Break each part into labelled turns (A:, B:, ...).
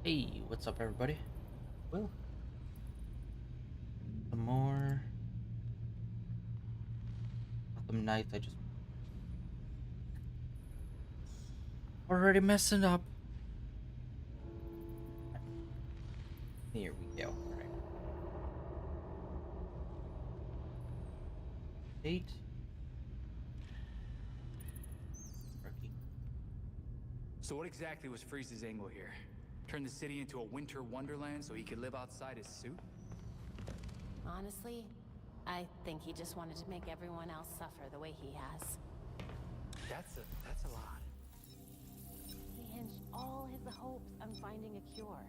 A: Hey, what's up, everybody? Well, some more Gotham Knights. I just already messing up. Here we go. All right. Date. Rookie.
B: So what exactly was Freeze's angle here? Turn the city into a winter wonderland so he could live outside his suit?
C: Honestly, I think he just wanted to make everyone else suffer the way he has.
B: That's a lot.
C: He hinged all his hopes on finding a cure.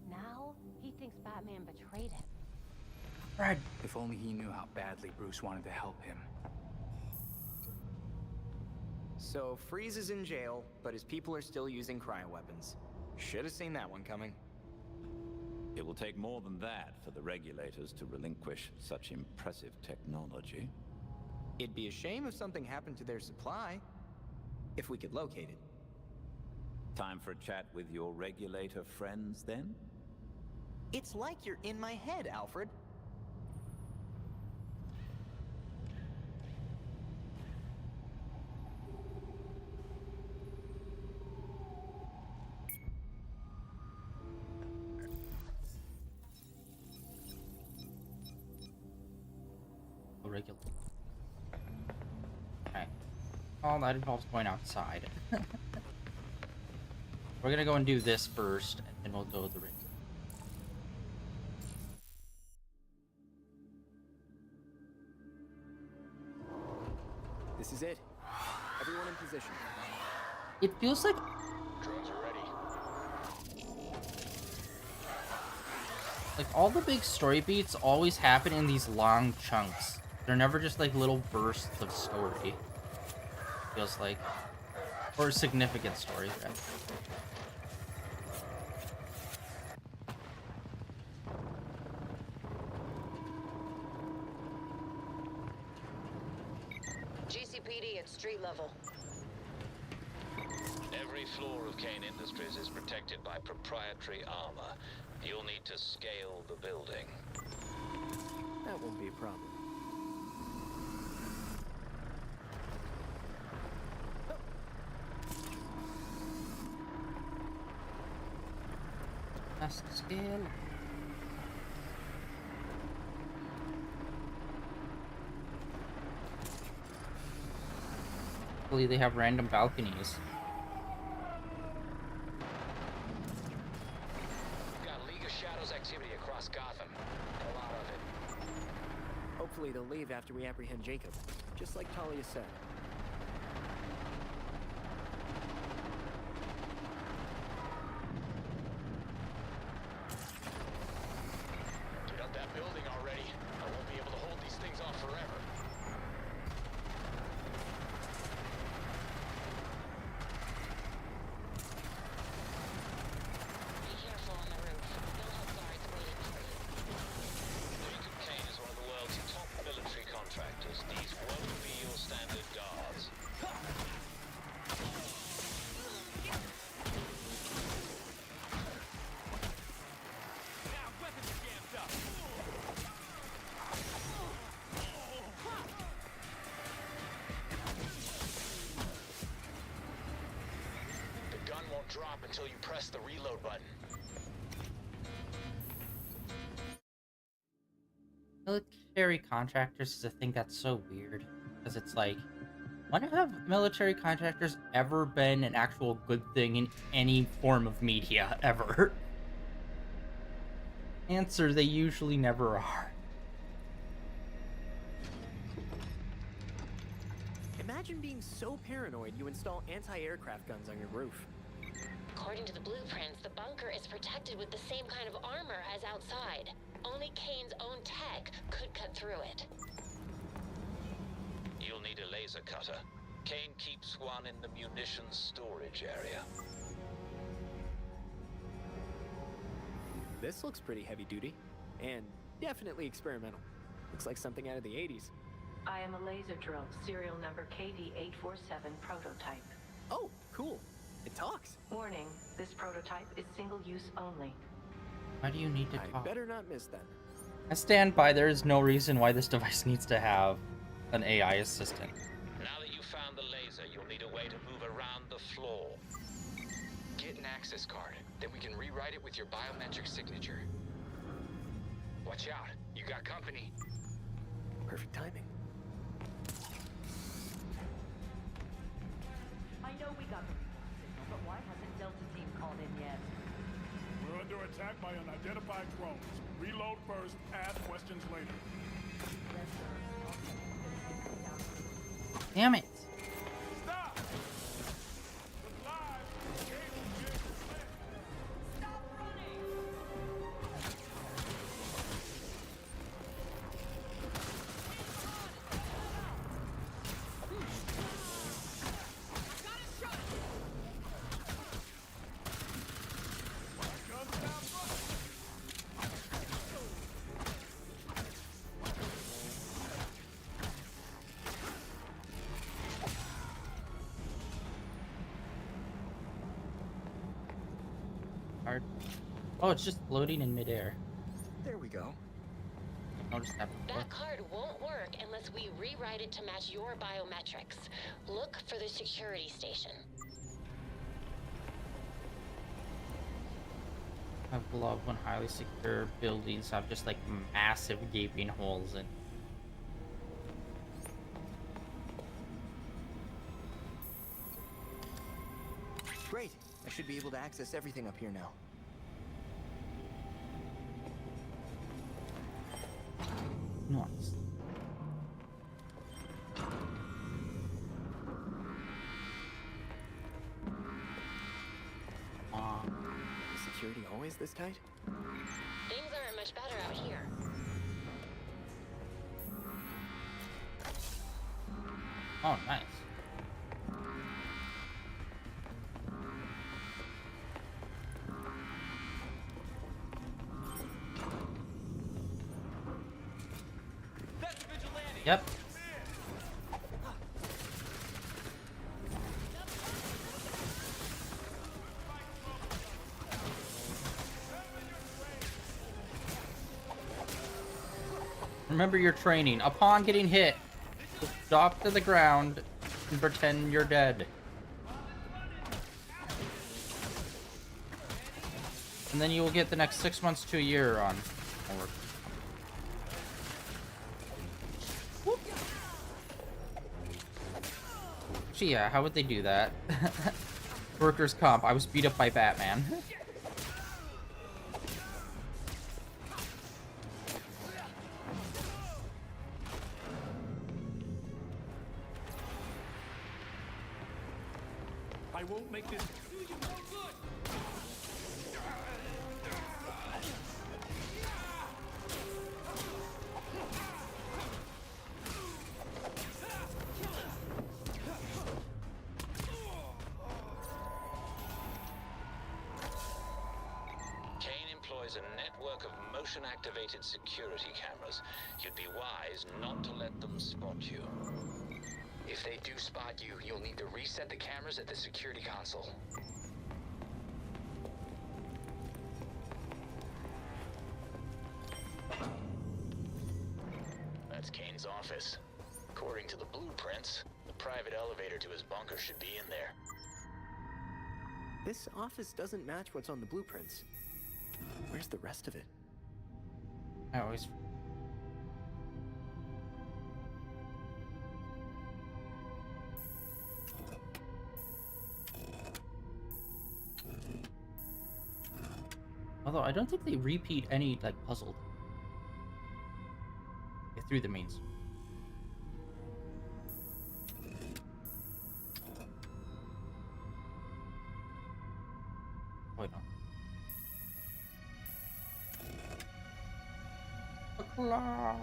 C: Now, he thinks Batman betrayed him.
A: Right.
B: If only he knew how badly Bruce wanted to help him.
D: So, Freeze is in jail, but his people are still using cryoweapons. Should have seen that one coming.
E: It will take more than that for the regulators to relinquish such impressive technology.
D: It'd be a shame if something happened to their supply. If we could locate it.
E: Time for a chat with your regulator friends, then?
D: It's like you're in my head, Alfred.
A: Regular. Okay. Well, that involves going outside. We're gonna go and do this first, and then we'll go with the regular.
D: This is it. Everyone in position.
A: It feels like
F: Drones are ready.
A: all the big story beats always happen in these long chunks. They're never just like little bursts of story. Feels like, or significant story. Right?
G: GCPD at street level.
F: Every floor of Kane Industries is protected by proprietary armor. You'll need to scale the building.
D: That won't be a problem.
A: That's the scale. Hopefully they have random balconies.
F: Got League of Shadows activity across Gotham. A lot of it.
D: Hopefully they'll leave after we apprehend Jacob, just like Talia said.
F: Get up that building already. I won't be able to hold these things off forever.
G: Be careful on the roof. They'll have guards waiting for you.
F: Jacob Kane is one of the world's top military contractors. These won't be your standard guards. The gun won't drop until you press the reload button.
A: Military contractors is a thing that's so weird. Because it's like, when have military contractors ever been an actual good thing in any form of media, ever? Answer, they usually never are.
D: Imagine being so paranoid you install anti-aircraft guns on your roof.
C: According to the blueprints, the bunker is protected with the same kind of armor as outside. Only Kane's own tech could cut through it.
F: You'll need a laser cutter. Kane keeps one in the munitions storage area.
D: This looks pretty heavy duty, and definitely experimental. Looks like something out of the 80s.
H: I am a laser drill, serial number KD847 prototype.
D: Oh, cool. It talks.
H: Warning, this prototype is single-use only.
A: Why do you need to
D: I
A: talk?
D: better not miss that.
A: I stand by. There is no reason why this device needs to have an AI assistant.
F: Now that you've found the laser, you'll need a way to move around the floor.
B: Get an access card. Then we can rewrite it with your biometric signature. Watch out. You got company.
D: Perfect timing.
H: I know we got the signal, but why hasn't Delta Team called in yet?
I: We're under attack by unidentified drones. Reload first, ask questions later.
H: Yes, sir.
A: Damn it!
I: Stop! We're live. Engage with smet.
H: Stop running!
A: Hard. Oh, it's just floating in midair.
D: There we go.
A: Noticed that before.
C: That card won't work unless we rewrite it to match your biometrics. Look for the security station.
A: I love when highly secure buildings have just like massive gaping holes in.
D: Great. I should be able to access everything up here now.
A: Nice.
D: Is security always this tight?
C: Things aren't much better out here.
A: Oh, nice. Yep. Remember your training. Upon getting hit, just drop to the ground and pretend you're dead. And then you will get the next 6 months to a year on homework. Gee, yeah, how would they do that? Workers' comp. I was beat up by Batman.
I: I won't make this.
F: Employs a network of motion-activated security cameras. You'd be wise not to let them spot you.
B: If they do spot you, you'll need to reset the cameras at the security console. That's Kane's office. According to the blueprints, the private elevator to his bunker should be in there.
D: This office doesn't match what's on the blueprints. Where's the rest of it?
A: I always... Although I don't think they repeat any, like, puzzle. Through the means. Wait, no. A claw!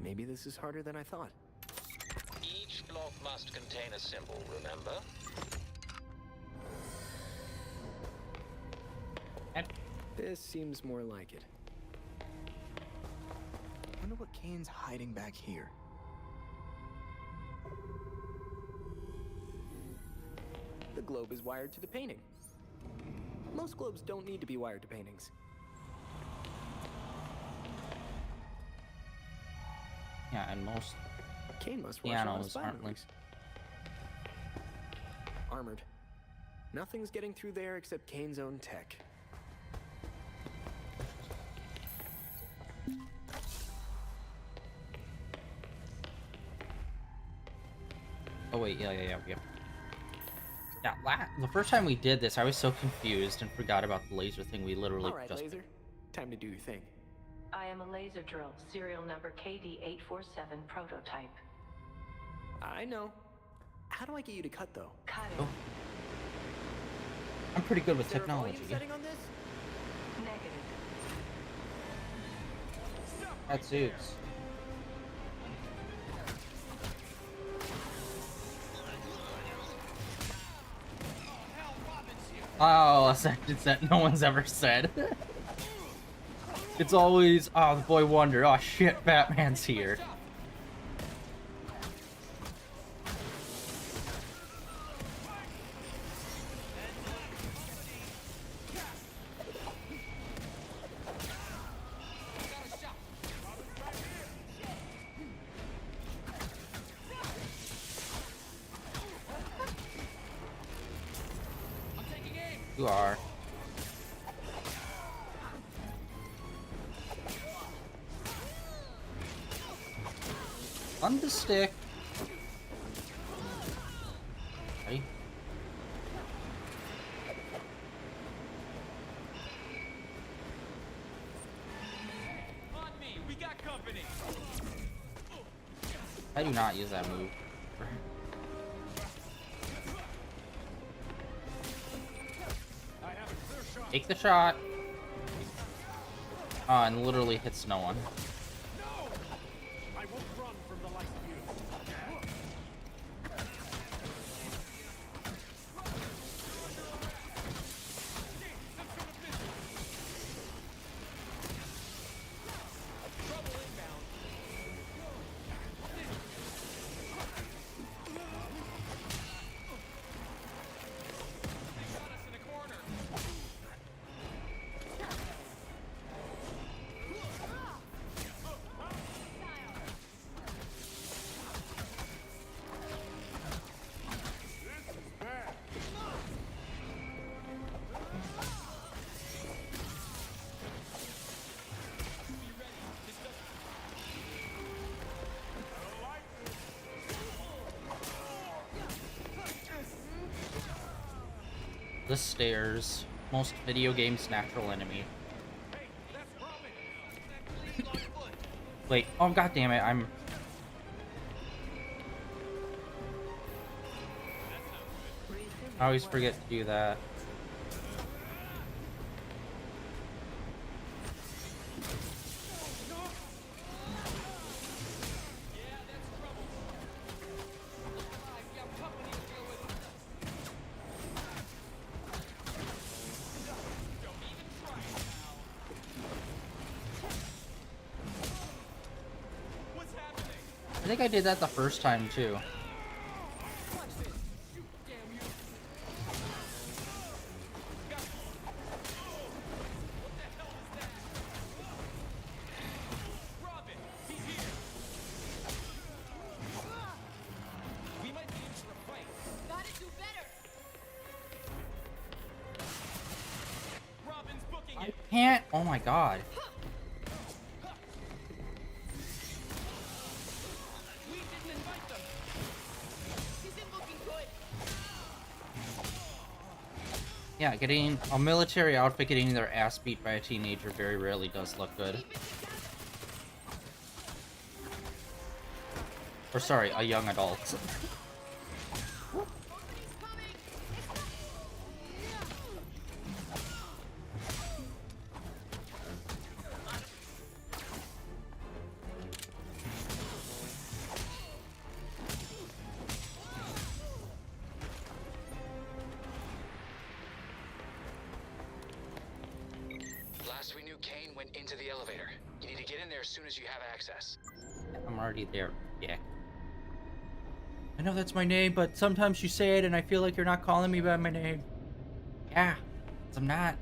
D: Maybe this is harder than I thought.
F: Each block must contain a symbol, remember?
D: This seems more like it. Wonder what Kane's hiding back here. The globe is wired to the painting. Most globes don't need to be wired to paintings.
A: Yeah, and most
D: Kane must watch a lot of
A: pianos
D: spy
A: aren't like.
D: movies. Armored. Nothing's getting through there except Kane's own tech.
A: Oh wait, yeah. Yeah, the first time we did this, I was so confused and forgot about the laser thing we literally
D: All right,
A: just.
D: Laser. Time to do your thing.
H: I am a laser drill, serial number KD847 prototype.
D: I know. How do I get you to cut, though?
H: Cut it.
A: Oh. I'm pretty good with
D: Is there a volume
A: technology.
D: setting on this?
H: Negative.
A: That suits. Oh, a sentence that no one's ever said. It's always, oh, the boy wonder, oh shit, Batman's here. You are. On the stick. Ready?
B: On me, we got company.
A: I do not use that move. Take the shot. And literally hits no one.
I: I won't run from the likes of you.
A: The stairs. Most video games' natural enemy. Wait, oh god damn it, I'm... I always forget to do that. I think I did that the first time too. I can't. Oh my god. Yeah, getting a military outfit, getting their ass beat by a teenager very rarely does look good. Or sorry, a young adult.
B: into the elevator. You need to get in there as soon as you have access.
A: I'm already there. Yeah. I know that's my name, but sometimes you say it and I feel like you're not calling me by my name. Yeah, 'cause I'm not.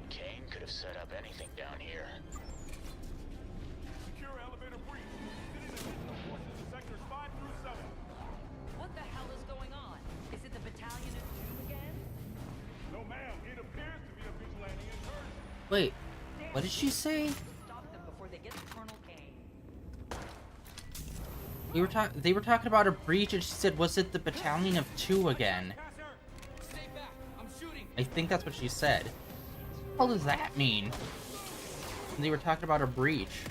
F: Kane could have set up anything down here.
I: Secure elevator breach. Sitting additional forces in sectors 5 through 7.
G: What the hell is going on? Is it the battalion of doom again?
I: No, ma'am. It appears to be a vigilante incursion.
A: Wait, what did she say?
G: Stop them before they get to Colonel Kane.
A: They were talking about a breach, and she said, "Was it the battalion of 2 again?"
B: Stay back. I'm shooting.
A: I think that's what she said. What the hell does that mean? And they were talking about a breach.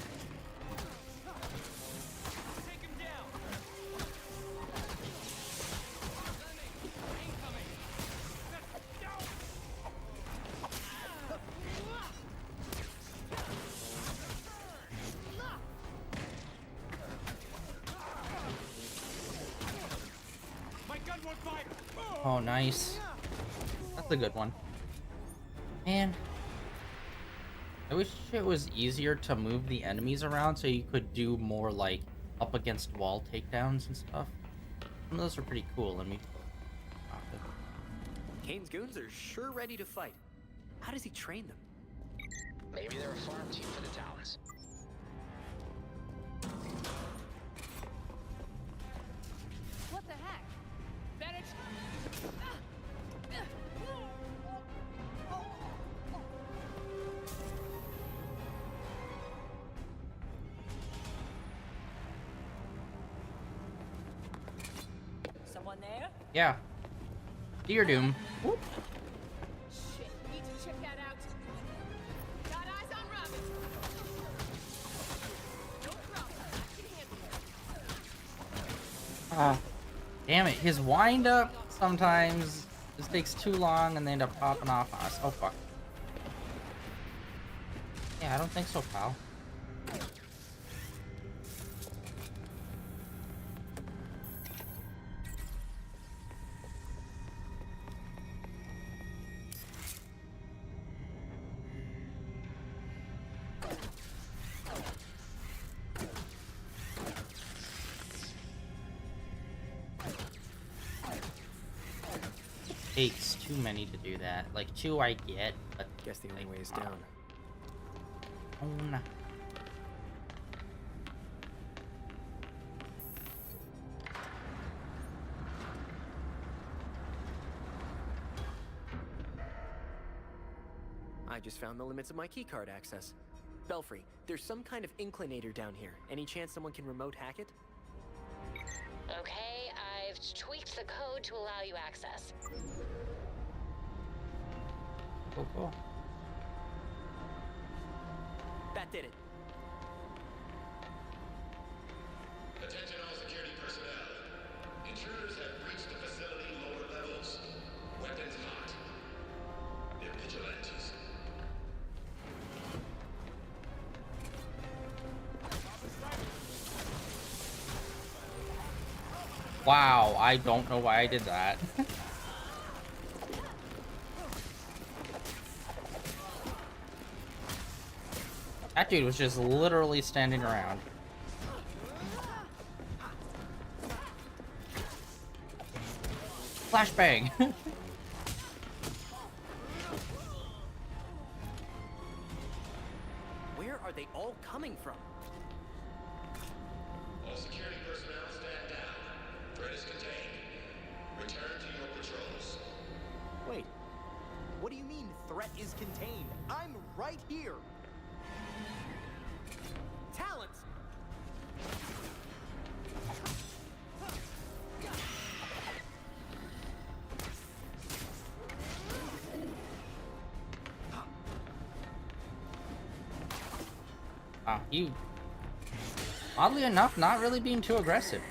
B: Take him down. Incoming. My gun won't fire.
A: Oh, nice. That's a good one. Man, I wish it was easier to move the enemies around so you could do more, like, up against wall takedowns and stuff. Some of those are pretty cool. Let me...
D: Kane's goons are sure ready to fight. How does he train them?
B: Maybe they're a farm team for the Talons.
G: What the heck?
B: Medics!
G: Someone there?
A: Yeah. Dear Doom. Whoop.
G: Shit, need to check that out. Got eyes on Robin. No problem. I can handle it.
A: Damn it. His wind up sometimes just takes too long and they end up popping off on us. Oh, fuck. Yeah, I don't think so, pal. Takes too many to do that. Like 2 I get, but
D: Guess the only
A: like,
D: way is down.
A: oh, no.
D: I just found the limits of my keycard access. Belfry, there's some kind of inclinator down here. Any chance someone can remote hack it?
C: Okay, I've tweaked the code to allow you access.
A: Cool, cool.
D: That did it.
J: Attention all security personnel. Intruders have breached the facility lower levels. Weapons hot. They're vigilantes.
A: Wow, I don't know why I did that. That dude was just literally standing around. Flashbang!
D: Where are they all coming from?
J: All security personnel stand down. Threat is contained. Return to your patrols.
D: Wait. What do you mean, threat is contained? I'm right here! Talents!
A: You, oddly enough, not really being too aggressive.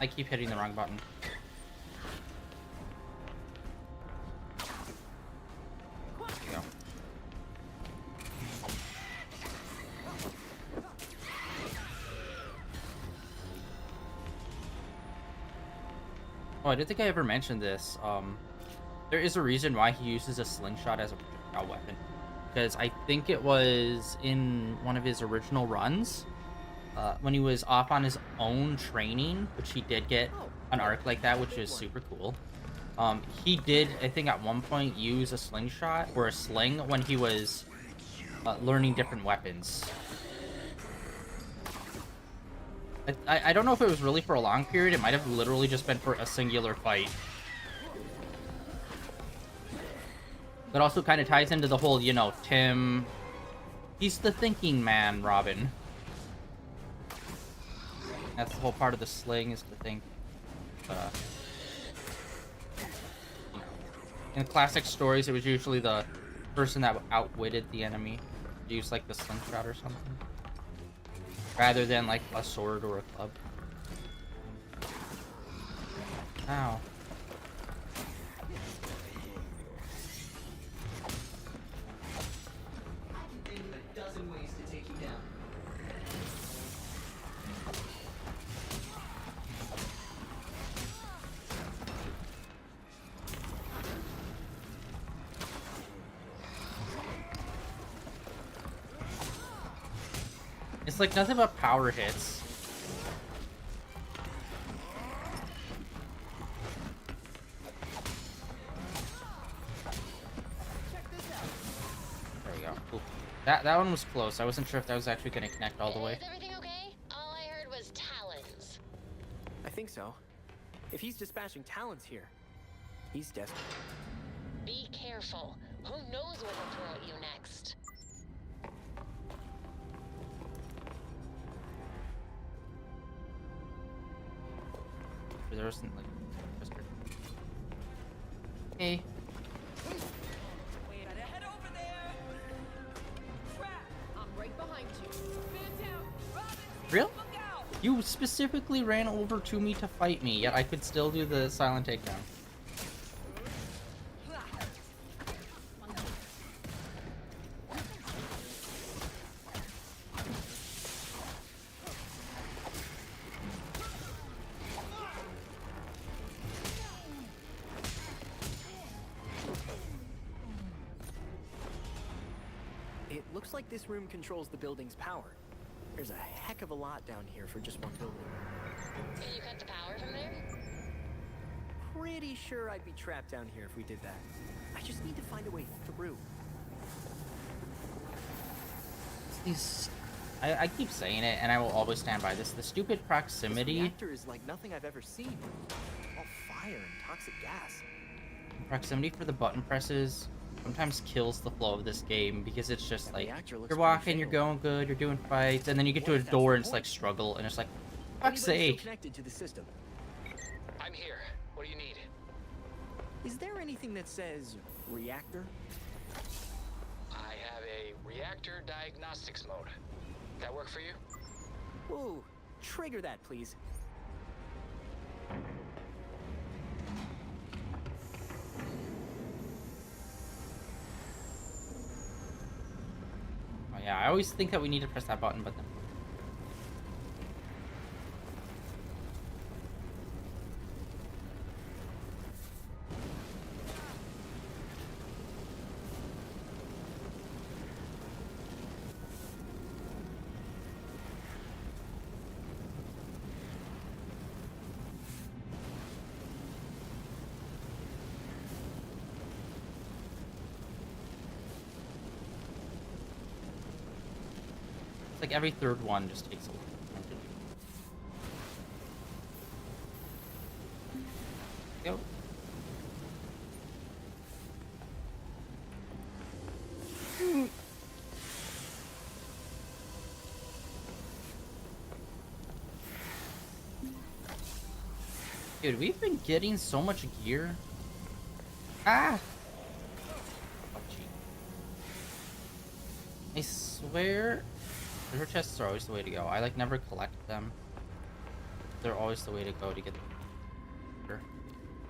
A: I keep hitting the wrong button. There we go. Oh, I didn't think I ever mentioned this. There is a reason why he uses a slingshot as a projectile weapon. Because I think it was in one of his original runs, when he was off on his own training, which he did get an arc like that, which is super cool. He did, I think at one point, use a slingshot or a sling when he was learning different weapons. I don't know if it was really for a long period. It might have literally just been for a singular fight. That also kind of ties into the whole, you know, Tim, he's the thinking man, Robin. That's the whole part of the sling, is to think. You know, in classic stories, it was usually the person that outwitted the enemy. Use like the slingshot or something, rather than like a sword or a club. Ow. It's like nothing but power hits. There we go. Cool. That one was close. I wasn't sure if that was actually going to connect all the way.
C: Is everything okay? All I heard was talons.
D: I think so. If he's dispatching talons here, he's desperate.
C: Be careful. Who knows what he'll throw at you next?
A: There wasn't like hey.
G: Head over there. Trap. I'm right behind you. Man down. Robin,
A: Real?
G: look out.
A: You specifically ran over to me to fight me, yet I could still do the silent takedown.
D: It looks like this room controls the building's power. There's a heck of a lot down here for just one building.
C: Can you cut the power from there?
D: Pretty sure I'd be trapped down here if we did that. I just need to find a way through.
A: These, I keep saying it, and I will always stand by this. The stupid
D: This
A: proximity.
D: reactor is like nothing I've ever seen. All fire and toxic gas.
A: Proximity for the button presses sometimes kills the flow of this game, because it's just
D: That
A: like
D: reactor looks
A: you're
D: pretty
A: walking, you're
D: fatal.
A: going good, you're doing fights, and then you get to a
D: What if that's
A: door
D: the
A: and it's like
D: point?
A: struggle, and it's like, fuck's
D: Anybody still
A: sake.
D: connected to the system?
B: I'm here. What do you need?
D: Is there anything that says reactor?
B: I have a reactor diagnostics mode. That work for you?
D: Ooh, trigger that, please.
A: Oh yeah, I always think that we need to press that button, but then. It's like every third one just takes a while. Go. Dude, we've been getting so much gear. Ah! Oh, gee. I swear, treasure chests are always the way to go. I like never collect them. They're always the way to go to get the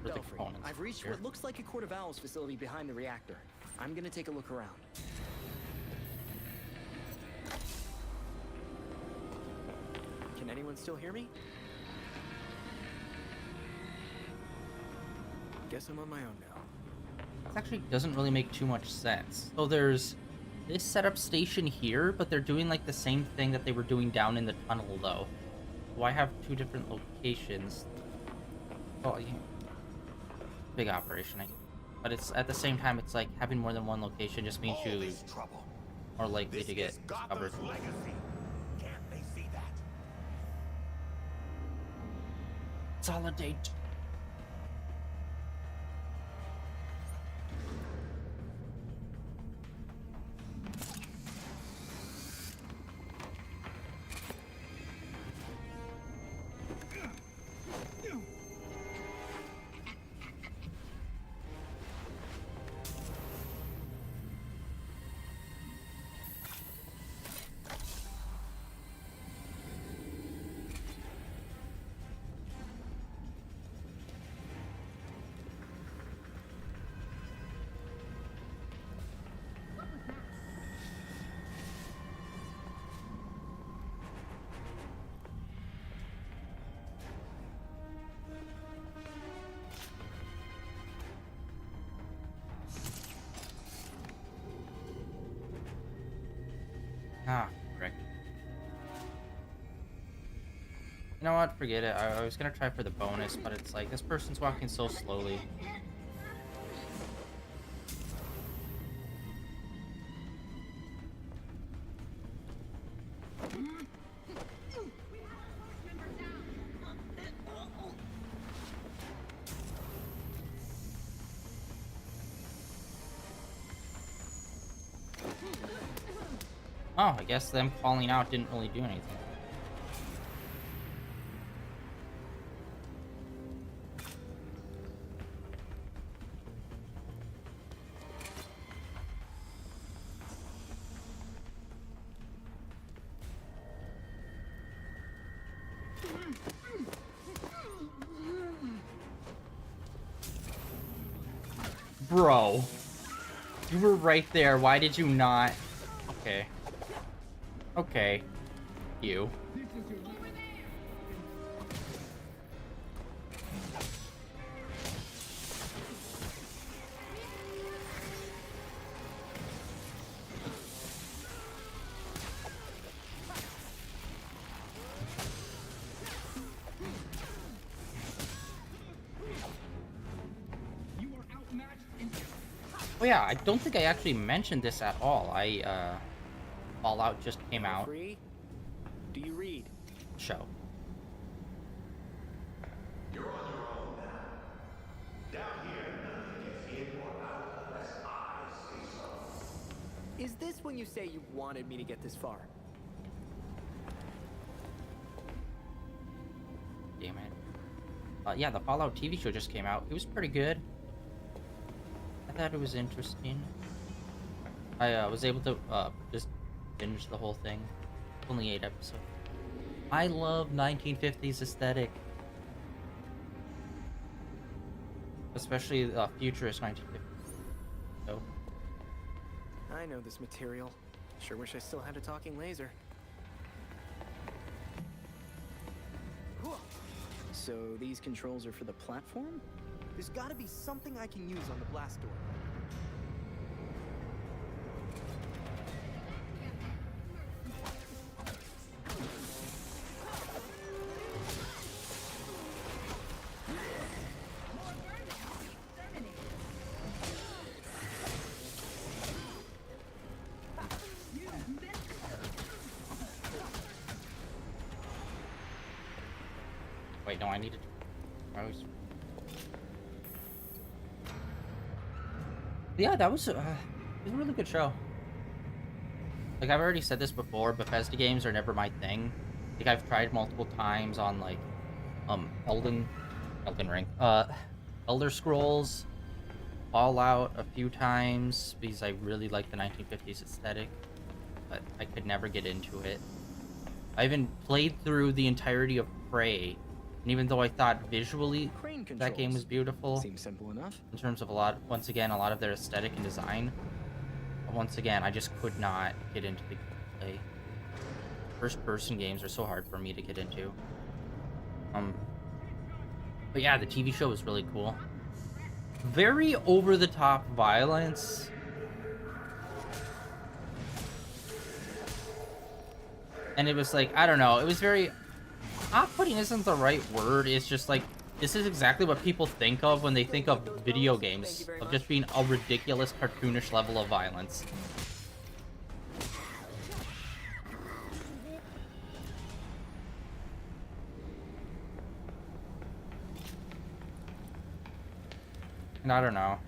D: Belfry,
A: components.
D: I've reached
A: here.
D: what looks like a Court of Owls facility behind the reactor. I'm gonna take a look around. Can anyone still hear me? Guess I'm on my own now.
A: This actually doesn't really make too much sense. So there's this setup station here, but they're doing like the same thing that they were doing down in the tunnel though. Why have two different locations? Oh, yeah. Big operation, but it's at the same time, it's like having more than one location just means you more likely to get discovered.
J: Can't they see that?
A: Consolidate. Ah, frick. You know what? Forget it. I was gonna try for the bonus, but it's like, this person's walking so slowly. Oh, I guess them calling out didn't really do anything. Bro, you were right there. Why did you not? Okay. Okay. You. Oh yeah, I don't think I actually mentioned this at all. Fallout just came out.
D: Free? Do you read?
A: Show.
J: You're on your own now. Down here, nothing gets in or out unless I say so.
D: Is this when you say you wanted me to get this far?
A: Damn it. Yeah, the Fallout TV show just came out. It was pretty good. I thought it was interesting. I was able to just binge the whole thing. Only 8 episodes. I love 1950s aesthetic. Especially futurist 1950s. So.
D: I know this material. Sure wish I still had a talking laser. So these controls are for the platform? There's gotta be something I can use on the blast door.
A: Wait, no, I needed. I was. Yeah, that was a really good show. Like, I've already said this before, Bethesda games are never my thing. Like, I've tried multiple times on, like, Elden Ring, Elder Scrolls, Fallout a few times, because I really like the 1950s aesthetic, but I could never get into it. I even played through the entirety of Prey And even though I thought visually
D: Crane
A: that game was
D: controls.
A: beautiful
D: Seems simple enough.
A: in terms of a lot of their aesthetic and design, but once again, I just could not get into the gameplay. First-person games are so hard for me to get into. But yeah, the TV show was really cool. Very over-the-top violence. And it was like, I don't know, it was very... Off-putting isn't the right word, it's just like, this is exactly what people think of when they think of video games. Of just being a ridiculous, cartoonish level of violence. And I don't know.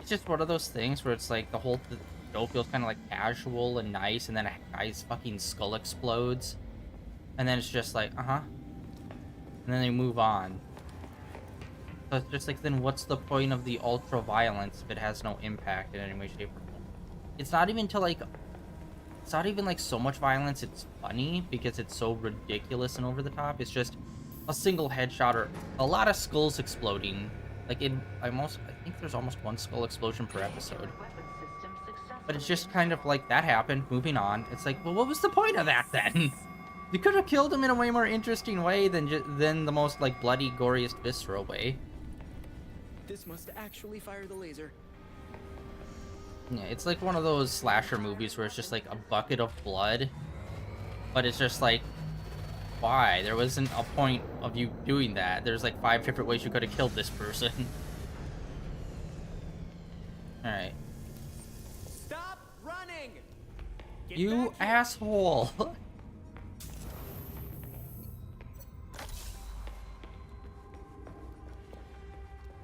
A: It's just one of those things where it's like the show feels kind of like casual and nice, and then a guy's fucking skull explodes. And then it's just like, and then they move on. So it's just like, then what's the point of the ultra violence if it has no impact in any way, shape, or form? It's not even so much violence, it's funny because it's so ridiculous and over the top. It's just a single headshot or a lot of skulls exploding. Like I think there's almost one skull explosion per episode. But it's just kind of like, that happened, moving on. It's like, well, what was the point of that then? You could have killed him in a way more interesting way than the most like bloody, goriest, visceral way.
D: This must actually fire the laser.
A: Yeah, it's like one of those slasher movies where it's just like a bucket of blood, but it's just like, why? There wasn't a point of you doing that. There's like 5 different ways you could have killed this person. Alright.
D: Stop running!
A: You asshole!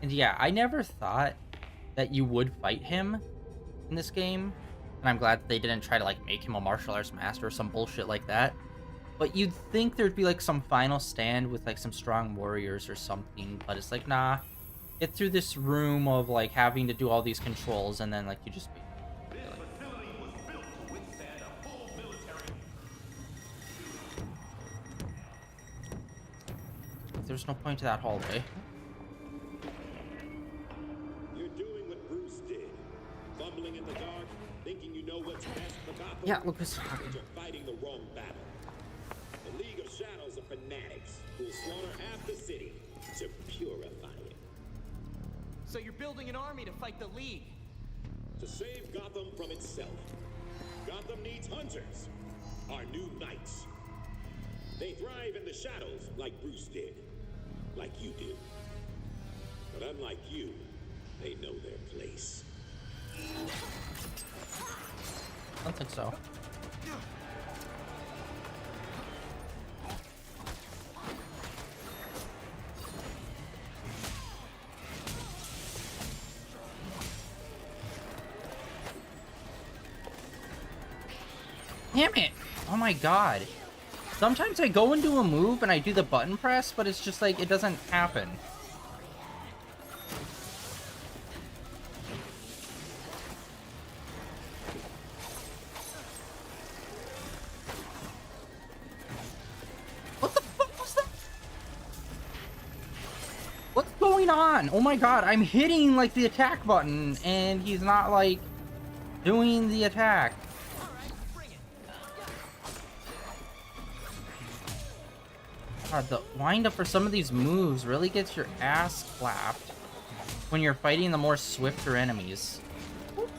A: And yeah, I never thought that you would fight him in this game. And I'm glad that they didn't try to like make him a martial arts master or some bullshit like that. But you'd think there'd be like some final stand with like some strong warriors or something. But it's like, nah. Get through this room of like having to do all these controls and then like you just... There's no point to that hallway.
J: You're doing what Bruce did. Fumbling in the dark, thinking you know what's best for Gotham.
A: Yeah, look what's
J: But you're fighting the wrong battle. The League of Shadows are fanatics who'll slaughter half the city to purify it.
D: So you're building an army to fight the League?
J: To save Gotham from itself. Gotham needs hunters. Our new knights. They thrive in the shadows like Bruce did. Like you do. But unlike you, they know their place.
A: I don't think so. Damn it! Oh my god. Sometimes I go into a move and I do the button press, but it's just like, it doesn't happen. What the fuck was that? What's going on? Oh my god, I'm hitting like the attack button and he's not like doing the attack. God, the wind up for some of these moves really gets your ass clapped when you're fighting the more swifter enemies. Oh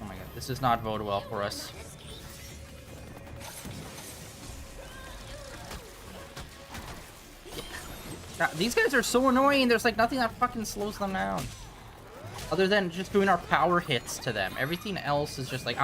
A: my god, this does not bode well for us. God, these guys are so annoying, there's like nothing that fucking slows them down. Other than just doing our power hits to them. Everything else is just like,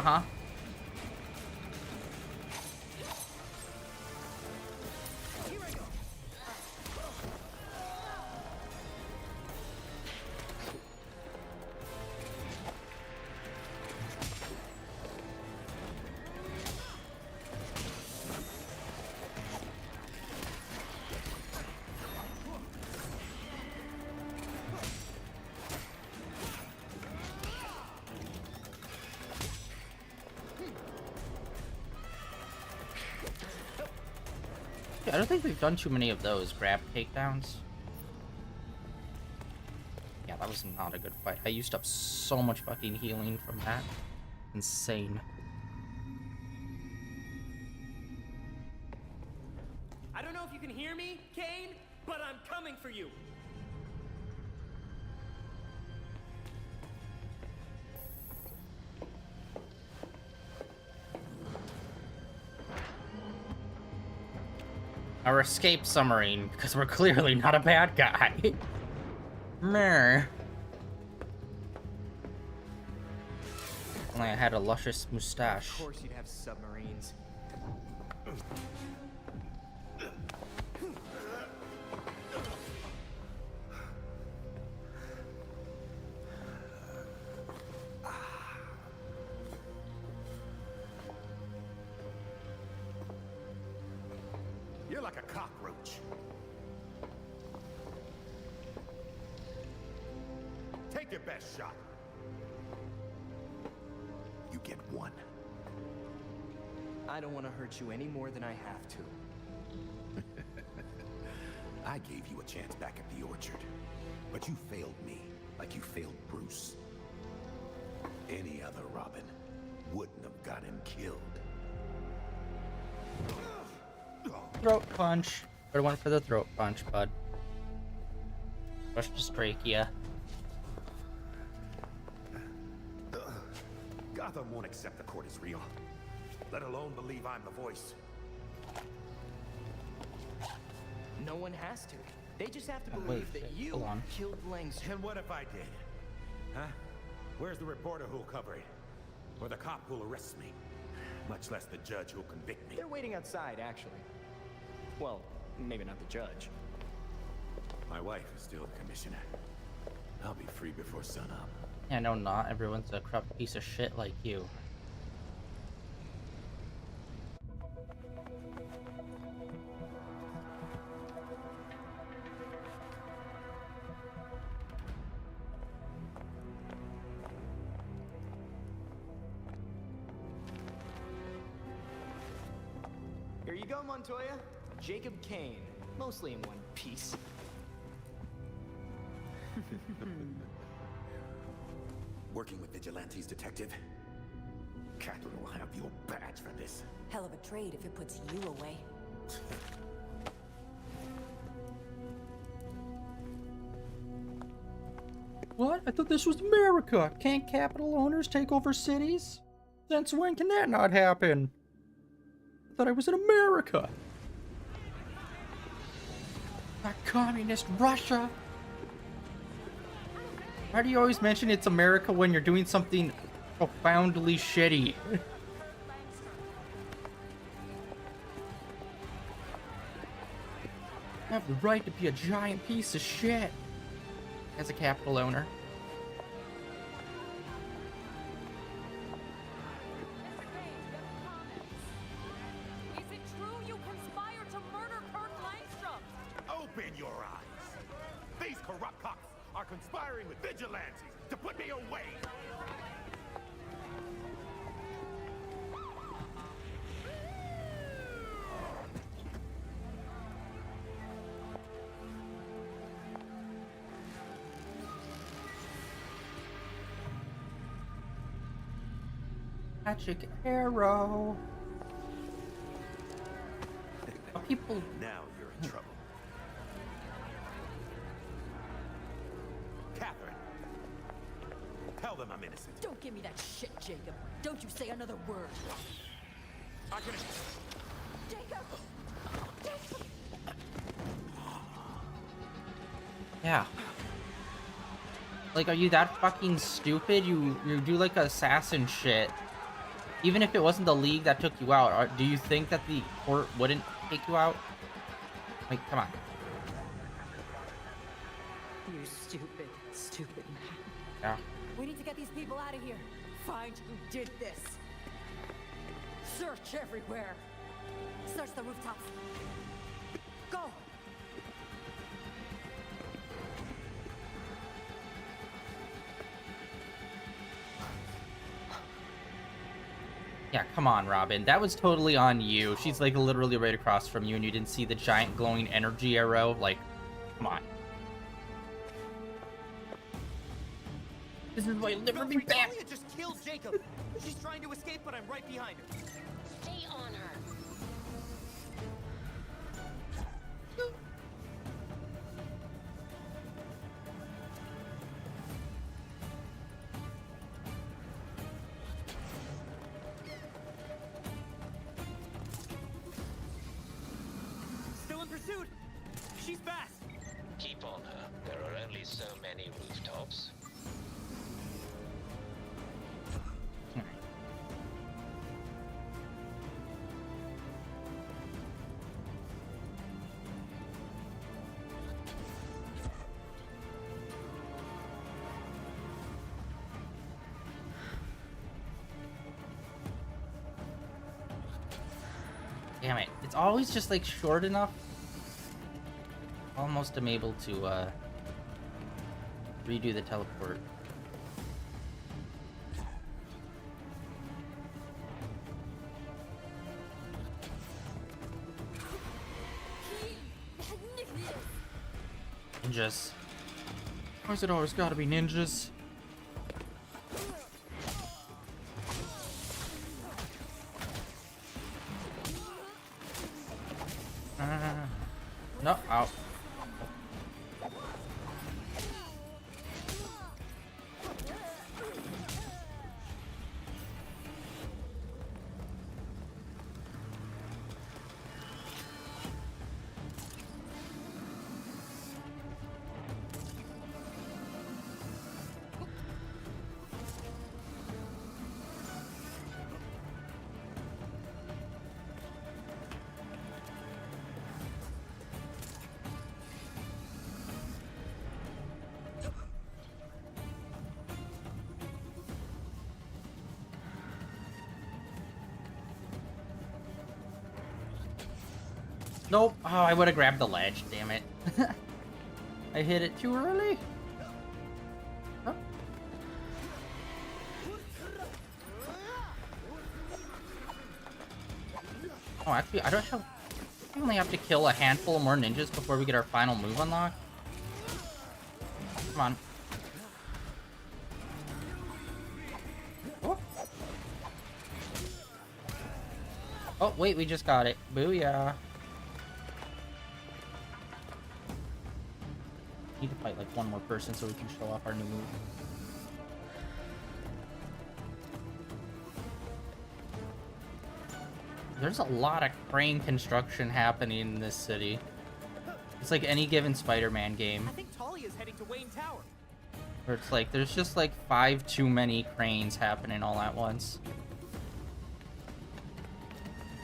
A: I don't think we've done too many of those grab takedowns. Yeah, that was not a good fight. I used up so much fucking healing from that. Insane.
K: I don't know if you can hear me, Kane, but I'm coming for you.
A: Our escape submarine, because we're clearly not a bad guy. Meh. Only I had a luscious mustache.
D: Of course you'd have submarines.
J: You're like a cockroach. Take your best shot. You get one.
D: I don't want to hurt you any more than I have to.
J: I gave you a chance back at the orchard, but you failed me like you failed Bruce. Any other Robin wouldn't have got him killed.
A: Throat punch. But I went for the throat punch, bud. Rush to trachea.
J: Gotham won't accept the court is real, let alone believe I'm the voice.
D: No one has to. They just have to
A: Oh,
D: believe
A: wait,
D: that
A: shit.
D: you
A: Hold on.
D: killed Langstrom.
J: And what if I did? Huh? Where's the reporter who'll cover it? Or the cop who'll arrest me? Much less the judge who'll convict me.
D: They're waiting outside, actually. Well, maybe not the judge.
J: My wife is still the commissioner. I'll be free before sunup.
A: Yeah, no, not everyone's a corrupt piece of shit like you.
D: Here you go, Montoya. Jacob Kane. Mostly in one piece.
J: Working with vigilantes, detective? Catherine will have your badge for this.
L: Hell of a trade if it puts you away.
A: What? I thought this was America. Can't capital owners take over cities? Since when can that not happen? I thought I was in America. Not communist Russia. Why do you always mention it's America when you're doing something profoundly shitty? I have the right to be a giant piece of shit as a capital owner.
G: Is it true you conspired to murder Kurt Langstrom?
J: Open your eyes! These corrupt cops are conspiring with vigilantes to put me away!
A: Magic arrow. People.
J: Now you're in trouble. Catherine, tell them I'm innocent.
L: Don't give me that shit, Jacob. Don't you say another word.
J: I can...
L: Jacob! Jacob!
A: Yeah. Like, are you that fucking stupid? You do like assassin shit. Even if it wasn't the League that took you out, do you think that the court wouldn't take you out? Like, come on.
L: You stupid, stupid man.
A: Yeah.
L: We need to get these people out of here. Find who did this. Search everywhere. Search the rooftops. Go!
A: Yeah, come on, Robin. That was totally on you. She's like literally right across from you and you didn't see the giant glowing energy arrow. Like, come on. This is why you'll never be back.
K: Talia just killed Jacob. She's trying to escape, but I'm right behind her.
C: Stay on her.
K: Still in pursuit. She's fast.
F: Keep on her. There are only so many rooftops.
A: Damn it. It's always just like short enough. Almost am able to redo the teleport. Ninjas. Why's it always gotta be ninjas? No, out. Nope. Oh, I would have grabbed the ledge. Damn it. I hit it too early. Huh? Oh, actually, I don't have... We only have to kill a handful more ninjas before we get our final move unlocked. Come on. Oh. Oh, wait, we just got it. Booyah. Need to fight like one more person so we can show off our new move. There's a lot of crane construction happening in this city. It's like any given Spider-Man game.
K: I think Talia's heading to Wayne Tower.
A: Where it's like, there's just like 5 too many cranes happening all at once.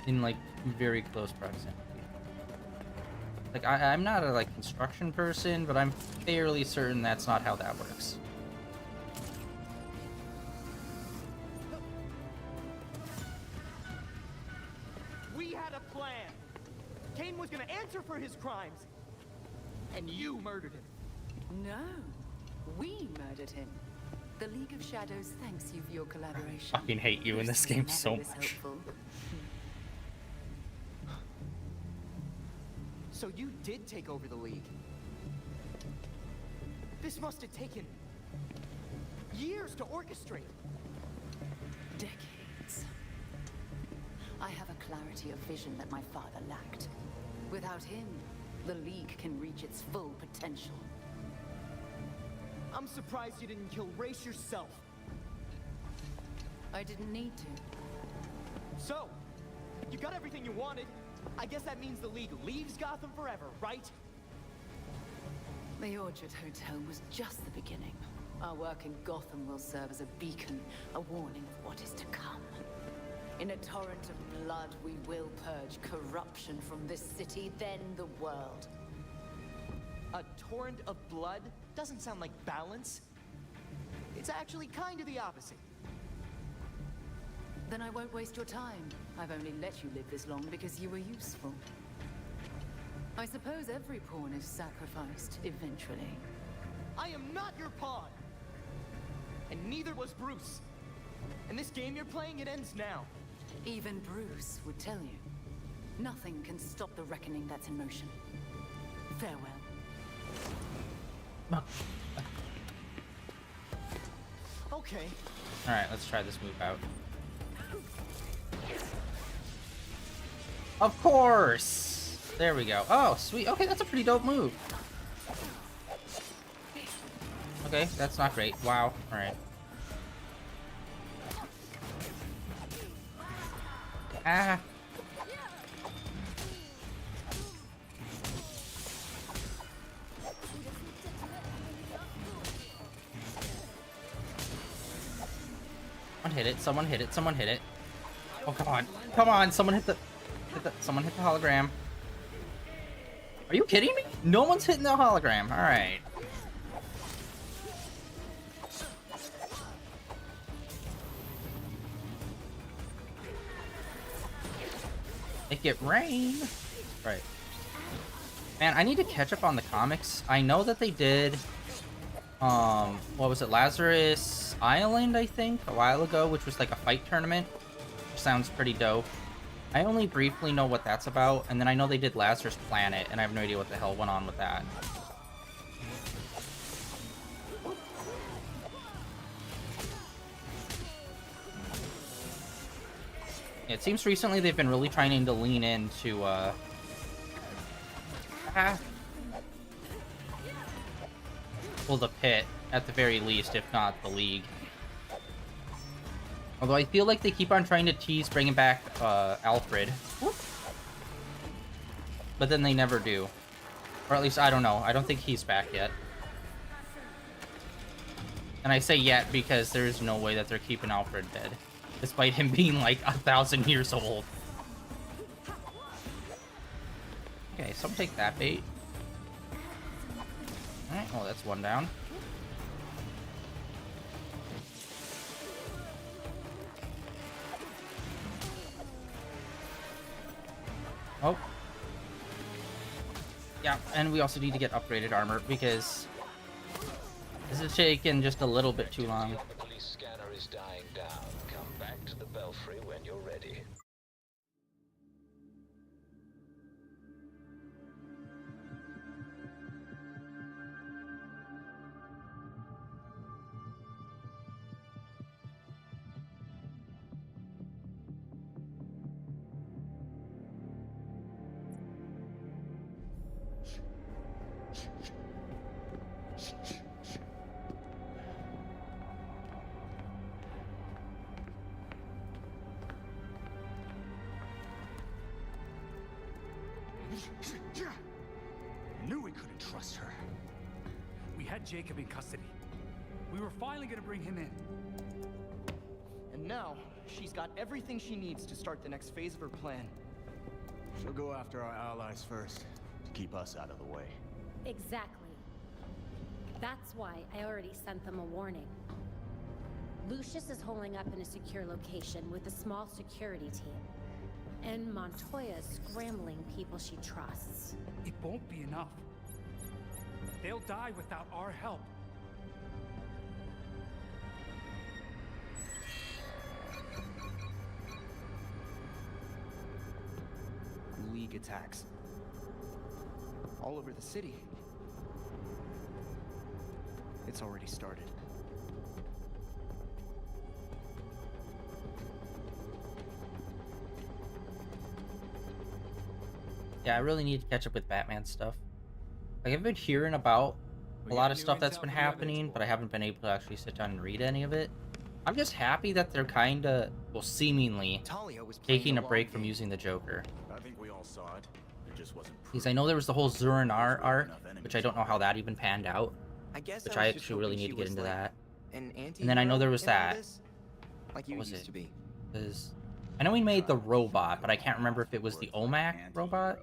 A: In like very close proximity. Like, I'm not a like construction person, but I'm fairly certain that's not how that works.
K: We had a plan. Kane was gonna answer for his crimes. And you murdered him.
M: No, we murdered him. The League of Shadows thanks you for your collaboration.
A: I fucking hate you in this game so much.
K: So you did take over the League. This must have taken years to orchestrate.
M: Decades. I have a clarity of vision that my father lacked. Without him, the League can reach its full potential.
K: I'm surprised you didn't kill Race yourself.
M: I didn't need to.
K: So, you got everything you wanted. I guess that means the League leaves Gotham forever, right?
M: The Orchard Hotel was just the beginning. Our work in Gotham will serve as a beacon, a warning of what is to come. In a torrent of blood, we will purge corruption from this city, then the world.
K: A torrent of blood doesn't sound like balance. It's actually kind of the opposite.
M: Then I won't waste your time. I've only let you live this long because you were useful. I suppose every pawn is sacrificed eventually.
K: I am not your pawn! And neither was Bruce. And this game you're playing, it ends now.
M: Even Bruce would tell you. Nothing can stop the reckoning that's in motion. Farewell.
K: Okay.
A: Alright, let's try this move out. Of course! There we go. Oh, sweet. Okay, that's a pretty dope move. Okay, that's not great. Wow. Alright. Ah. Someone hit it, someone hit it, someone hit it. Oh, come on. Come on, someone hit the someone hit the hologram. Are you kidding me? No one's hitting the hologram. Alright. Make it rain. Right. Man, I need to catch up on the comics. I know that they did what was it, Lazarus Island, I think, a while ago, which was like a fight tournament, which sounds pretty dope. I only briefly know what that's about, and then I know they did Lazarus Planet, and I have no idea what the hell went on with that. It seems recently they've been really trying to lean into, well, the pit, at the very least, if not the league. Although I feel like they keep on trying to tease bringing back, Alfred. Whoop. But then they never do. Or at least, I don't know. I don't think he's back yet. And I say yet because there's no way that they're keeping Alfred dead. Despite him being like 1,000 years old. Okay, so take that bait. Alright, well that's one down. Oh. Yeah, and we also need to get upgraded armor because this is taking just a little bit too long.
F: The police scanner is dying down. Come back to the belfry when you're ready.
N: Knew we couldn't trust her. We had Jacob in custody. We were finally gonna bring him in.
K: And now, she's got everything she needs to start the next phase of her plan.
O: She'll go after our allies first, to keep us out of the way.
C: Exactly. That's why I already sent them a warning. Lucius is holding up in a secure location with a small security team. And Montoya's scrambling people she trusts.
N: It won't be enough. They'll die without our help.
K: League attacks. All over the city. It's already started.
A: Yeah, I really need to catch up with Batman stuff. Like, I've been hearing about a lot of stuff that's been happening, but I haven't been able to actually sit down and read any of it. I'm just happy that they're kinda, well, seemingly taking a break from using the Joker.
O: I think we all saw it. It just wasn't.
A: Because I know there was the whole Zur-En-Arr arc, which I don't know how that even panned out. Which I actually really need to get into that. And then I know there was that.
K: Like you used to be.
A: Because I know he made the robot, but I can't remember if it was the OMAC robot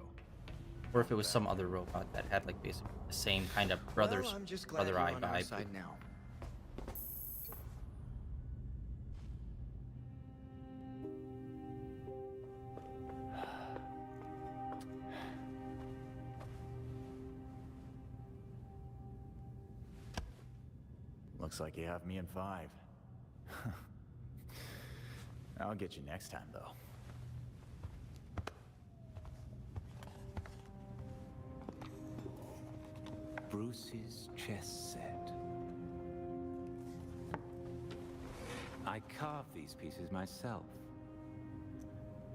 A: or if it was some other robot that had like basically the same kind of brother eye vibe.
K: Now.
O: Looks like you have me in 5. I'll get you next time, though.
E: Bruce's chess set. I carved these pieces myself.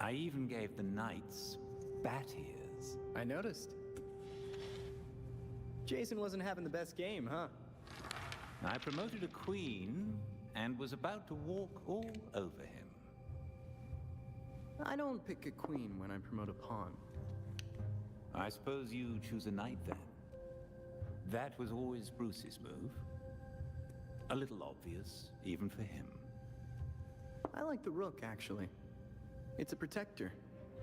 E: I even gave the knights bat ears.
D: I noticed. Jason wasn't having the best game, huh?
E: I promoted a queen and was about to walk all over him.
D: I don't pick a queen when I promote a pawn.
E: I suppose you choose a knight then. That was always Bruce's move. A little obvious, even for him.
D: I like the rook, actually. It's a protector,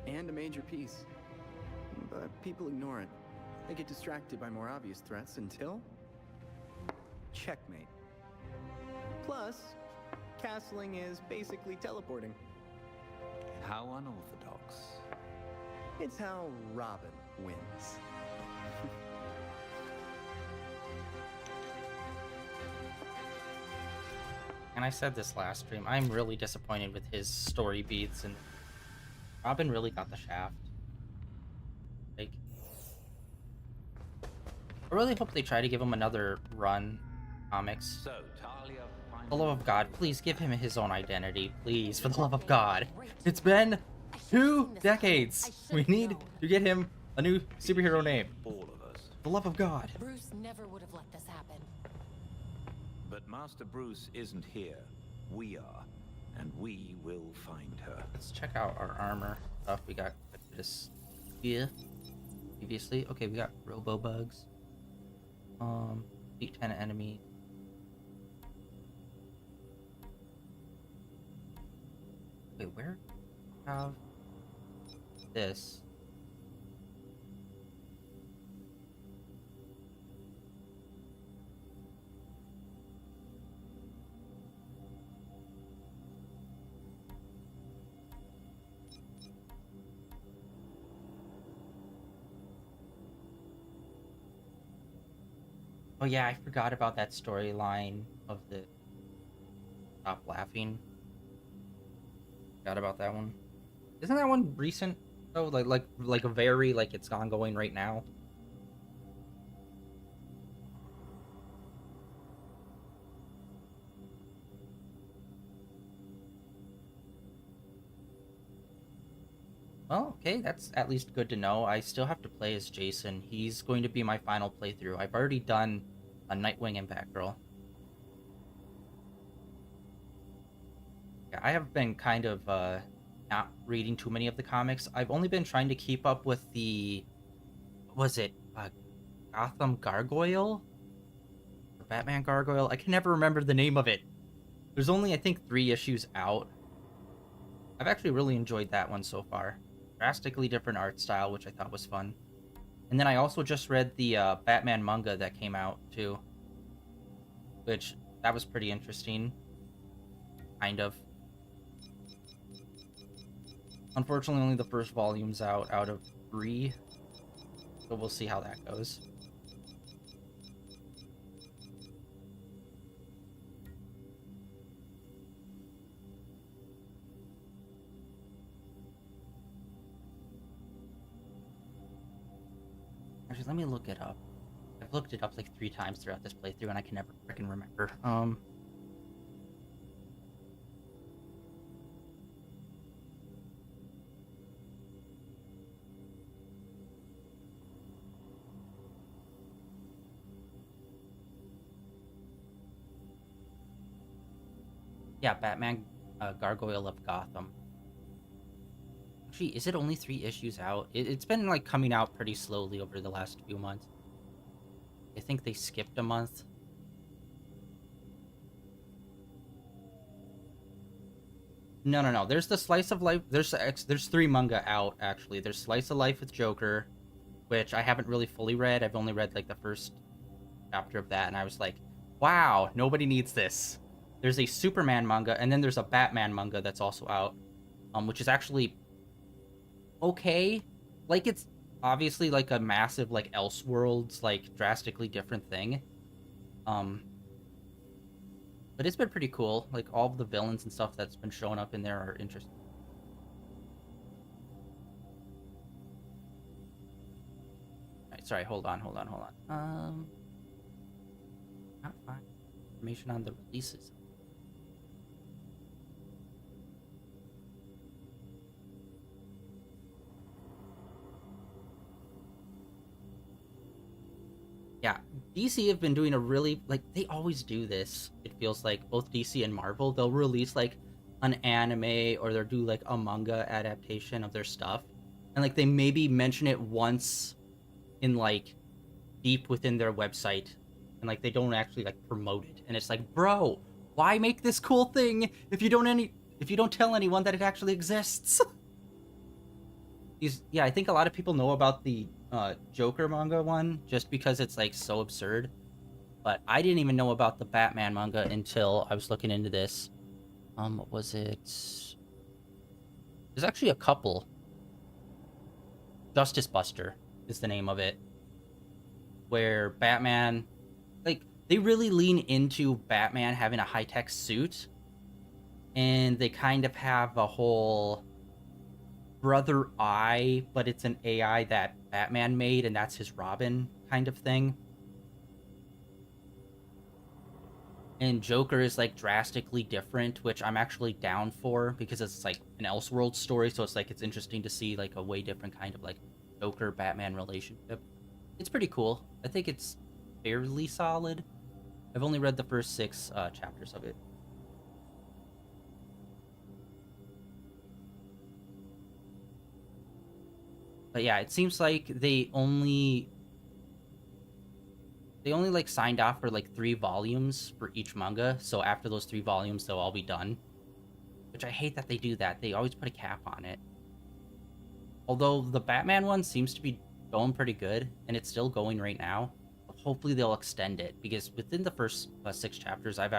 D: and a major piece. But people ignore it. They get distracted by more obvious threats until... checkmate. Plus, castling is basically teleporting.
E: How unorthodox.
D: It's how Robin wins.
A: And I said this last stream, I'm really disappointed with his story beats, and Robin really got the shaft. Like, I really hope they try to give him another run comics.
E: So, Talia,
A: For the love of God, please give him his own identity, please, for the love of God. It's been 2 decades. We need to get him a new superhero name.
E: all of us.
A: For the love of God.
C: Bruce never would have let this happen.
E: But Master Bruce isn't here. We are. And we will find her.
A: Let's check out our armor stuff. We got this here previously. Okay, we got robo bugs. Beat 10 enemy. Wait, where have this? Oh yeah, I forgot about that storyline of the Stop Laughing. Forgot about that one. Isn't that one recent though? Like a very like it's ongoing right now. Well, okay, that's at least good to know. I still have to play as Jason. He's going to be my final playthrough. I've already done a Nightwing and Batgirl. Yeah, I have been kind of not reading too many of the comics. I've only been trying to keep up with the... Was it Gotham Gargoyle? Or Batman Gargoyle? I can never remember the name of it. There's only, I think, 3 issues out. I've actually really enjoyed that one so far. Drastically different art style, which I thought was fun. And then I also just read the Batman manga that came out, too. Which, that was pretty interesting. Kind of. Unfortunately, only the first volume's out of 3. So we'll see how that goes. Actually, let me look it up. I've looked it up like 3 times throughout this playthrough and I can never freaking remember. Yeah, Batman Gargoyle of Gotham. Actually, is it only 3 issues out? It's been like coming out pretty slowly over the last few months. I think they skipped a month. No. There's the Slice of Life. There's 3 manga out actually. There's Slice of Life with Joker, which I haven't really fully read. I've only read like the first chapter of that, and I was like, wow, nobody needs this. There's a Superman manga, and then there's a Batman manga that's also out, which is actually okay. Like, it's obviously like a massive like Elseworlds, like drastically different thing. But But it's been pretty cool. Like, all of the villains and stuff that's been showing up in there are interesting. Alright, sorry, hold on. Not find information on the releases. Yeah, DC have been doing a really, like, they always do this. It feels like both DC and Marvel, they'll release like an anime or they'll do like a manga adaptation of their stuff. And like they maybe mention it once in like deep within their website and like they don't actually like promote it. And it's like, bro, why make this cool thing if you don't tell anyone that it actually exists? Yeah, I think a lot of people know about the Joker manga one just because it's like so absurd, but I didn't even know about the Batman manga until I was looking into this. What was it? There's actually a couple. Justice Buster is the name of it, where Batman, like, they really lean into Batman having a high-tech suit, and they kind of have a whole brother eye, but it's an AI that Batman made, and that's his Robin kind of thing. And Joker is like drastically different, which I'm actually down for because it's like an Elseworld story, so it's like it's interesting to see like a way different kind of like Joker Batman relationship. It's pretty cool. I think it's fairly solid. I've only read the first 6 chapters of it. But yeah, it seems like they only like signed off for like 3 volumes for each manga. So after those 3 volumes, they'll all be done. Which I hate that they do that. They always put a cap on it. Although the Batman one seems to be going pretty good, and it's still going right now. Hopefully they'll extend it, because within the first 6 chapters, I've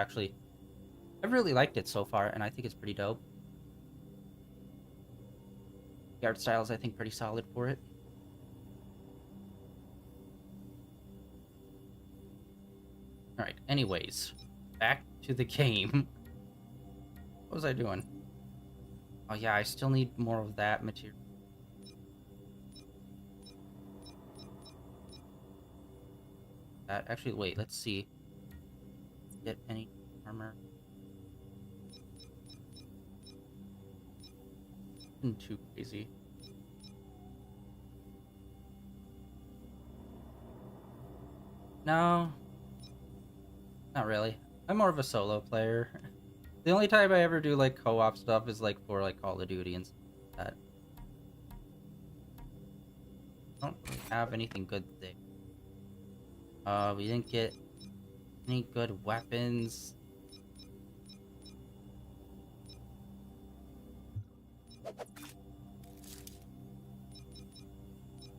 A: really liked it so far, and I think it's pretty dope. The art style is, I think, pretty solid for it. Alright, anyways, back to the game. What was I doing? Oh yeah, I still need more of that material. Actually, wait, let's see. Get any armor? Nothing too crazy. No. Not really. I'm more of a solo player. The only time I ever do like co-op stuff is like for like Call of Duty and stuff like that. I don't really have anything good there. We didn't get any good weapons.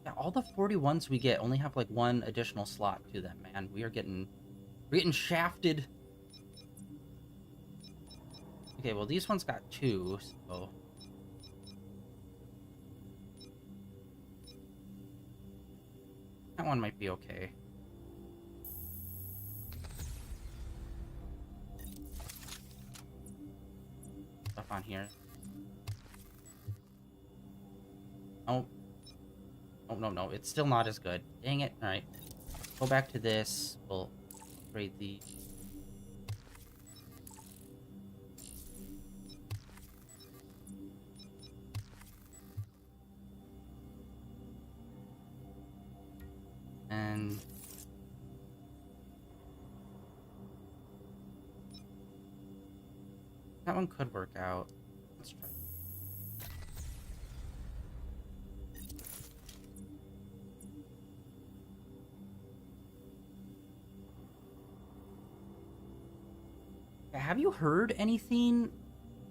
A: Yeah, all the 41s we get only have like 1 additional slot to them, man. We're getting shafted. Okay, well these ones got 2, so that one might be okay. Stuff on here. Oh. Oh, no, it's still not as good. Dang it. Alright. Go back to this. We'll upgrade the... And... that one could work out. Let's try. Have you heard anything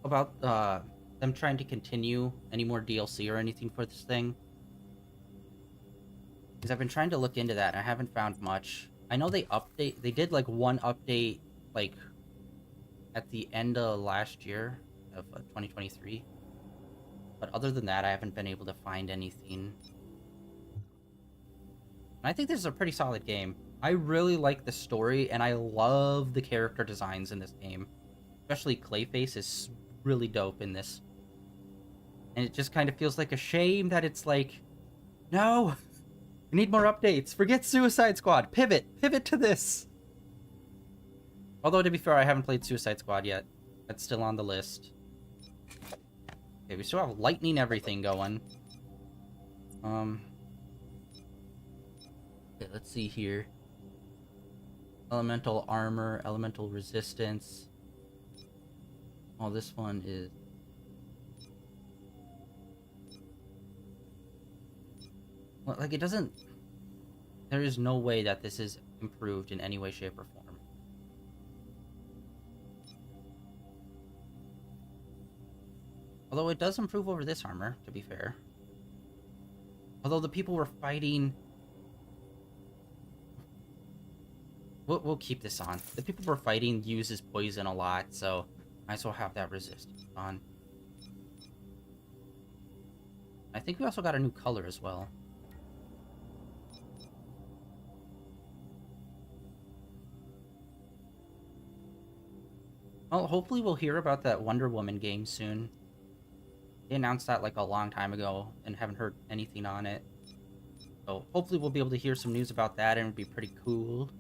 A: about them trying to continue any more DLC or anything for this thing? Because I've been trying to look into that and I haven't found much. I know they did like 1 update like at the end of last year of 2023. But other than that, I haven't been able to find anything. And I think this is a pretty solid game. I really like the story, and I love the character designs in this game. Especially Clayface is really dope in this. And it just kind of feels like a shame that it's like, no, we need more updates. Forget Suicide Squad. Pivot to this. Although, to be fair, I haven't played Suicide Squad yet. That's still on the list. Okay, we still have lightning everything going. Okay, let's see here. Elemental armor, elemental resistance. Oh, this one is... Well, like, it doesn't... There is no way that this is improved in any way, shape, or form. Although it does improve over this armor, to be fair. Although the people were fighting... We'll keep this on. The people we're fighting uses poison a lot, so might as well have that resistance on. I think we also got a new color as well. Well, hopefully we'll hear about that Wonder Woman game soon. They announced that like a long time ago and haven't heard anything on it. So hopefully we'll be able to hear some news about that, and it'd be pretty cool.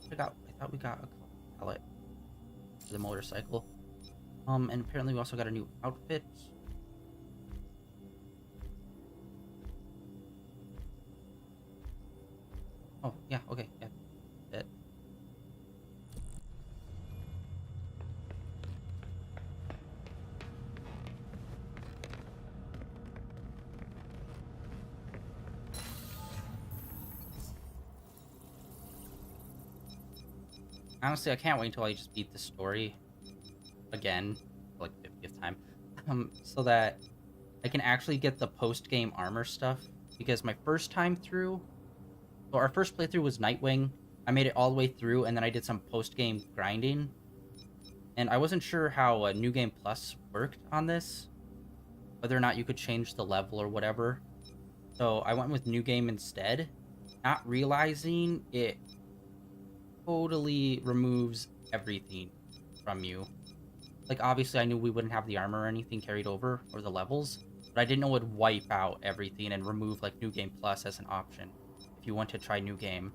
A: I thought we got a pallet for the motorcycle. And apparently we also got a new outfit. Oh, yeah, okay, yeah. That. Honestly, I can't wait until I just beat the story again, for like the 50th time, so that I can actually get the post-game armor stuff. Because my first time through, so our first playthrough was Nightwing. I made it all the way through, and then I did some post-game grinding. And I wasn't sure how New Game Plus worked on this, whether or not you could change the level or whatever. So I went with New Game instead, not realizing it totally removes everything from you. Like, obviously I knew we wouldn't have the armor or anything carried over, or the levels, but I didn't know it would wipe out everything and remove like New Game Plus as an option if you want to try New Game,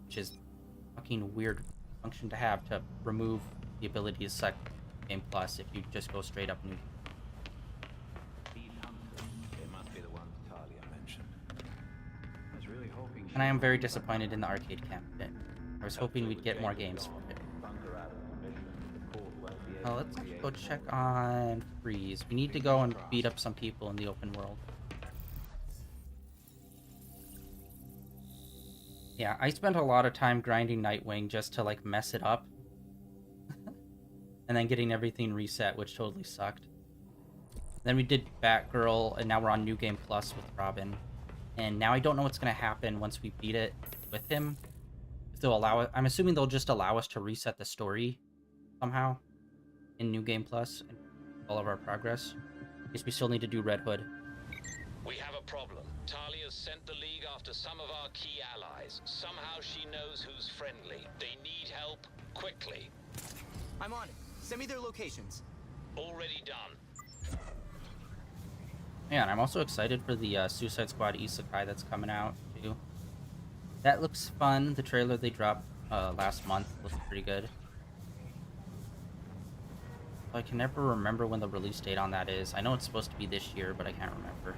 A: which is a fucking weird function to have, to remove the ability to select Game Plus if you just go straight up New. And I am very disappointed in the arcade cabinet. I was hoping we'd get more games for it. Let's go check on Freeze. We need to go and beat up some people in the open world. Yeah, I spent a lot of time grinding Nightwing just to like mess it up. And then getting everything reset, which totally sucked. Then we did Batgirl, and now we're on New Game Plus with Robin. And now I don't know what's going to happen once we beat it with him. If they'll allow it. I'm assuming they'll just allow us to reset the story somehow in New Game Plus and all of our progress. I guess we still need to do Red Hood.
F: We have a problem. Talia's sent the League after some of our key allies. Somehow she knows who's friendly. They need help quickly.
K: I'm on it. Send me their locations.
F: Already done.
A: Yeah, and I'm also excited for the Suicide Squad Isekai that's coming out, too. That looks fun. The trailer they dropped last month looks pretty good. I can never remember when the release date on that is. I know it's supposed to be this year, but I can't remember.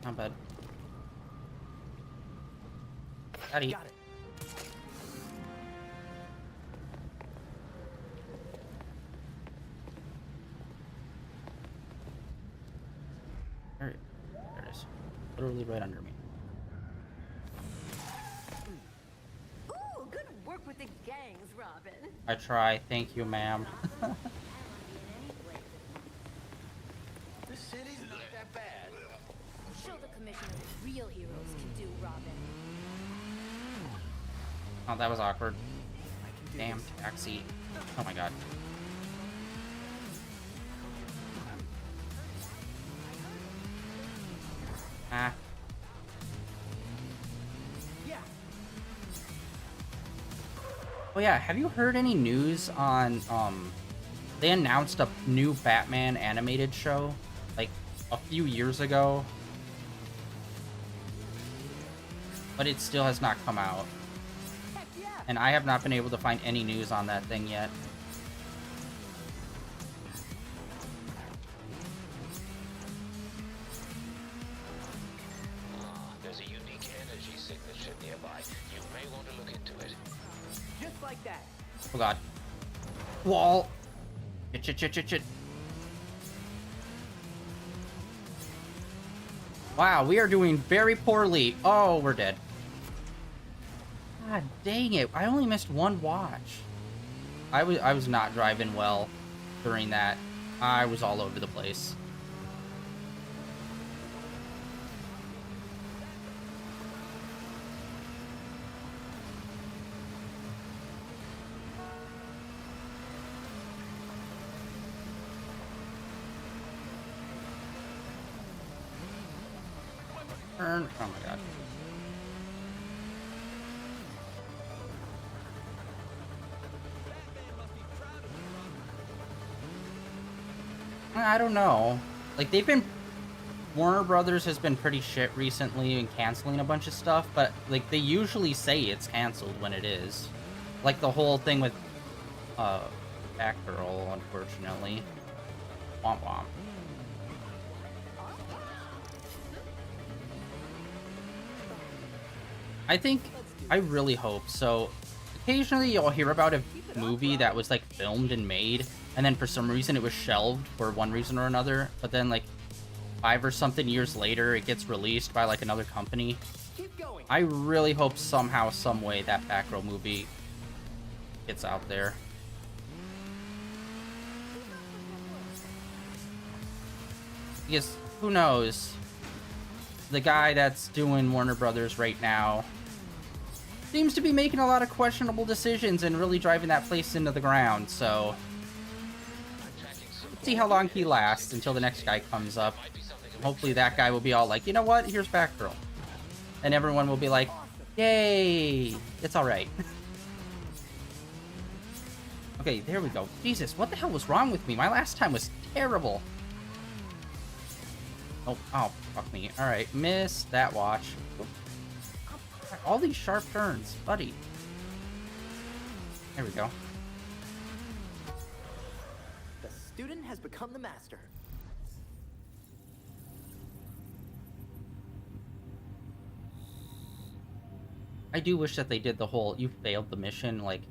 A: Not bad. Got it. There it is. Literally right under me.
L: Ooh, good work with the gangs, Robin.
A: I try. Thank you, ma'am.
L: This city's not that bad. Show the commissioner what real heroes can do, Robin.
A: Oh, that was awkward. Damn taxi. Oh my god. Ah. Oh yeah, have you heard any news on, they announced a new Batman animated show, like, a few years ago, but it still has not come out, and I have not been able to find any news on that thing yet.
F: There's a unique energy signature nearby. You may want to look into it.
K: Just like that.
A: Oh god. Wall! Shit. Wow, we are doing very poorly. Oh, we're dead. God dang it. I only missed one watch. I was not driving well during that. I was all over the place. Turn. Oh my god. I don't know. Like, Warner Brothers has been pretty shit recently in canceling a bunch of stuff, but, like, they usually say it's canceled when it is. Like, the whole thing with, Batgirl, unfortunately. Womp womp. I really hope so. Occasionally you'll hear about a movie that was like filmed and made, and then for some reason it was shelved for one reason or another, but then like 5 or something years later it gets released by like another company. I really hope somehow, some way that Batgirl movie gets out there. Because who knows? The guy that's doing Warner Brothers right now seems to be making a lot of questionable decisions and really driving that place into the ground, so let's see how long he lasts until the next guy comes up. Hopefully that guy will be all like, you know what, here's Batgirl. And everyone will be like, yay, it's alright. Okay, there we go. Jesus, what the hell was wrong with me? My last time was terrible. Oh, fuck me. Alright, miss that watch. All these sharp turns, buddy. There we go.
K: The student has become the master.
A: I do wish that they did the whole, you failed the mission, like,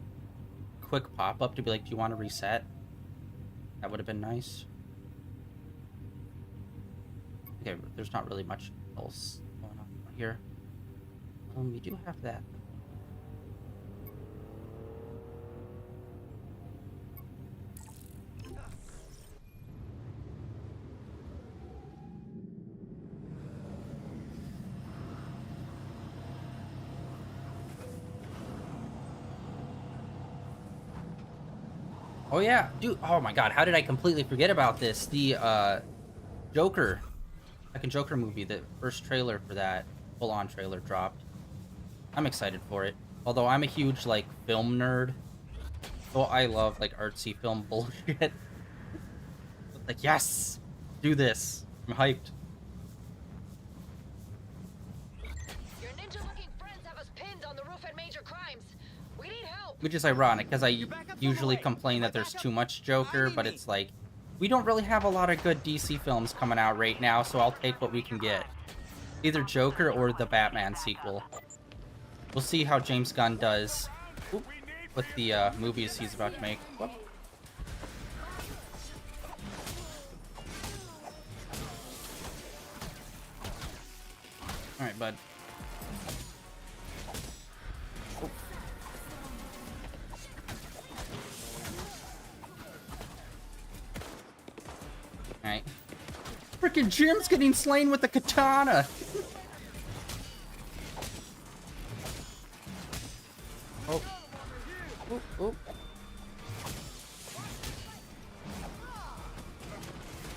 A: quick pop-up to be like, do you want to reset? That would have been nice. Okay, there's not really much else going on here. We do have that. Oh yeah, dude, oh my god, how did I completely forget about this? The, Joker, second Joker movie, the first trailer for that, full-on trailer dropped. I'm excited for it. Although I'm a huge, like, film nerd. So I love, like, artsy film bullshit. Like, yes! Do this. I'm hyped.
G: Your ninja-looking friends have us pinned on the roof at Major Crimes. We need help.
A: Which is ironic, because I usually complain that there's too much Joker, but it's like, we don't really have a lot of good DC films coming out right now, so I'll take what we can get. Either Joker or the Batman sequel. We'll see how James Gunn does with the movies he's about to make. Whoop. Alright, bud. Alright. Frickin' Jim's getting slain with the katana! Oop, oop.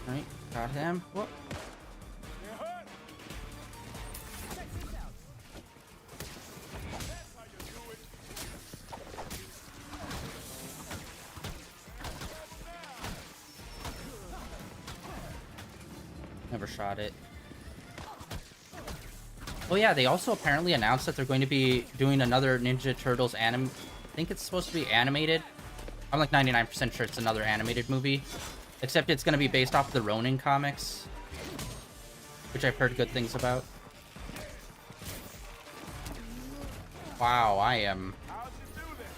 A: Alright, got him. Whoop. Never shot it. Oh yeah, they also apparently announced that they're going to be doing another Ninja Turtles I think it's supposed to be animated. I'm like 99% sure it's another animated movie. Except it's going to be based off the Ronin comics, which I've heard good things about. Wow, I am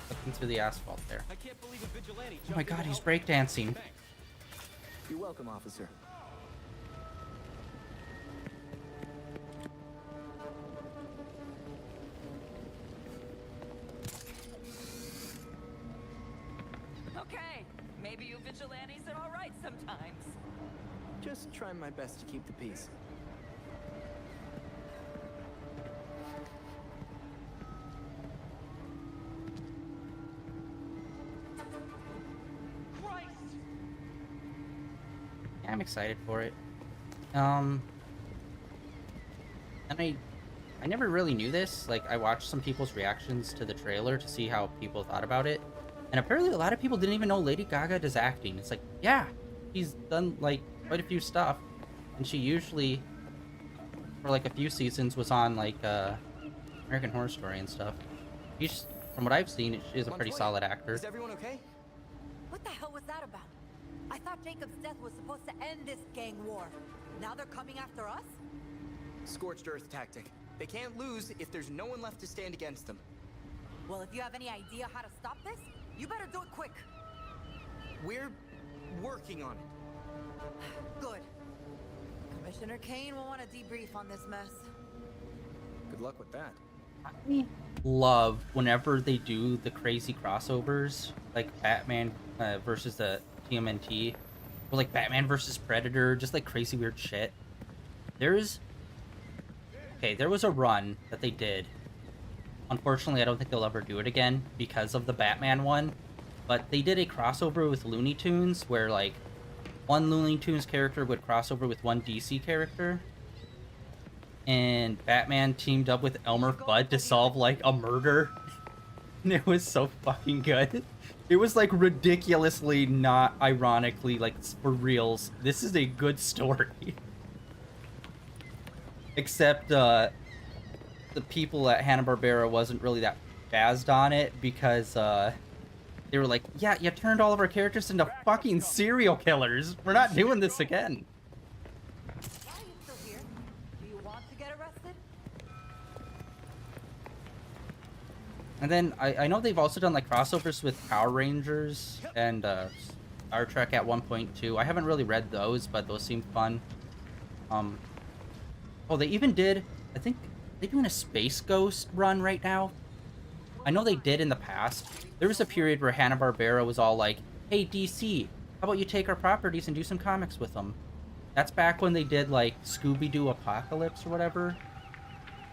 A: looking through the asphalt there. Oh my god, he's breakdancing.
D: You're welcome, officer.
G: Okay, maybe you vigilantes are all right sometimes.
D: Just trying my best to keep the peace.
G: Christ!
A: Yeah, I'm excited for it. And I never really knew this. Like, I watched some people's reactions to the trailer to see how people thought about it. And apparently a lot of people didn't even know Lady Gaga does acting. It's like, yeah, she's done, like, quite a few stuff. And she usually, for, like, a few seasons, was on, like, American Horror Story and stuff. She's, from what I've seen, she is a pretty solid actor.
D: Is everyone okay?
L: What the hell was that about? I thought Jacob's death was supposed to end this gang war. Now they're coming after us?
K: Scorched earth tactic. They can't lose if there's no one left to stand against them.
L: Well, if you have any idea how to stop this, you better do it quick.
K: We're working on it.
L: Good. Commissioner Kane will want to debrief on this mess.
D: Good luck with that.
A: I love whenever they do the crazy crossovers, like Batman versus the TMNT, or like Batman versus Predator, just like crazy weird shit. There was a run that they did. Unfortunately, I don't think they'll ever do it again because of the Batman one. But they did a crossover with Looney Tunes where, like, one Looney Tunes character would cross over with one DC character. And Batman teamed up with Elmer Fudd to solve, like, a murder. And it was so fucking good. It was, like, ridiculously not ironically, like, for reals. This is a good story. Except, the people at Hanna-Barbera wasn't really that jazzed on it because, they were like, yeah, you turned all of our characters into fucking serial killers. We're not doing this again.
L: Why are you still here? Do you want to get arrested?
A: And then I know they've also done like crossovers with Power Rangers and Star Trek at 1.2. I haven't really read those, but those seem fun. Oh, they even did, I think they're doing a Space Ghost run right now. I know they did in the past. There was a period where Hanna-Barbera was all like, hey, DC, how about you take our properties and do some comics with them? That's back when they did, like, Scooby-Doo Apocalypse or whatever.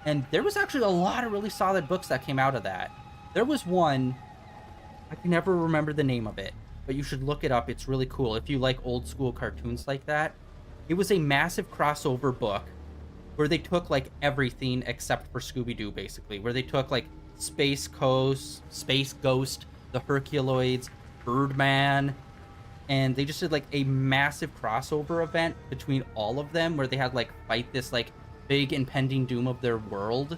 A: And there was actually a lot of really solid books that came out of that. There was one, I can never remember the name of it, but you should look it up. It's really cool if you like old-school cartoons like that. It was a massive crossover book where they took, like, everything except for Scooby-Doo, basically. Where they took, like, Space Ghost, the Herculoids, Birdman, and they just did, like, a massive crossover event between all of them where they had, like, fight this, like, big impending doom of their world.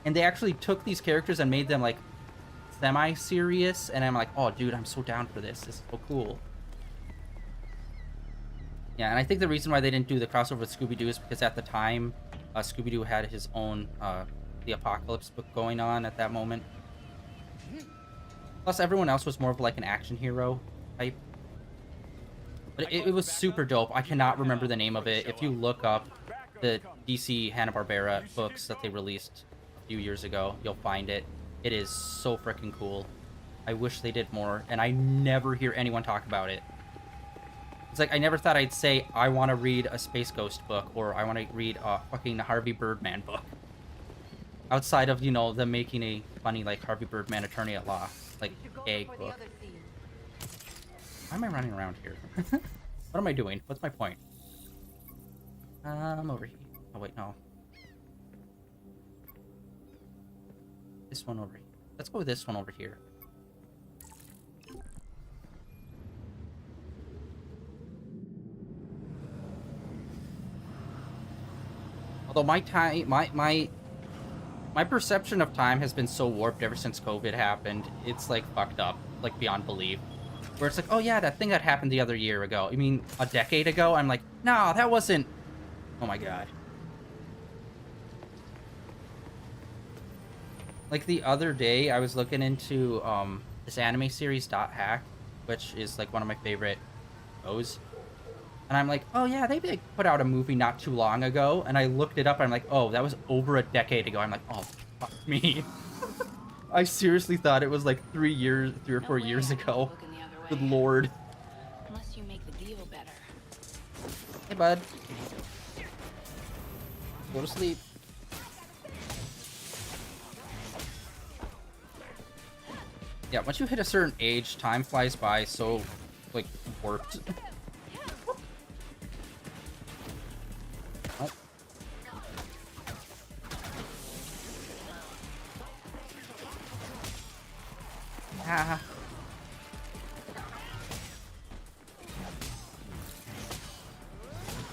A: And they actually took these characters and made them, like, semi-serious, and I'm like, oh, dude, I'm so down for this. This is so cool. Yeah, and I think the reason why they didn't do the crossover with Scooby-Doo is because at the time, Scooby-Doo had his own, the Apocalypse book going on at that moment. Plus, everyone else was more of like an action hero type. But it was super dope. I cannot remember the name of it. If you look up the DC Hanna-Barbera books that they released a few years ago, you'll find it. It is so freaking cool. I wish they did more, and I never hear anyone talk about it. It's like, I never thought I'd say, I want to read a Space Ghost book, or I want to read a fucking Harvey Birdman book. Outside of, you know, them making a funny, like, Harvey Birdman attorney at law. like gag book. Why am I running around here? What am I doing? What's my point? Over here. Oh wait, no. This one over here. Let's go with this one over here. Although my time, my perception of time has been so warped ever since COVID happened. It's like fucked up, like beyond belief. Where it's like, oh yeah, that thing that happened the other year ago. I mean, a decade ago. I'm like, no, that wasn't. Oh my god. Like the other day, I was looking into this anime series .hack, which is like one of my favorite shows. And I'm like, oh yeah, they put out a movie not too long ago. And I looked it up, and I'm like, oh, that was over a decade ago. I'm like, oh, fuck me. I seriously thought it was like 3 or 4 years ago. Good lord.
M: Unless you make the deal better.
A: Hey, bud. Go to sleep. Yeah, once you hit a certain age, time flies by so, like, warped. Oh. Ah.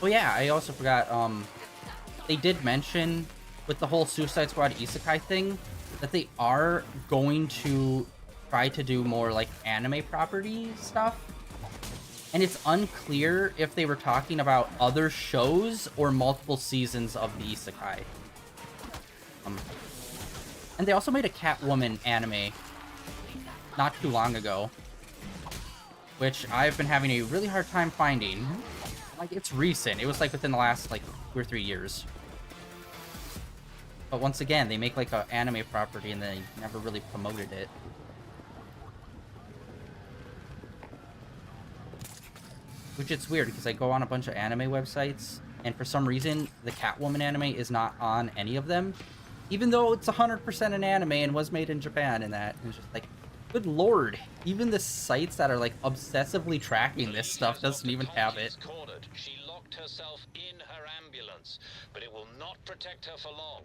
A: Oh yeah, I also forgot, they did mention with the whole Suicide Squad isekai thing that they are going to try to do more like anime property stuff. And it's unclear if they were talking about other shows or multiple seasons of the isekai. And they also made a Catwoman anime not too long ago, which I've been having a really hard time finding. Like, it's recent. It was like within the last like 2 or 3 years. But once again, they make like an anime property and they never really promoted it. Which it's weird because I go on a bunch of anime websites and for some reason the Catwoman anime is not on any of them. Even though it's 100% an anime and was made in Japan and that. It's just like, good lord. Even the sites that are like obsessively tracking this stuff doesn't even have it.
F: She locked herself in her ambulance, but it will not protect her for long.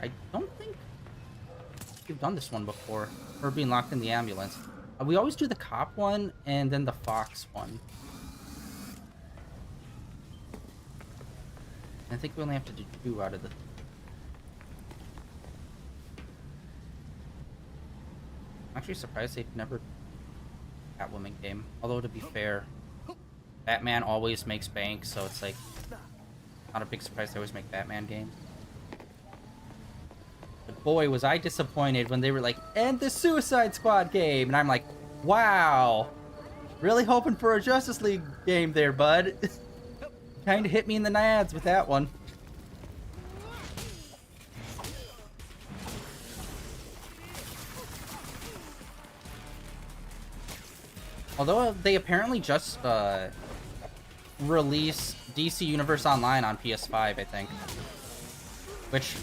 A: I don't think we've done this one before. Her being locked in the ambulance. We always do the cop one and then the Fox one. I think we only have to do 2 out of the... I'm actually surprised they've never... Catwoman game. Although to be fair, Batman always makes bank, so it's like... Not a big surprise they always make Batman games. But boy, was I disappointed when they were like, and the Suicide Squad game! And I'm like, wow! Really hoping for a Justice League game there, bud. Kinda hit me in the nads with that one. Although they apparently just released DC Universe Online on PS5, I think. Which,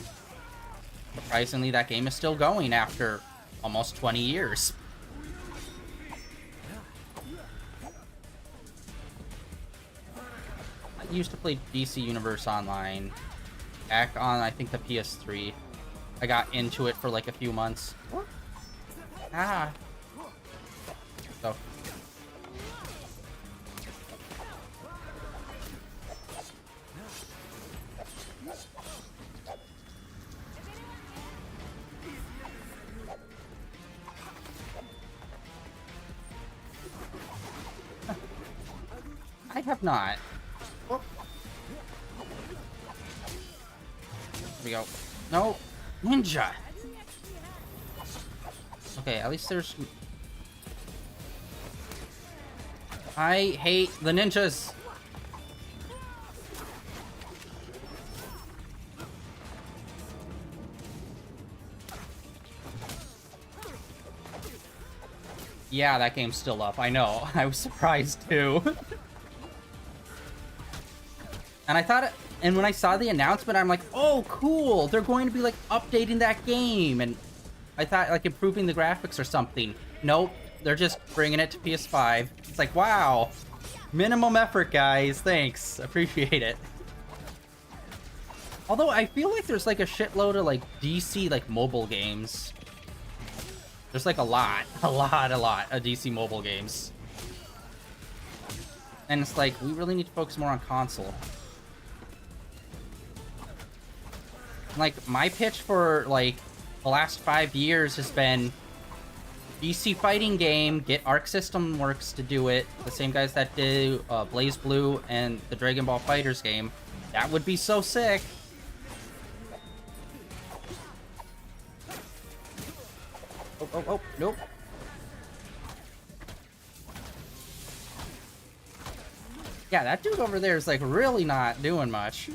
A: surprisingly, that game is still going after almost 20 years. I used to play DC Universe Online back on, I think, the PS3. I got into it for like a few months. Ah. So. I have not. Oh. Here we go. No! Ninja! Okay, at least there's... I hate the ninjas! Yeah, that game's still up. I know. I was surprised too. And I thought, and when I saw the announcement, I'm like, oh, cool. They're going to be like updating that game. And I thought like improving the graphics or something. Nope, they're just bringing it to PS5. It's like, wow, minimum effort, guys. Thanks, appreciate it. Although I feel like there's like a shitload of like DC like mobile games. There's like a lot of DC mobile games. And it's like, we really need to focus more on console. Like, my pitch for like the last 5 years has been DC fighting game, get Arc System Works to do it, the same guys that do Blaze Blue and the Dragon Ball Fighters game. That would be so sick. Oh, nope. Yeah, that dude over there is like really not doing much.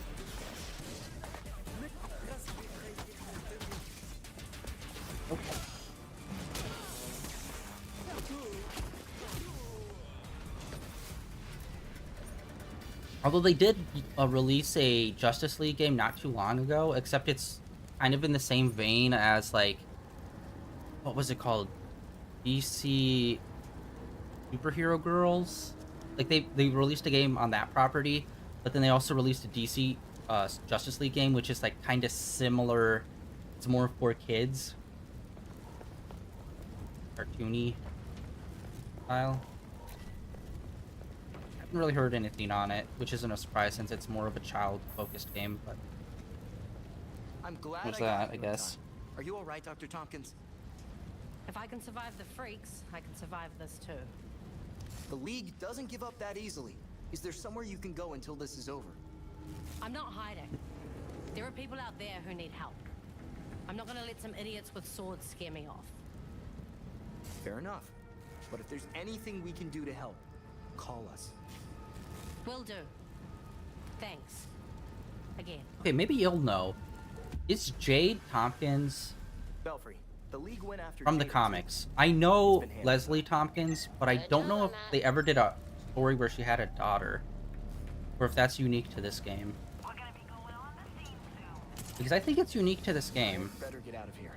A: Oh. Although they did release a Justice League game not too long ago, except it's kind of in the same vein as like, what was it called? DC Superhero Girls? Like they released a game on that property, but then they also released a DC Justice League game, which is like kind of similar. It's more for kids. Cartoony style. I haven't really heard anything on it, which isn't a surprise since it's more of a child-focused game, but
K: I'm glad
A: there's that, I guess.
K: Are you all right, Dr. Tompkins?
P: If I can survive the freaks, I can survive this too.
K: The League doesn't give up that easily. Is there somewhere you can go until this is over?
P: I'm not hiding. There are people out there who need help. I'm not gonna let some idiots with swords scare me off.
K: Fair enough. But if there's anything we can do to help, call us.
P: Will do. Thanks. Again.
A: Okay, maybe you'll know. Is Jade Tompkins
K: Belfry, the League went after
A: from the comics? I know Leslie Tompkins, but I don't know if they ever did a story where she had a daughter, or if that's unique to this game. Because I think it's unique to this game.
K: Better get out of here.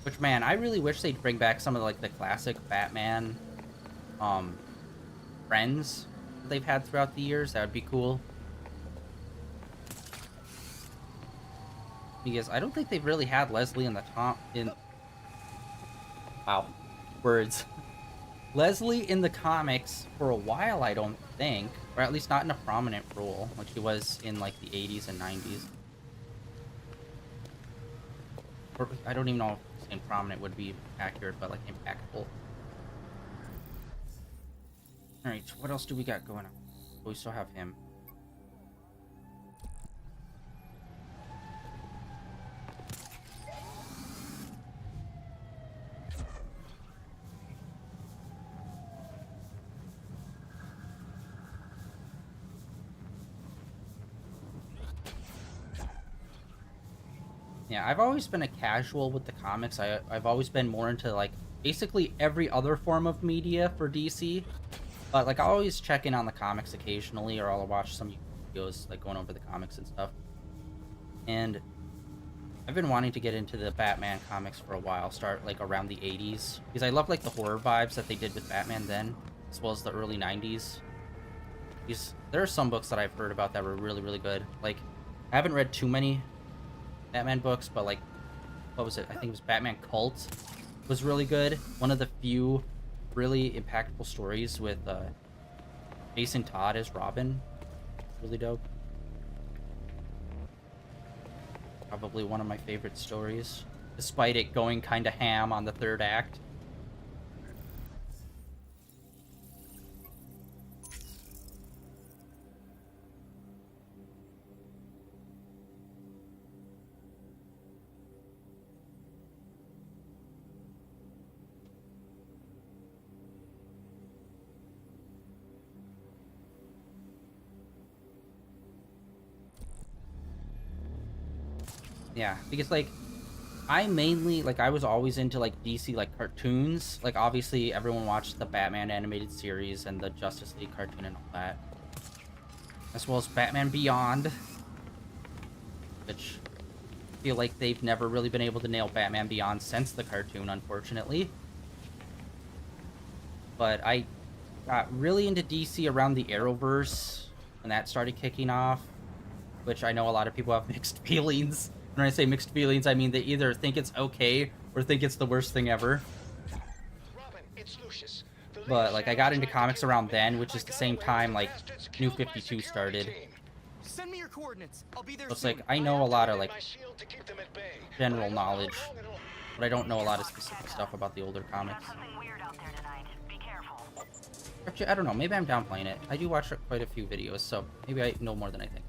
A: Which, man, I really wish they'd bring back some of like the classic Batman friends they've had throughout the years. That would be cool. Because I don't think they've really had Leslie in the words. Leslie in the comics for a while, I don't think. Or at least not in a prominent role, like she was in like the 80s and 90s. Or I don't even know if saying prominent would be accurate, but like impactful. Alright, what else do we got going on? We still have him. Yeah, I've always been a casual with the comics. I've always been more into like basically every other form of media for DC. But like I always check in on the comics occasionally, or I'll watch some videos like going over the comics and stuff. And I've been wanting to get into the Batman comics for a while, start like around the 80s. Because I love like the horror vibes that they did with Batman then, as well as the early 90s. Because there are some books that I've heard about that were really, really good. Like, I haven't read too many Batman books, but like, what was it? I think it was Batman Cult was really good. One of the few really impactful stories with Jason Todd as Robin. Really dope. Probably one of my favorite stories, despite it going kind of ham on the third act. Yeah, because like I mainly like I was always into like DC like cartoons. Like obviously everyone watched the Batman animated series and the Justice League cartoon and all that. As well as Batman Beyond, which feel like they've never really been able to nail Batman Beyond since the cartoon, unfortunately. But I got really into DC around the Arrowverse when that started kicking off, which I know a lot of people have mixed feelings. When I say mixed feelings, I mean they either think it's okay or think it's the worst thing ever. But like I got into comics around then, which is the same time like New 52 started.
K: Send me your coordinates. I'll be there
A: So it's
K: soon.
A: like I know a lot of like general knowledge, but I don't know a lot of specific stuff about the older comics. Actually, I don't know. Maybe I'm downplaying it. I do watch quite a few videos, so maybe I know more than I think.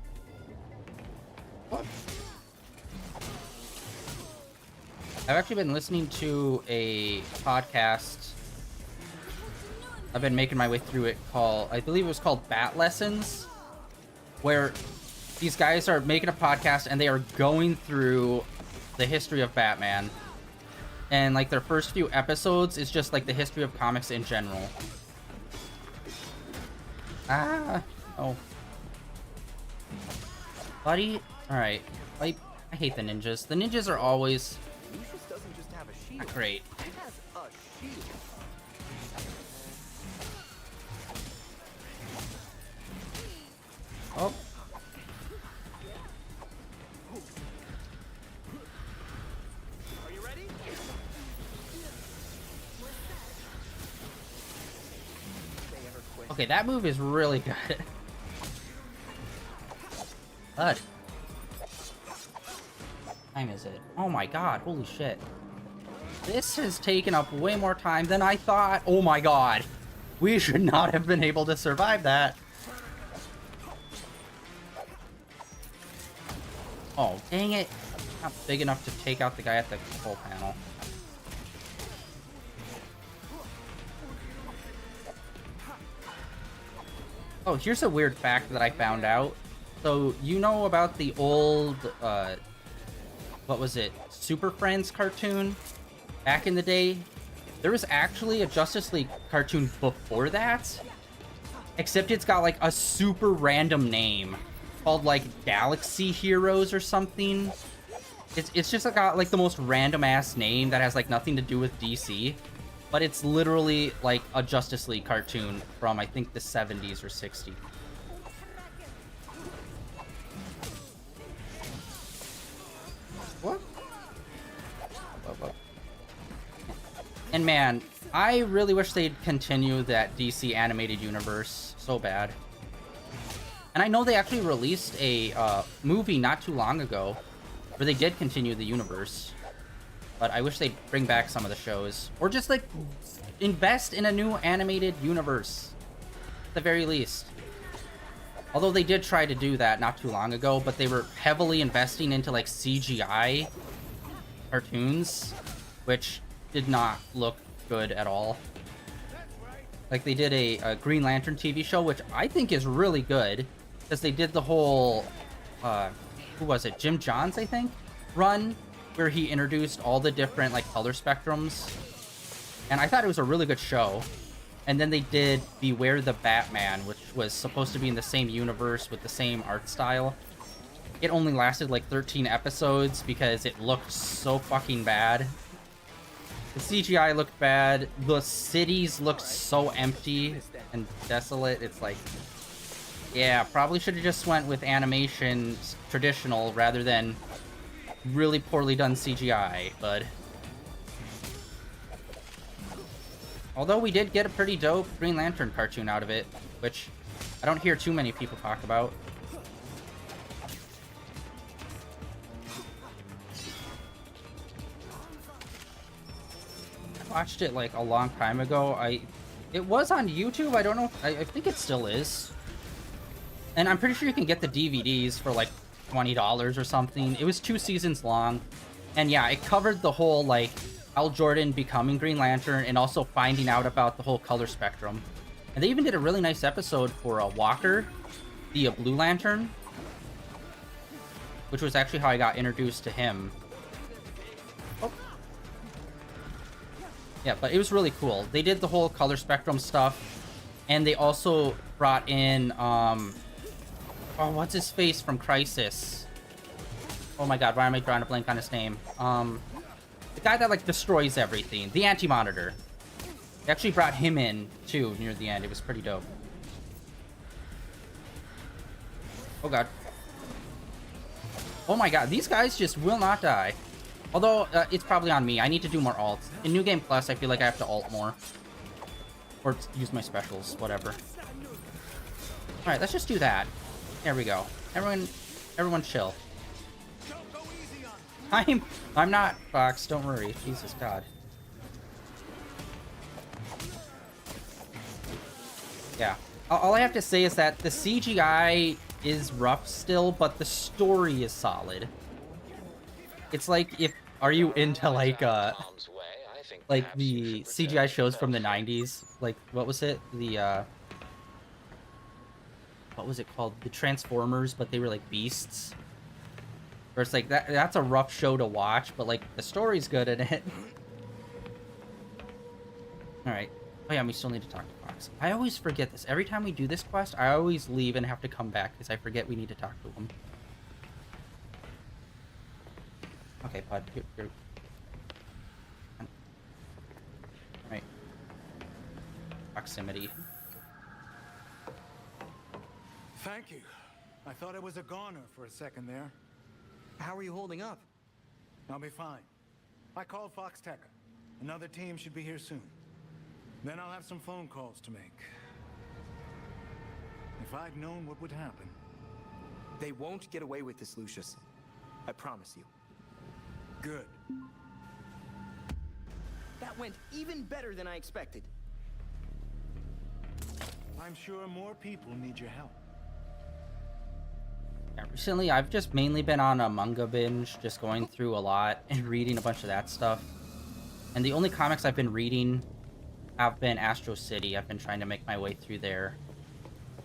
A: What? I've actually been listening to a podcast. I've been making my way through it called, I believe it was called Bat Lessons, where these guys are making a podcast and they are going through the history of Batman. And like their first few episodes is just like the history of comics in general. Oh. Buddy? Alright. I hate the ninjas. The ninjas are always
K: Lucius doesn't just have a shield.
A: not great.
K: He has a shield.
A: Oh.
K: Are you ready?
A: Okay, that move is really good. What time is it? Oh my god, holy shit. This has taken up way more time than I thought. Oh my god. We should not have been able to survive that. Oh, dang it. Not big enough to take out the guy at the control panel. Oh, here's a weird fact that I found out. So, you know about the old, what was it? Super Friends cartoon? Back in the day? There was actually a Justice League cartoon before that. Except it's got, like, a super random name. Called, like, Galaxy Heroes or something. It's just got, like, the most random-ass name that has, like, nothing to do with DC. But it's literally, like, a Justice League cartoon from, I think, the 70s or 60s. What? And man, I really wish they'd continue that DC animated universe so bad. And I know they actually released a movie not too long ago where they did continue the universe. But I wish they'd bring back some of the shows. Or just, like, invest in a new animated universe. At the very least. Although they did try to do that not too long ago, but they were heavily investing into, like, CGI cartoons, which did not look good at all. Like, they did a Green Lantern TV show, which I think is really good, because they did the whole, who was it, Jim Johns, I think, run, where he introduced all the different, like, color spectrums, and I thought it was a really good show. And then they did Beware the Batman, which was supposed to be in the same universe with the same art style. It only lasted like 13 episodes because it looked so fucking bad. The CGI looked bad. The cities looked so empty and desolate. It's like, yeah, probably should have just went with animation traditional rather than really poorly done CGI, but... Although we did get a pretty dope Green Lantern cartoon out of it, which I don't hear too many people talk about. I watched it like a long time ago. It was on YouTube. I don't know. I think it still is. And I'm pretty sure you can get the DVDs for like $20 or something. It was 2 seasons long. And yeah, it covered the whole like Hal Jordan becoming Green Lantern and also finding out about the whole color spectrum. And they even did a really nice episode for Walker, the Blue Lantern, which was actually how I got introduced to him. Oh. Yeah, but it was really cool. They did the whole color spectrum stuff, and they also brought in, oh, what's his face from Crisis? Oh my god, why am I drawing a blank on his name? The guy that, like, destroys everything. The Anti-Monitor. They actually brought him in, too, near the end. It was pretty dope. Oh god. Oh my god, these guys just will not die. Although, it's probably on me. I need to do more alts. In New Game Plus, I feel like I have to alt more. Or use my specials, whatever. Alright, let's just do that. There we go. Everyone chill. I'm not, Fox. Don't worry. Jesus God. Yeah. All I have to say is that the CGI is rough still, but the story is solid. It's like if are you into like the CGI shows from the 90s? Like what was it? The what was it called? The Transformers, but they were like beasts. Where it's like that's a rough show to watch, but like the story's good in it. Alright. Oh yeah, we still need to talk to Fox. I always forget this. Every time we do this quest, I always leave and have to come back because I forget we need to talk to him. Okay, bud. Here. Alright. Proximity.
Q: Thank you. I thought I was a goner for a second there. How are you holding up? I'll be fine. I called Fox Tech. Another team should be here soon. Then I'll have some phone calls to make. If I'd known what would happen.
K: They won't get away with this, Lucius. I promise you.
Q: Good.
K: That went even better than I expected.
Q: I'm sure more people need your help.
A: Yeah, recently, I've just mainly been on a manga binge, just going through a lot and reading a bunch of that stuff. And the only comics I've been reading have been Astro City. I've been trying to make my way through there,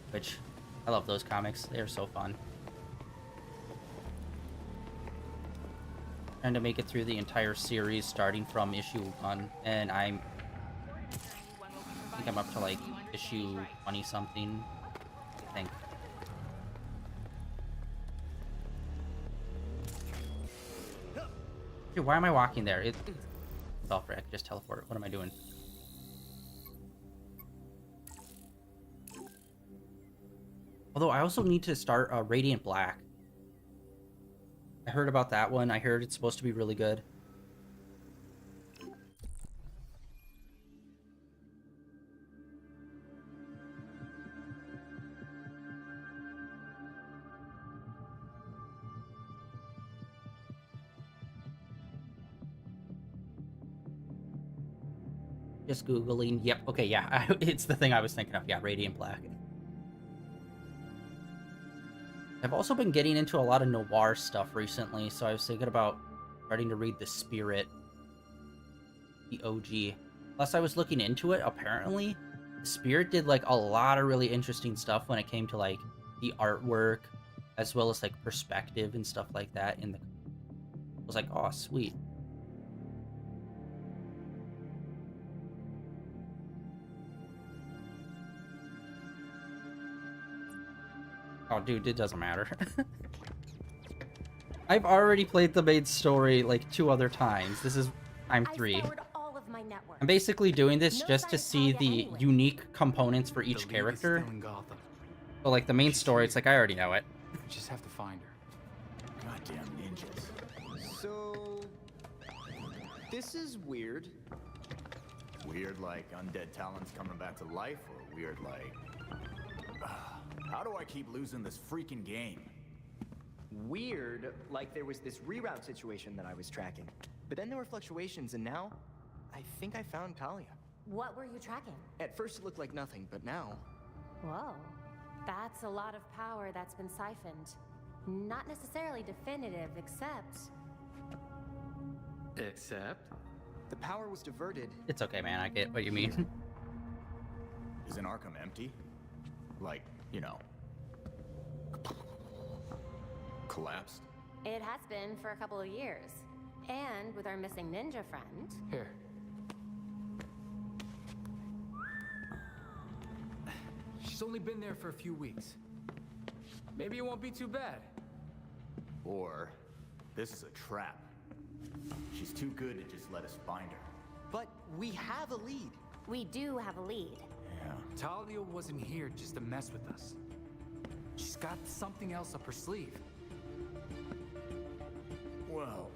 A: which I love those comics. They're so fun. Trying to make it through the entire series, starting from issue 1, and I think I'm up to like issue 20-something, I think. Dude, why am I walking there? Belfry, I can just teleport. What am I doing? Although I also need to start Radiant Black. I heard about that one. I heard it's supposed to be really good. Just Googling. Yep. Okay, yeah. It's the thing I was thinking of. Yeah, Radiant Black. I've also been getting into a lot of noir stuff recently, so I was thinking about starting to read The Spirit. The OG. Plus, I was looking into it. Apparently, The Spirit did, like, a lot of really interesting stuff when it came to, like, the artwork, as well as, like, perspective and stuff like that. I was like, oh, sweet. Oh, dude, it doesn't matter. I've already played the main story, like, 2 other times. I'm 3. I'm basically doing this just to see the unique components for each character. So, like, the main story, it's like, I already know it.
N: We just have to find her.
K: Goddamn ninjas. So... this is weird.
O: Weird like undead talents coming back to life, or weird like... how do I keep losing this freaking game?
K: Weird, like there was this reroute situation that I was tracking. But then there were fluctuations, and now, I think I found Talia.
C: What were you tracking?
K: At first it looked like nothing, but now...
C: Whoa. That's a lot of power that's been siphoned. Not necessarily definitive, except...
K: Except? The power was diverted.
A: It's okay, man. I get what you mean.
O: Isn't Arkham empty? Like, you know... collapsed?
C: It has been for a couple of years. And with our missing ninja friend...
N: Here. She's only been there for a few weeks. Maybe it won't be too bad.
O: Or This is a trap. She's too good to just let us find her.
K: But we have a lead.
C: We do have a lead.
O: Yeah.
N: Talia wasn't here just to mess with us. She's got something else up her sleeve.
O: Well,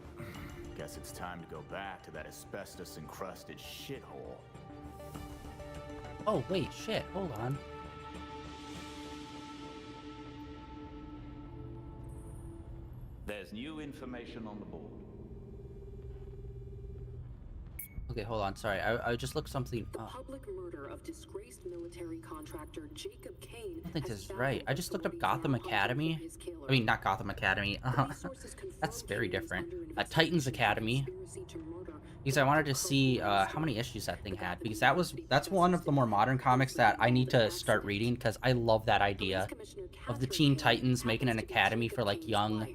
O: guess it's time to go back to that asbestos-encrusted shithole.
A: Oh, wait, shit, hold on.
E: There's new information on the board.
A: Okay, hold on, sorry, I just looked something
R: The
A: up.
R: public murder of disgraced military contractor Jacob Kane.
A: I don't think this is right. I just looked up Gotham Academy. I mean, not Gotham Academy. That's very different. Titans Academy. Because I wanted to see how many issues that thing had. Because that's one of the more modern comics that I need to start reading. Because I love that idea of the Teen Titans making an academy for like young,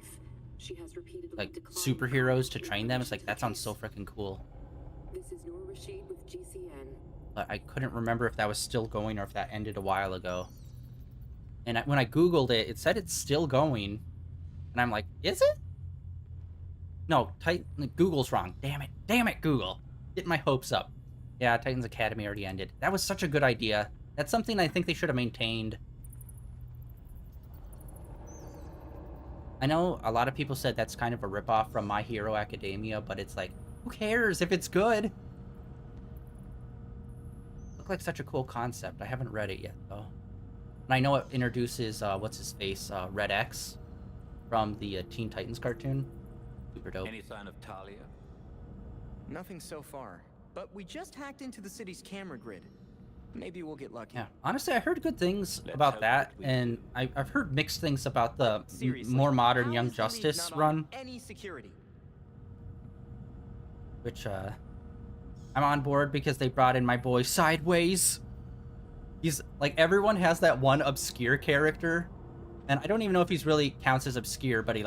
A: like superheroes to train them. It's like that sounds so freaking cool.
R: This is Noor Rashid with GCN.
A: But I couldn't remember if that was still going or if that ended a while ago. And when I googled it, it said it's still going. And I'm like, is it? No, Google's wrong. Damn it, Google. Get my hopes up. Yeah, Titans Academy already ended. That was such a good idea. That's something I think they should have maintained. I know a lot of people said that's kind of a ripoff from My Hero Academia, but it's like, who cares if it's good? Looked like such a cool concept. I haven't read it yet, though. And I know it introduces, what's his face, Red X from the Teen Titans cartoon. Super dope.
E: Any sign of Talia?
K: Nothing so far. But we just hacked into the city's camera grid. Maybe we'll get lucky.
A: Yeah, honestly, I heard good things about that, and I've heard mixed things about the more modern Young Justice run.
K: Any security.
A: Which, I'm on board because they brought in my boy Sideways. He's, like, everyone has that one obscure character, and I don't even know if he's really counts as obscure, but he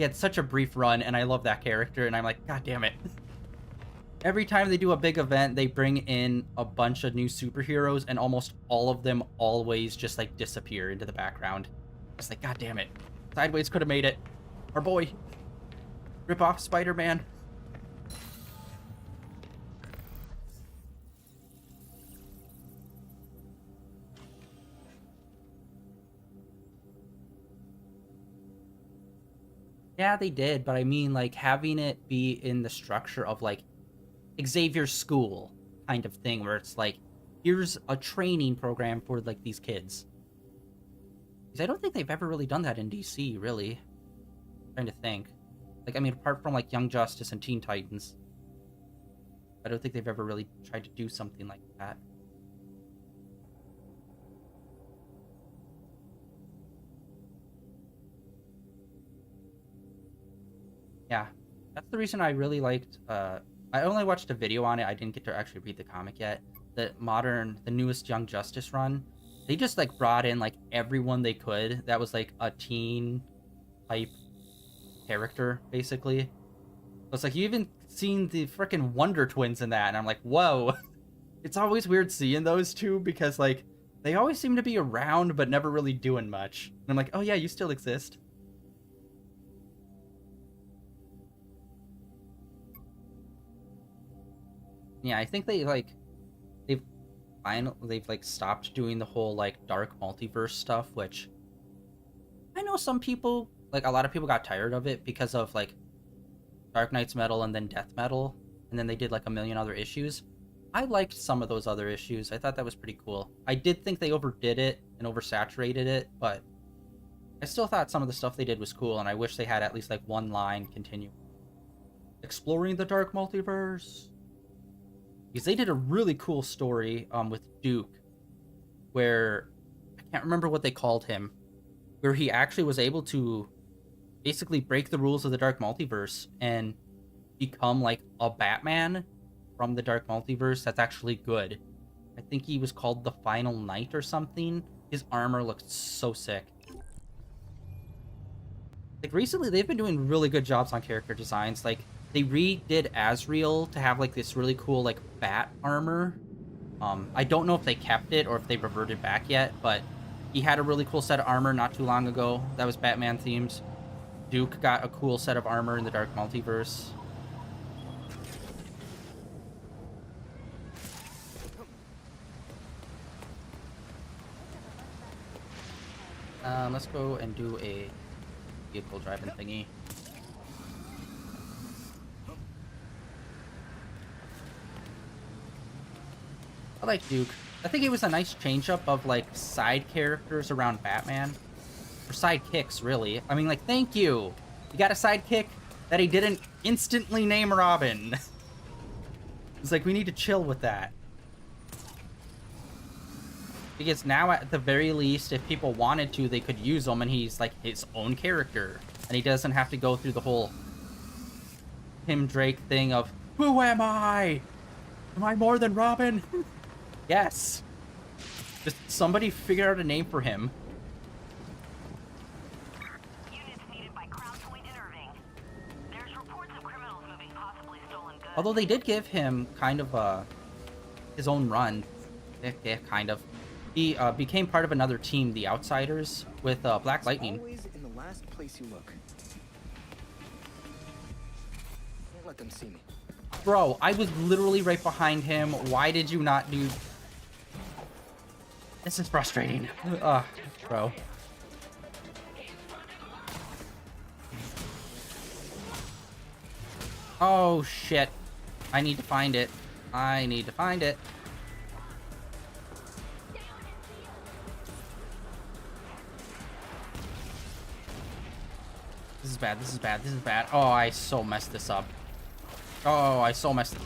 A: had such a brief run, and I love that character, and I'm like, god damn it. Every time they do a big event, they bring in a bunch of new superheroes, and almost all of them always just, like, disappear into the background. It's like, god damn it. Sideways could have made it. Our boy. Rip off Spider-Man. Yeah, they did, but I mean, like, having it be in the structure of, like, Xavier's school kind of thing, where it's like, here's a training program for, like, these kids. Because I don't think they've ever really done that in DC, really. I'm trying to think. Like, I mean, apart from, like, Young Justice and Teen Titans, I don't think they've ever really tried to do something like that. Yeah, that's the reason I really liked, I only watched a video on it, I didn't get to actually read the comic yet. The newest Young Justice run, they just, like, brought in, like, everyone they could that was, like, a teen-type character, basically. So it's like, you even seen the frickin' Wonder Twins in that, and I'm like, whoa. It's always weird seeing those two, because, like, they always seem to be around, but never really doing much. And I'm like, oh yeah, you still exist. Yeah, I think they've like stopped doing the whole, like, dark multiverse stuff, which I know some people, like, a lot of people got tired of it because of, like, Dark Knight's Metal and then Death Metal, and then they did, like, a million other issues. I liked some of those other issues. I thought that was pretty cool. I did think they overdid it and oversaturated it, but I still thought some of the stuff they did was cool, and I wish they had at least, like, one line continue exploring the dark multiverse. Because they did a really cool story with Duke, where I can't remember what they called him, where he actually was able to basically break the rules of the dark multiverse and become, like, a Batman from the dark multiverse that's actually good. I think he was called the Final Knight or something. His armor looked so sick. Like, recently they've been doing really good jobs on character designs. Like, they redid Azrael to have, like, this really cool, like, bat armor. I don't know if they kept it or if they reverted back yet, but he had a really cool set of armor not too long ago that was Batman themed. Duke got a cool set of armor in the Dark Multiverse. Let's go and do a vehicle driving thingy. I like Duke. I think it was a nice change up of like side characters around Batman. Or sidekicks, really. I mean, like, thank you. You got a sidekick that he didn't instantly name Robin. It's like, we need to chill with that. Because now, at the very least, if people wanted to, they could use him, and he's, like, his own character. And he doesn't have to go through the whole Tim Drake thing of, who am I? Am I more than Robin? Yes. Just somebody figure out a name for him. Although they did give him kind of his own run. Yeah, kind of. He became part of another team, the Outsiders, with Black Lightning.
K: Always in the last place you look. Don't let them see me.
A: Bro, I was literally right behind him. Why did you not do... This is frustrating. Bro. Oh, shit. I need to find it. I need to find it. This is bad. This is bad. This is bad. Oh, I so messed this up. Oh, I so messed it.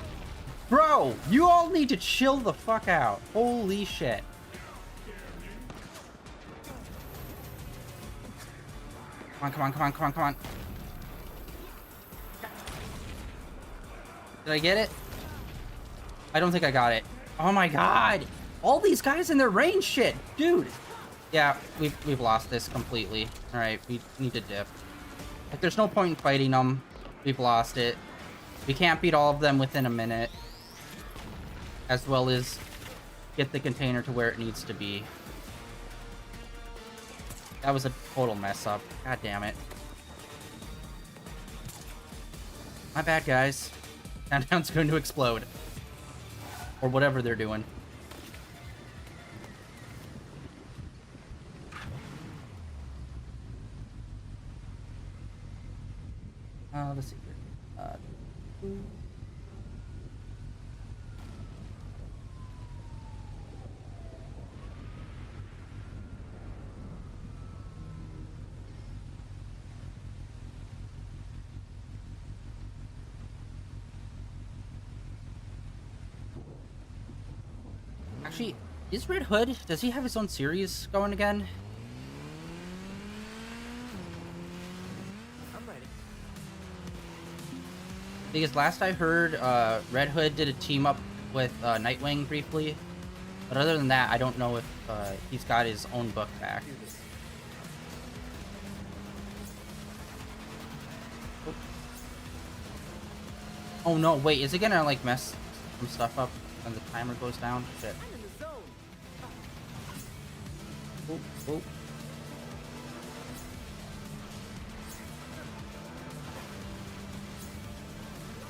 A: Bro, you all need to chill the fuck out. Holy shit. Come on, come on, come on, come on, come on. Did I get it? I don't think I got it. Oh my god! All these guys in their range shit! Dude! Yeah, we've lost this completely. Alright, we need to dip. Like, there's no point in fighting them. We've lost it. We can't beat all of them within a minute. As well as get the container to where it needs to be. That was a total mess up. God damn it. My bad, guys. Downtown's going to explode. Or whatever they're doing. Let's see here. Actually, is Red Hood, does he have his own series going again?
K: I'm ready.
A: Because last I heard, Red Hood did a team up with Nightwing briefly. But other than that, I don't know if he's got his own book back. Oh no, wait, is it gonna like mess some stuff up when the timer goes down? Shit. Oh, oh.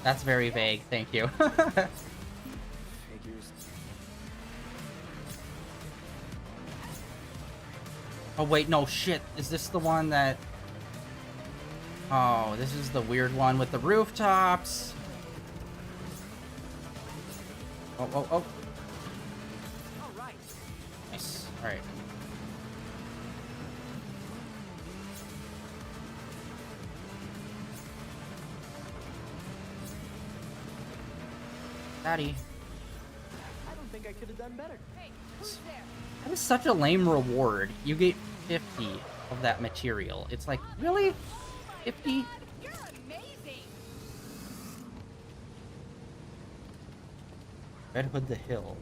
A: That's very vague, thank you.
K: Figures.
A: Oh wait, no, shit. Is this the one that... Oh, this is the weird one with the rooftops. Oh, oh, oh. Nice. Alright. Daddy.
K: I don't think I could have done better. Hey, who's there?
A: That is such a lame reward. You get 50 of that material. It's like, really? 50?
G: You're amazing.
A: Red Hood the Hill.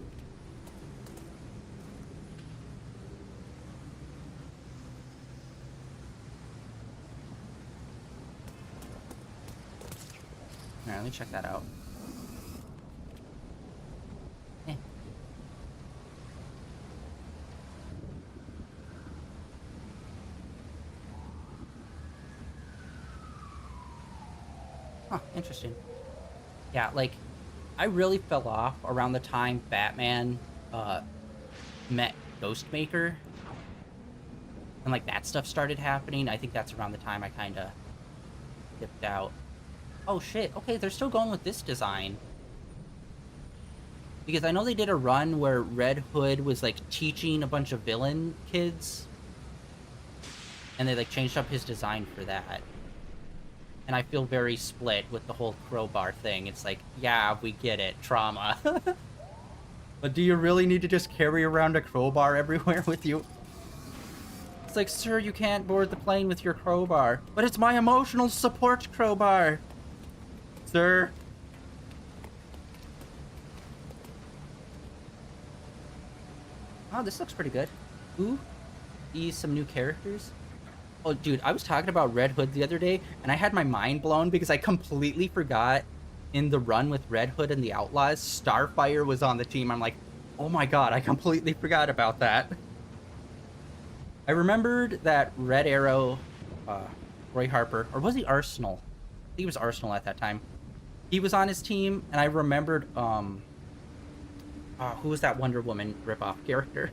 A: Alright, let me check that out. Huh, interesting. Yeah, like, I really fell off around the time Batman met Ghostmaker. And, like, that stuff started happening. I think that's around the time I kind of dipped out. Oh, shit. Okay, they're still going with this design. Because I know they did a run where Red Hood was, like, teaching a bunch of villain kids. And they, like, changed up his design for that. And I feel very split with the whole crowbar thing. It's like, yeah, we get it. Trauma. But do you really need to just carry around a crowbar everywhere with you? It's like, sir, you can't board the plane with your crowbar. But it's my emotional support crowbar. Sir. Oh, this looks pretty good. Ooh. These some new characters. Oh, dude, I was talking about Red Hood the other day, and I had my mind blown because I completely forgot in the run with Red Hood and the Outlaws, Starfire was on the team. I'm like, oh my god, I completely forgot about that. I remembered that Red Arrow, Roy Harper, or was he Arsenal? I think he was Arsenal at that time. He was on his team, and I remembered, who was that Wonder Woman ripoff character?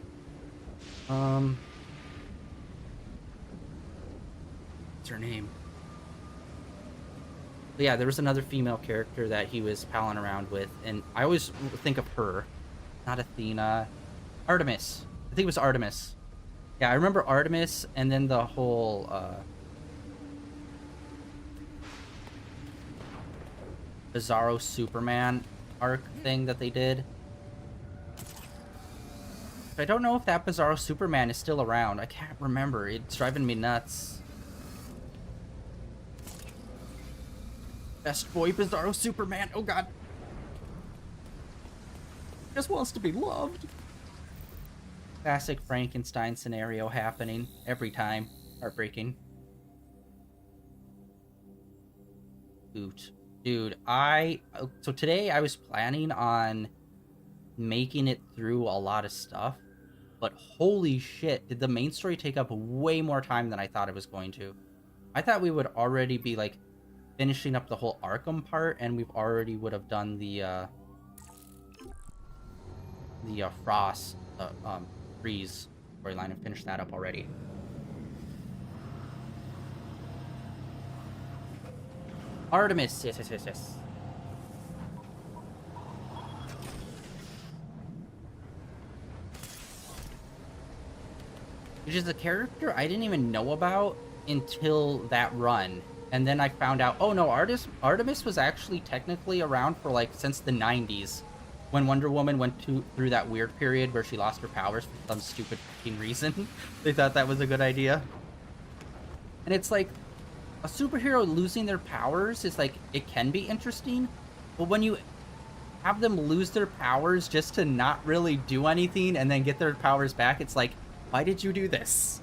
A: What's her name? But yeah, there was another female character that he was palling around with, and I always think of her. Not Athena. Artemis. I think it was Artemis. Yeah, I remember Artemis, and then the whole, Bizarro Superman arc thing that they did. But I don't know if that Bizarro Superman is still around. I can't remember. It's driving me nuts. Best boy Bizarro Superman. Oh god. Just wants to be loved. Classic Frankenstein scenario happening every time. Heartbreaking. Dude, so today I was planning on making it through a lot of stuff, but holy shit, did the main story take up way more time than I thought it was going to. I thought we would already be like finishing up the whole Arkham part, and we've already would have done the Frost, Freeze storyline and finished that up already. Artemis, yes. Which is a character I didn't even know about until that run. And then I found out, oh no, Artemis was actually technically around for like since the 90s. When Wonder Woman went through that weird period where she lost her powers for some stupid fucking reason. They thought that was a good idea. And it's like, a superhero losing their powers is like, it can be interesting, but when you have them lose their powers just to not really do anything and then get their powers back, it's like, why did you do this?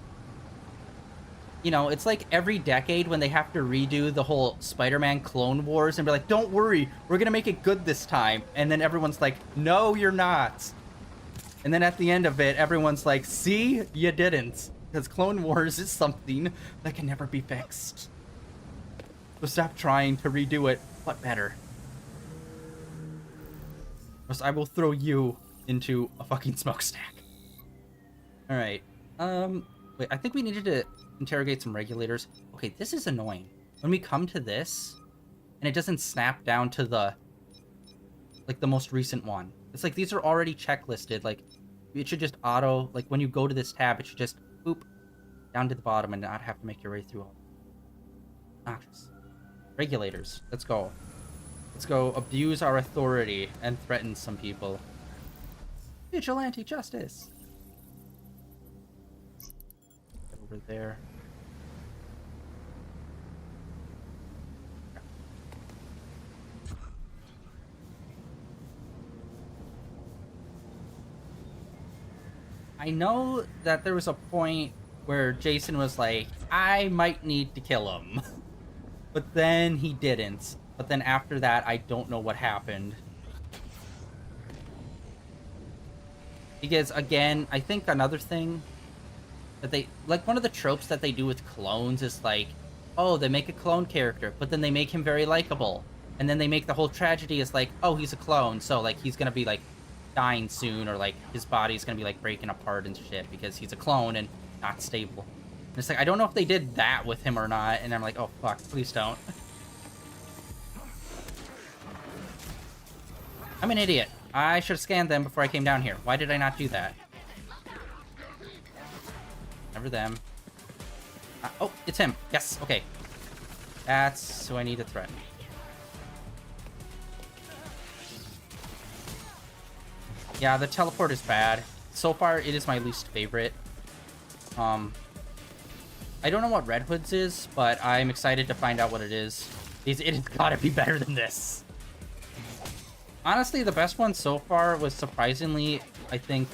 A: You know, it's like every decade when they have to redo the whole Spider-Man Clone Wars and be like, don't worry, we're gonna make it good this time. And then everyone's like, no, you're not. And then at the end of it, everyone's like, see, you didn't. Because Clone Wars is something that can never be fixed. So stop trying to redo it, but better. Or else I will throw you into a fucking smokestack. Alright. Wait, I think we needed to interrogate some regulators. Okay, this is annoying. When we come to this, and it doesn't snap down to the, like, the most recent one. It's like, these are already checklisted. Like, it should just auto, like, when you go to this tab, it should just, boop, down to the bottom and not have to make your way through all. Noxious. Regulators, let's go. Let's go abuse our authority and threaten some people. Vigilante justice. Get over there. I know that there was a point where Jason was like, I might need to kill him. But then he didn't. But then after that, I don't know what happened. Because, again, I think another thing that they... Like, one of the tropes that they do with clones is, like, oh, they make a clone character, but then they make him very likable. And then they make the whole tragedy is like, oh, he's a clone, so, like, he's gonna be, like, dying soon, or, like, his body's gonna be, like, breaking apart and shit because he's a clone and not stable. And it's like, I don't know if they did that with him or not, and I'm like, oh, fuck, please don't. I'm an idiot. I should have scanned them before I came down here. Why did I not do that? Never them. Oh, it's him. Yes, okay. That's who I need to threaten. Yeah, the teleport is bad. So far, it is my least favorite. I don't know what Red Hood's is, but I'm excited to find out what it is. It's gotta be better than this. Honestly, the best one so far was surprisingly, I think,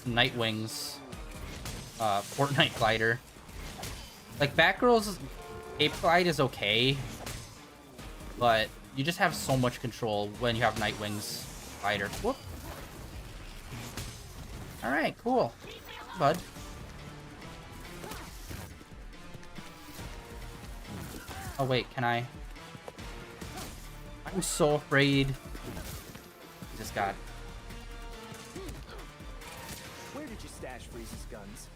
A: Nightwing's Fortnite glider. Like, Batgirl's Ape Glide is okay, but you just have so much control when you have Nightwing's glider. Whoop. Alright, cool. Bud. Oh, wait, can I? I'm so afraid. Jesus God.
K: Where did you stash Freeze's guns?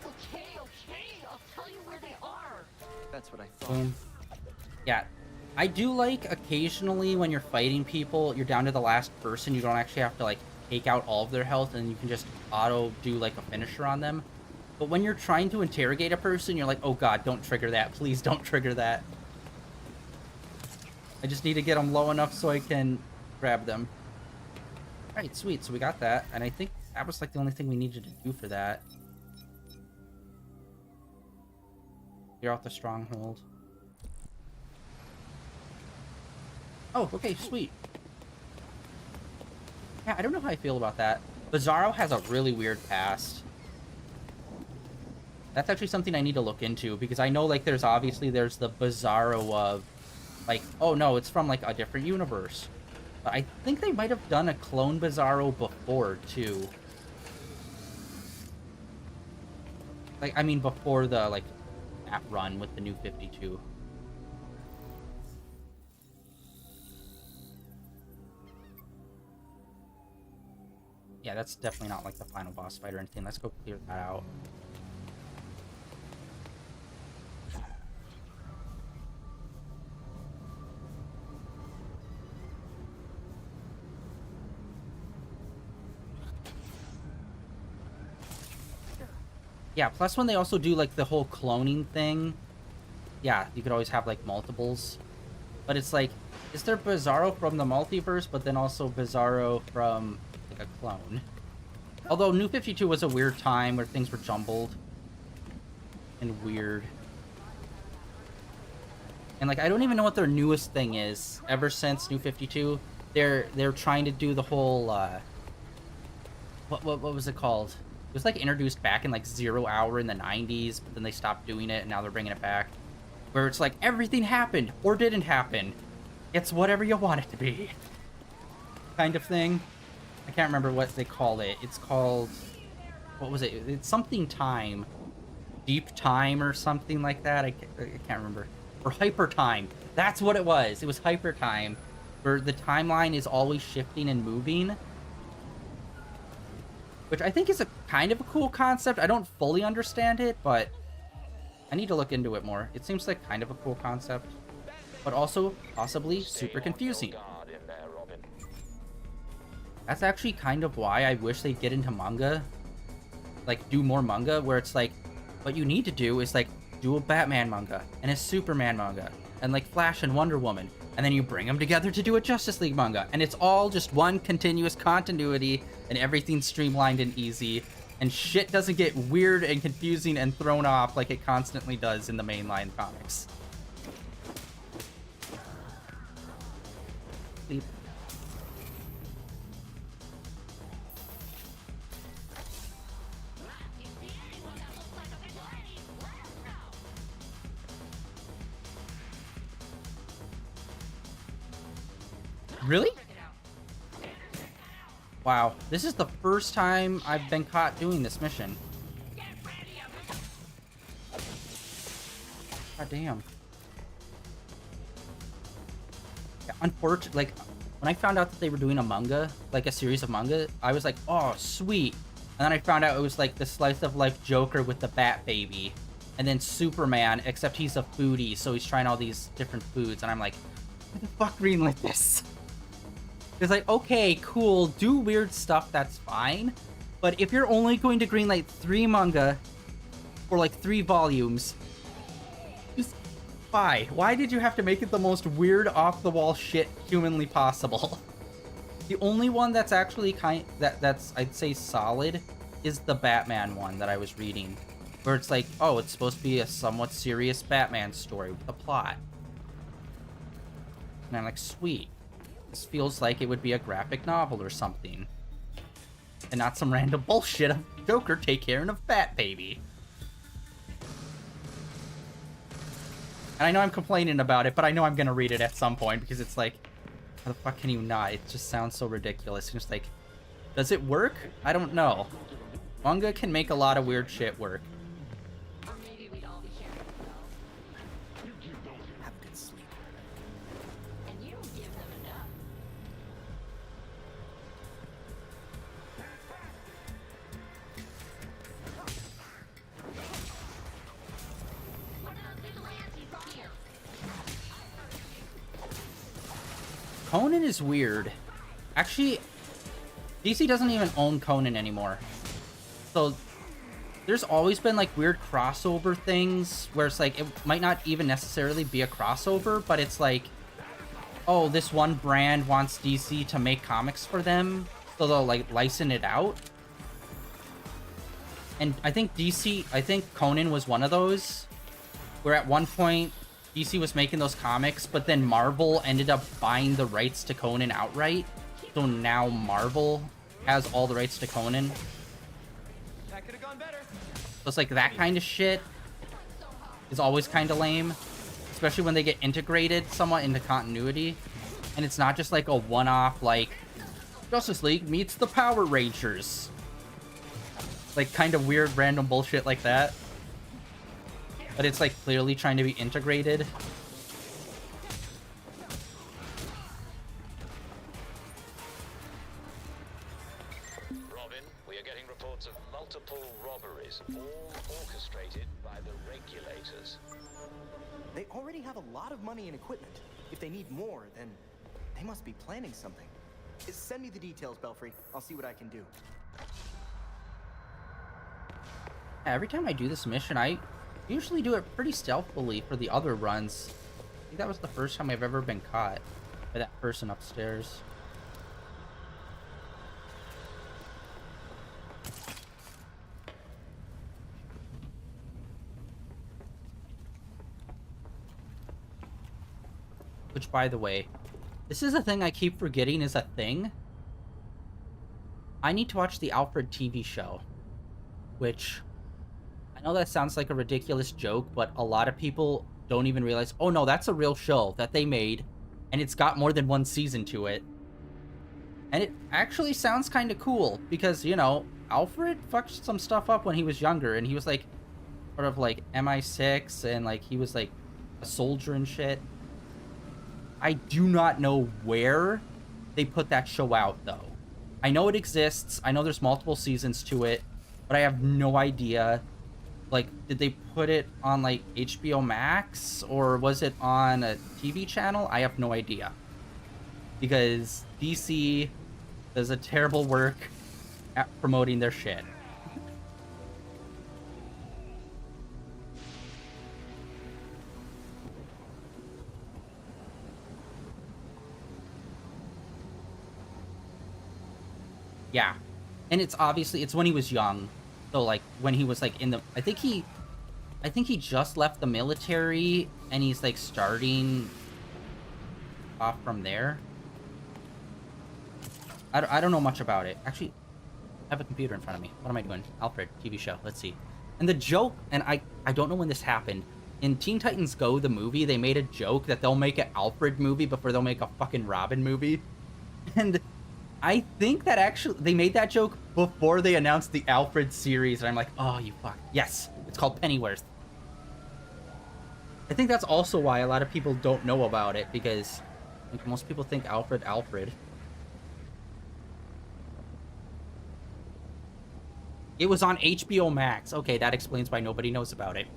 P: Okay, I'll tell you where they are.
K: That's what I thought.
A: Boom. Yeah. I do like occasionally when you're fighting people, you're down to the last person, you don't actually have to, like, take out all of their health and you can just auto do, like, a finisher on them. But when you're trying to interrogate a person, you're like, oh god, don't trigger that. Please don't trigger that. I just need to get them low enough so I can grab them. Alright, sweet. So we got that. And I think that was, like, the only thing we needed to do for that. Clear out the stronghold. Oh, okay, sweet. Yeah, I don't know how I feel about that. Bizarro has a really weird past. That's actually something I need to look into, because I know, like, there's the Bizarro of, like, oh no, it's from, like, a different universe. But I think they might have done a clone Bizarro before, too. Like, I mean, before the, like, that run with the new 52. Yeah, that's definitely not, like, the final boss fight or anything. Let's go clear that out. Yeah, plus when they also do, like, the whole cloning thing, yeah, you could always have, like, multiples. But it's like, is there Bizarro from the multiverse, but then also Bizarro from, like, a clone? Although New 52 was a weird time where things were jumbled and weird. And, like, I don't even know what their newest thing is. Ever since New 52, they're trying to do the whole, what was it called? It was, like, introduced back in, like, 0 Hour in the 90s, but then they stopped doing it, and now they're bringing it back. Where it's like, everything happened, or didn't happen. It's whatever you want it to be. Kind of thing. I can't remember what they call it. It's called... What was it? It's something time. Deep time or something like that. I can't remember. Or hyper time. That's what it was. It was hyper time. Where the timeline is always shifting and moving. Which I think is a kind of a cool concept. I don't fully understand it, but I need to look into it more. It seems like kind of a cool concept, but also possibly super confusing. That's actually kind of why I wish they'd get into manga. Like, do more manga, where it's like, what you need to do is, like, do a Batman manga, and a Superman manga, and, like, Flash and Wonder Woman, and then you bring them together to do a Justice League manga, and it's all just one continuous continuity, and everything's streamlined and easy, and shit doesn't get weird and confusing and thrown off like it constantly does in the mainline comics. Sleep. Really? Wow, this is the first time I've been caught doing this mission. God damn. Yeah, unfortunately, like, when I found out that they were doing a manga, like a series of manga, I was like, oh, sweet. And then I found out it was like the slice of life Joker with the Bat Baby. And then Superman, except he's a foodie, so he's trying all these different foods. And I'm like, who the fuck greenlit this? It's like, okay, cool, do weird stuff, that's fine. But if you're only going to greenlight 3 manga for like 3 volumes, just why? Why did you have to make it the most weird, off-the-wall shit humanly possible? The only one that's actually that's I'd say solid is the Batman one that I was reading, where it's like, oh, it's supposed to be a somewhat serious Batman story with a plot. And I'm like, sweet. This feels like it would be a graphic novel or something. And not some random bullshit of Joker take care of Bat Baby. And I know I'm complaining about it, but I know I'm gonna read it at some point because it's like, how the fuck can you not? It just sounds so ridiculous. It's just like, does it work? I don't know. Manga can make a lot of weird shit work. Conan is weird. Actually, DC doesn't even own Conan anymore. So there's always been like weird crossover things where it's like, it might not even necessarily be a crossover, but it's like, oh, this one brand wants DC to make comics for them, so they'll like license it out. And I think Conan was one of those, where at one point DC was making those comics, but then Marvel ended up buying the rights to Conan outright. So now Marvel has all the rights to Conan.
K: That could have gone better.
A: So it's like that kind of shit is always kind of lame, especially when they get integrated somewhat into continuity. And it's not just like a one-off, like, Justice League meets the Power Rangers. Like, kind of weird, random bullshit like that. But it's like clearly trying to be integrated.
F: Robin, we are getting reports of multiple robberies, all orchestrated by the regulators.
K: They already have a lot of money and equipment. If they need more, then they must be planning something. Send me the details, Belfry. I'll see what I can do.
A: Every time I do this mission, I usually do it pretty stealthily for the other runs. I think that was the first time I've ever been caught by that person upstairs. Which, by the way, this is a thing I keep forgetting is a thing. I need to watch the Alfred TV show, which I know that sounds like a ridiculous joke, but a lot of people don't even realize, oh no, that's a real show that they made, and it's got more than 1 season to it. And it actually sounds kind of cool, because, you know, Alfred fucked some stuff up when he was younger, and he was like, sort of like MI6, and like, he was like a soldier and shit. I do not know where they put that show out, though. I know it exists, I know there's multiple seasons to it, but I have no idea. Like, did they put it on, like, HBO Max? Or was it on a TV channel? I have no idea. Because DC does a terrible work at promoting their shit. Yeah. And it's obviously, it's when he was young. So, like, when he was, like, in the... I think he just left the military, and he's, like, starting off from there. I don't know much about it. Actually, I have a computer in front of me. What am I doing? Alfred, TV show. Let's see. And the joke, and I don't know when this happened. In Teen Titans Go, the movie, they made a joke that they'll make an Alfred movie before they'll make a fucking Robin movie. And I think that actually, they made that joke before they announced the Alfred series, and I'm like, oh, you fuck. Yes, it's called Pennyworth. I think that's also why a lot of people don't know about it, because like, most people think Alfred. It was on HBO Max. Okay, that explains why nobody knows about it.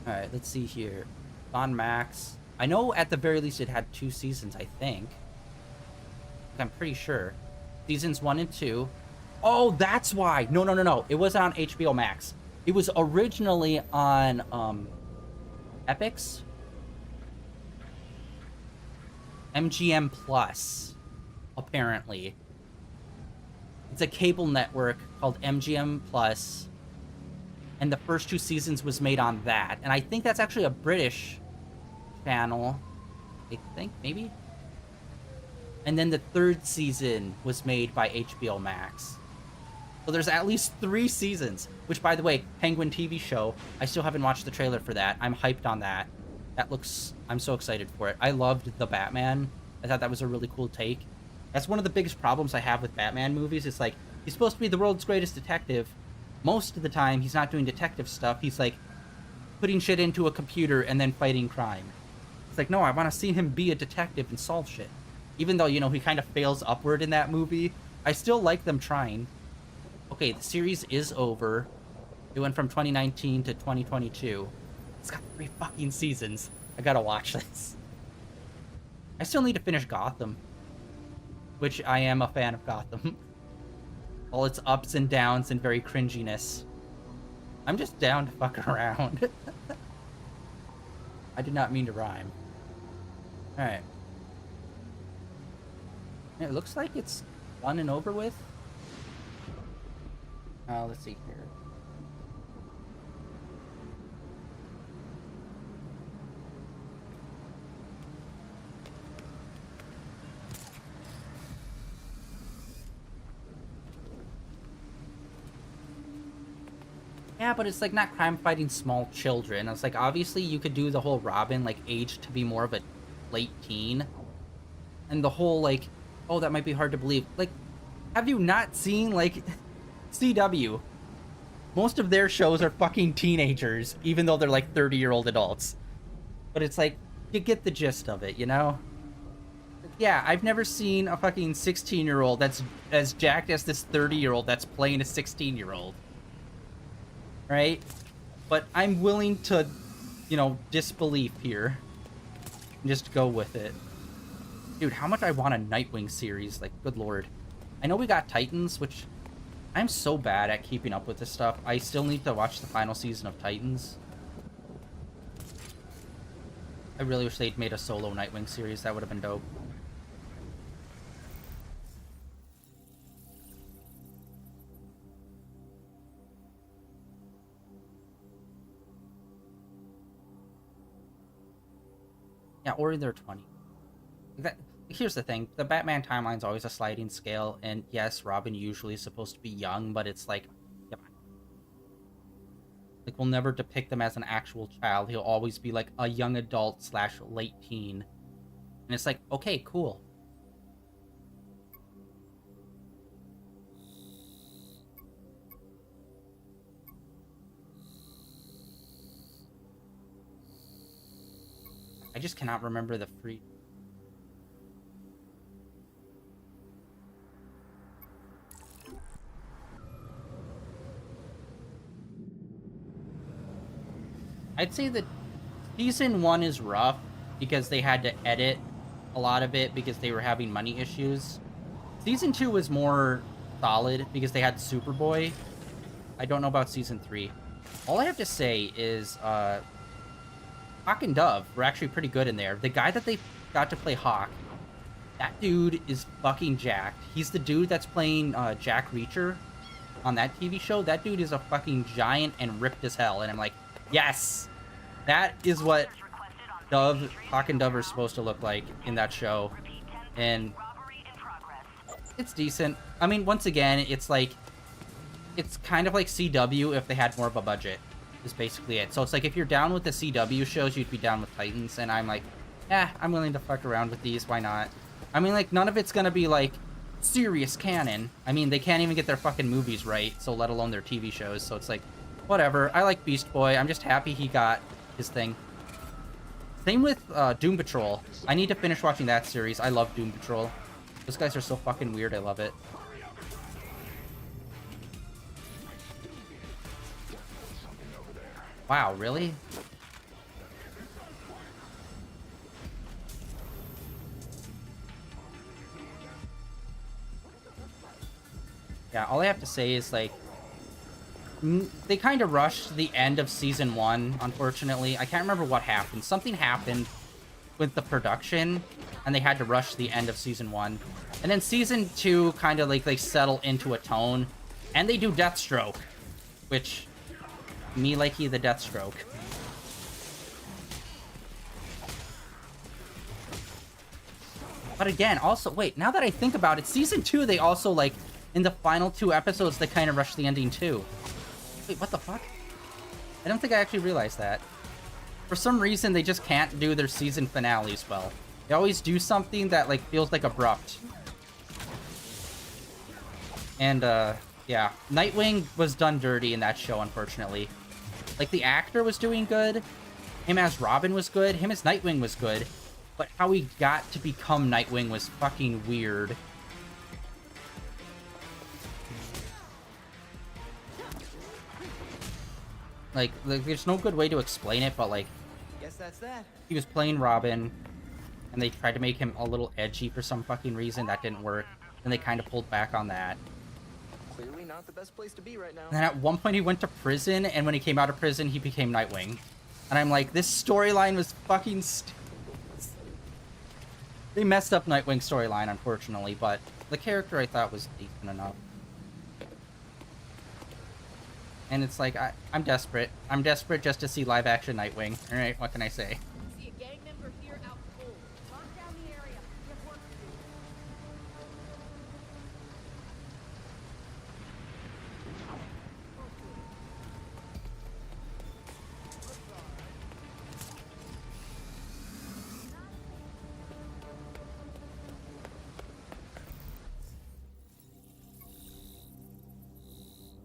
A: Alright, let's see here. On Max. I know at the very least it had 2 seasons, I think. I'm pretty sure. Seasons 1 and 2. Oh, that's why! No. It wasn't on HBO Max. It was originally on, Epix? MGM Plus, apparently. It's a cable network called MGM Plus, and the first 2 seasons was made on that. And I think that's actually a British channel. I think, maybe? And then the 3rd season was made by HBO Max. So there's at least 3 seasons, which, by the way, Penguin TV show, I still haven't watched the trailer for that. I'm hyped on that. That looks, I'm so excited for it. I loved the Batman. I thought that was a really cool take. That's one of the biggest problems I have with Batman movies. It's like, he's supposed to be the world's greatest detective. Most of the time, he's not doing detective stuff. He's like, putting shit into a computer and then fighting crime. It's like, no, I want to see him be a detective and solve shit. Even though, you know, he kind of fails upward in that movie, I still like them trying. Okay, the series is over. It went from 2019 to 2022. It's got 3 fucking seasons. I gotta watch this. I still need to finish Gotham, which I am a fan of Gotham. All its ups and downs and very cringiness. I'm just down to fuck around. I did not mean to rhyme. Alright. It looks like it's done and over with. Let's see here. Yeah, but it's like not crime fighting small children. It's like, obviously you could do the whole Robin, like, age to be more of a late teen. And the whole, like, oh, that might be hard to believe. Like, have you not seen, like, CW? Most of their shows are fucking teenagers, even though they're like 30-year-old adults. But it's like, you get the gist of it, you know? Yeah, I've never seen a fucking 16-year-old that's as jacked as this 30-year-old that's playing a 16-year-old. Right? But I'm willing to, you know, disbelief here. And just go with it. Dude, how much I want a Nightwing series, like, good lord. I know we got Titans, which I'm so bad at keeping up with this stuff. I still need to watch the final season of Titans. I really wish they'd made a solo Nightwing series. That would have been dope. Yeah, or in their 20s. Here's the thing. The Batman timeline's always a sliding scale, and yes, Robin usually is supposed to be young, but it's like, come on. Like, we'll never depict him as an actual child. He'll always be like a young adult / late teen. And it's like, okay, cool. I just cannot remember the free... I'd say that season 1 is rough because they had to edit a lot of it because they were having money issues. Season 2 was more solid because they had Superboy. I don't know about season 3. All I have to say is Hawk and Dove were actually pretty good in there. The guy that they got to play Hawk, that dude is fucking jacked. He's the dude that's playing Jack Reacher on that TV show. That dude is a fucking giant and ripped as hell. And I'm like, yes, that is what Hawk and Dove are supposed to look like in that show. And it's decent. I mean, once again, it's like, it's kind of like CW if they had more of a budget, is basically it. So it's like, if you're down with the CW shows, you'd be down with Titans. And I'm like, I'm willing to fuck around with these. Why not? I mean, like, none of it's gonna be like serious canon. I mean, they can't even get their fucking movies right, so let alone their TV shows. So it's like, whatever. I like Beast Boy. I'm just happy he got his thing. Same with Doom Patrol. I need to finish watching that series. I love Doom Patrol. Those guys are so fucking weird. I love it. Wow, really? Yeah, all I have to say is, like, they kind of rushed the end of Season 1, unfortunately. I can't remember what happened. Something happened with the production, and they had to rush the end of Season 1. And then Season 2 kind of, like, they settle into a tone, and they do Deathstroke, which, me like he the Deathstroke. But again, also, wait, now that I think about it, Season 2, they also, like, in the final 2 episodes, they kind of rushed the ending, too. Wait, what the fuck? I don't think I actually realized that. For some reason, they just can't do their season finales well. They always do something that, like, feels, like, abrupt. And, yeah. Nightwing was done dirty in that show, unfortunately. Like, the actor was doing good. Him as Robin was good. Him as Nightwing was good. But how he got to become Nightwing was fucking weird. Like, there's no good way to explain it, but, like...
K: Guess that's that.
A: He was playing Robin, and they tried to make him a little edgy for some fucking reason. That didn't work. And they kind of pulled back on that.
K: Clearly not the best place to be right now.
A: And then at one point he went to prison, and when he came out of prison, he became Nightwing. And I'm like, this storyline was fucking They messed up Nightwing's storyline, unfortunately, but the character I thought was decent enough. And it's like, I'm desperate. I'm desperate just to see live-action Nightwing. Alright, what can I say?
G: See a gang member here out cold. Lock down the area. We have work to do.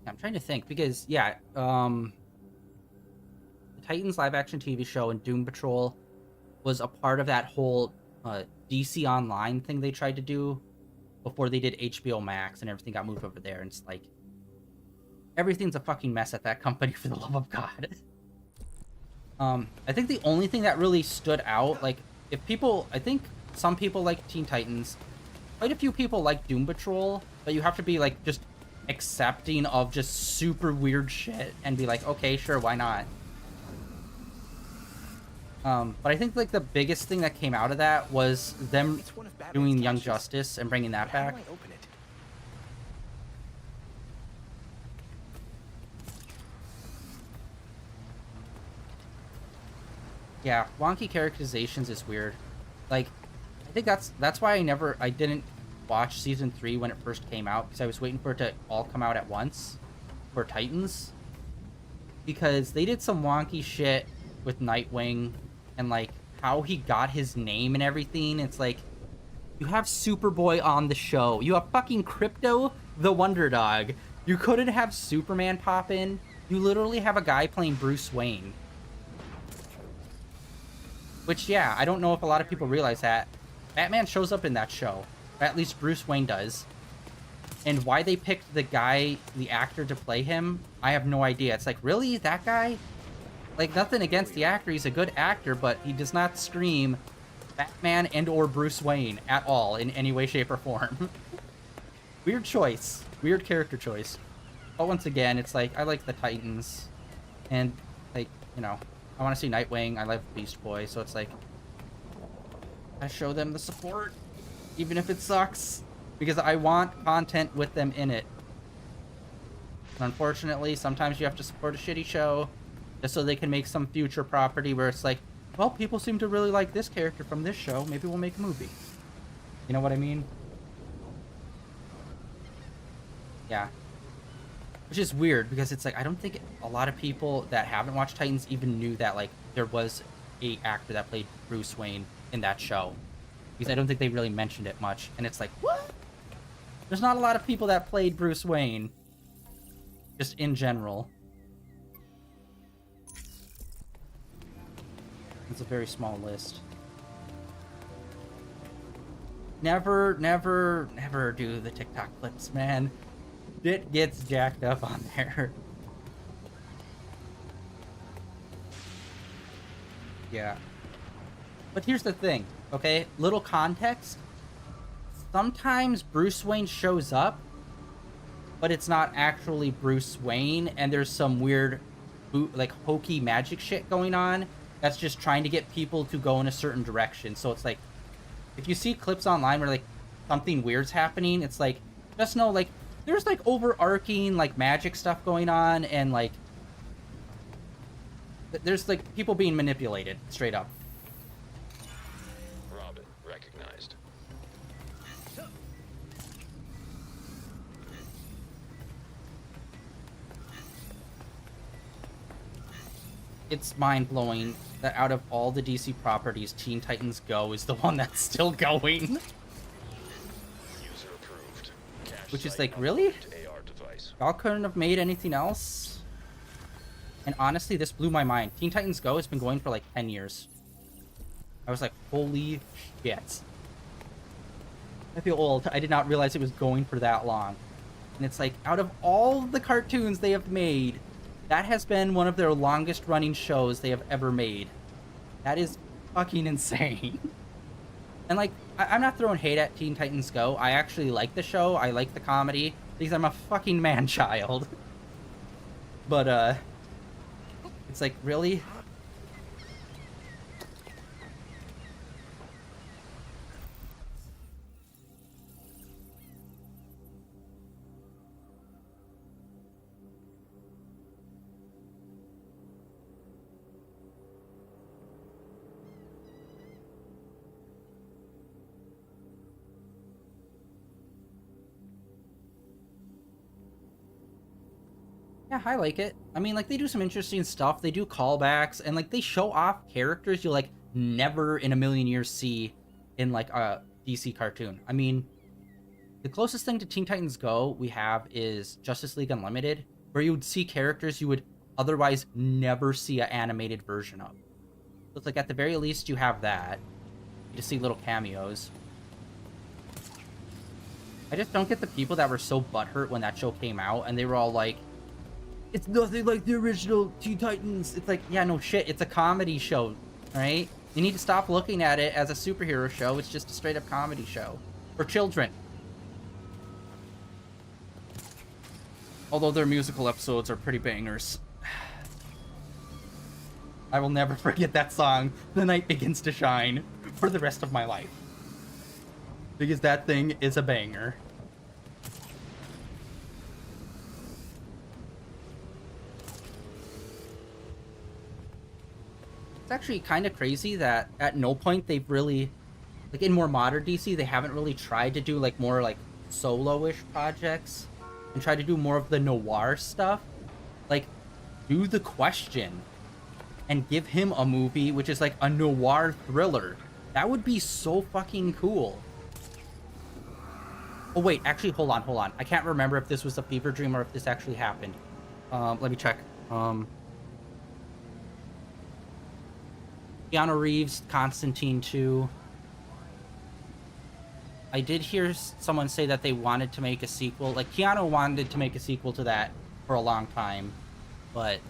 A: I'm trying to think, because, yeah, the Titans live-action TV show and Doom Patrol was a part of that whole DC Online thing they tried to do before they did HBO Max and everything got moved over there. And it's like, everything's a fucking mess at that company, for the love of God. I think the only thing that really stood out, like, if people, I think some people like Teen Titans, quite a few people like Doom Patrol, but you have to be, like, just accepting of just super weird shit and be like, okay, sure, why not? But I think, like, the biggest thing that came out of that was them doing Young Justice and bringing that back. Yeah, wonky characterizations is weird. Like, I think that's why I didn't watch season 3 when it first came out, because I was waiting for it to all come out at once for Titans, because they did some wonky shit with Nightwing and, like, how he got his name and everything. It's like, you have Superboy on the show, you have fucking Crypto the Wonder Dog, you couldn't have Superman pop in, you literally have a guy playing Bruce Wayne. Which, yeah, I don't know if a lot of people realize that Batman shows up in that show. At least Bruce Wayne does. And why they picked the actor to play him, I have no idea. It's like, really? That guy? Like, nothing against the actor. He's a good actor, but he does not scream Batman and or Bruce Wayne at all in any way, shape, or form. Weird choice. Weird character choice. But once again, it's like, I like the Titans. And, like, you know, I want to see Nightwing. I love Beast Boy. So it's like, I show them the support. Even if it sucks, because I want content with them in it. And unfortunately, sometimes you have to support a shitty show just so they can make some future property where it's like, well, people seem to really like this character from this show. Maybe we'll make a movie. You know what I mean? Yeah. Which is weird, because it's like, I don't think a lot of people that haven't watched Titans even knew that, like, there was a actor that played Bruce Wayne in that show. Because I don't think they really mentioned it much. And it's like, what? There's not a lot of people that played Bruce Wayne. Just in general. It's a very small list. Never do the TikTok clips, man. It gets jacked up on there. Yeah. But here's the thing, okay? Little context. Sometimes Bruce Wayne shows up, but it's not actually Bruce Wayne, and there's some weird, like, hokey magic shit going on that's just trying to get people to go in a certain direction. So it's like, if you see clips online where, like, something weird's happening, it's like, just know, like, there's, like, overarching, like, magic stuff going on, and, like, there's, like, people being manipulated, straight up.
F: Robin, recognized.
A: It's mind-blowing that out of all the DC properties, Teen Titans Go is the one that's still going.
F: User approved.
A: Which is like, really? Y'all couldn't have made anything else? And honestly, this blew my mind. Teen Titans Go has been going for like 10 years. I was like, holy shit. I feel old. I did not realize it was going for that long. And it's like, out of all the cartoons they have made, that has been one of their longest running shows they have ever made. That is fucking insane. And like, I'm not throwing hate at Teen Titans Go. I actually like the show. I like the comedy. Because I'm a fucking man-child. But, it's like, really? Yeah, I like it. I mean, like, they do some interesting stuff. They do callbacks, and, like, they show off characters you'll, like, never in a million years see in, like, a DC cartoon. I mean, the closest thing to Teen Titans Go we have is Justice League Unlimited, where you would see characters you would otherwise never see an animated version of. So it's like, at the very least, you have that. You just see little cameos. I just don't get the people that were so butthurt when that show came out, and they were all like, it's nothing like the original Teen Titans. It's like, yeah, no shit. It's a comedy show, right? You need to stop looking at it as a superhero show. It's just a straight-up comedy show. For children. Although their musical episodes are pretty bangers. I will never forget that song, The Night Begins to Shine, for the rest of my life. Because that thing is a banger. It's actually kind of crazy that at no point they've really, like, in more modern DC, they haven't really tried to do, like, more, like, solo-ish projects and try to do more of the noir stuff. Like, do The Question and give him a movie which is, like, a noir thriller. That would be so fucking cool. Oh, wait, actually, hold on. I can't remember if this was a fever dream or if this actually happened. Let me check. Keanu Reeves, Constantine 2. I did hear someone say that they wanted to make a sequel. Like, Keanu wanted to make a sequel to that for a long time, but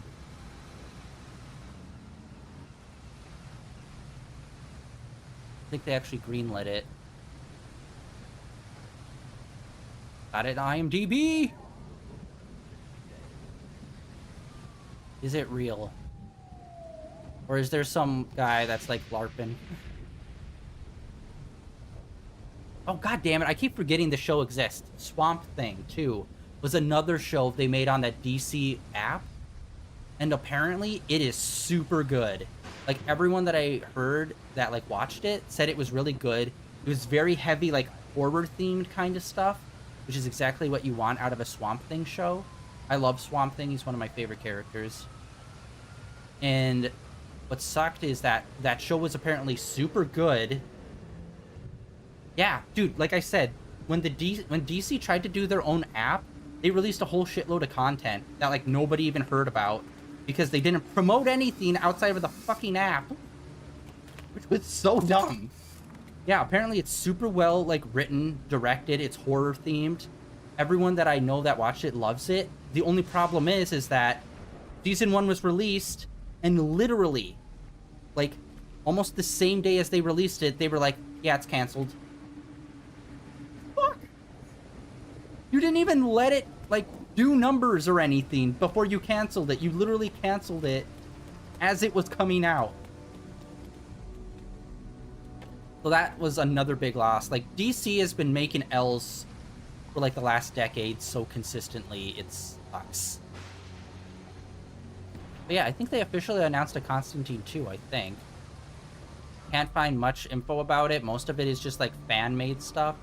A: I think they actually greenlit it. Got it on IMDb! Is it real? Or is there some guy that's, like, LARPing? Oh, god damn it, I keep forgetting the show exists. Swamp Thing, too, was another show they made on that DC app. And apparently, it is super good. Like, everyone that I heard that, like, watched it said it was really good. It was very heavy, like, horror-themed kind of stuff, which is exactly what you want out of a Swamp Thing show. I love Swamp Thing. He's one of my favorite characters. And what sucked is that that show was apparently super good. Yeah, dude, like I said, when DC tried to do their own app, they released a whole shitload of content that, like, nobody even heard about because they didn't promote anything outside of the fucking app. which was so dumb. Yeah, apparently it's super well, like, written, directed, it's horror themed. Everyone that I know that watched it loves it. The only problem is that season 1 was released, and literally, like, almost the same day as they released it, they were like, yeah, it's canceled. Fuck! You didn't even let it, like, do numbers or anything before you canceled it. You literally canceled it as it was coming out. So that was another big loss. Like, DC has been making L's for, like, the last decade so consistently, it sucks. But yeah, I think they officially announced a Constantine 2, I think. Can't find much info about it. Most of it is just, like, fan-made stuff.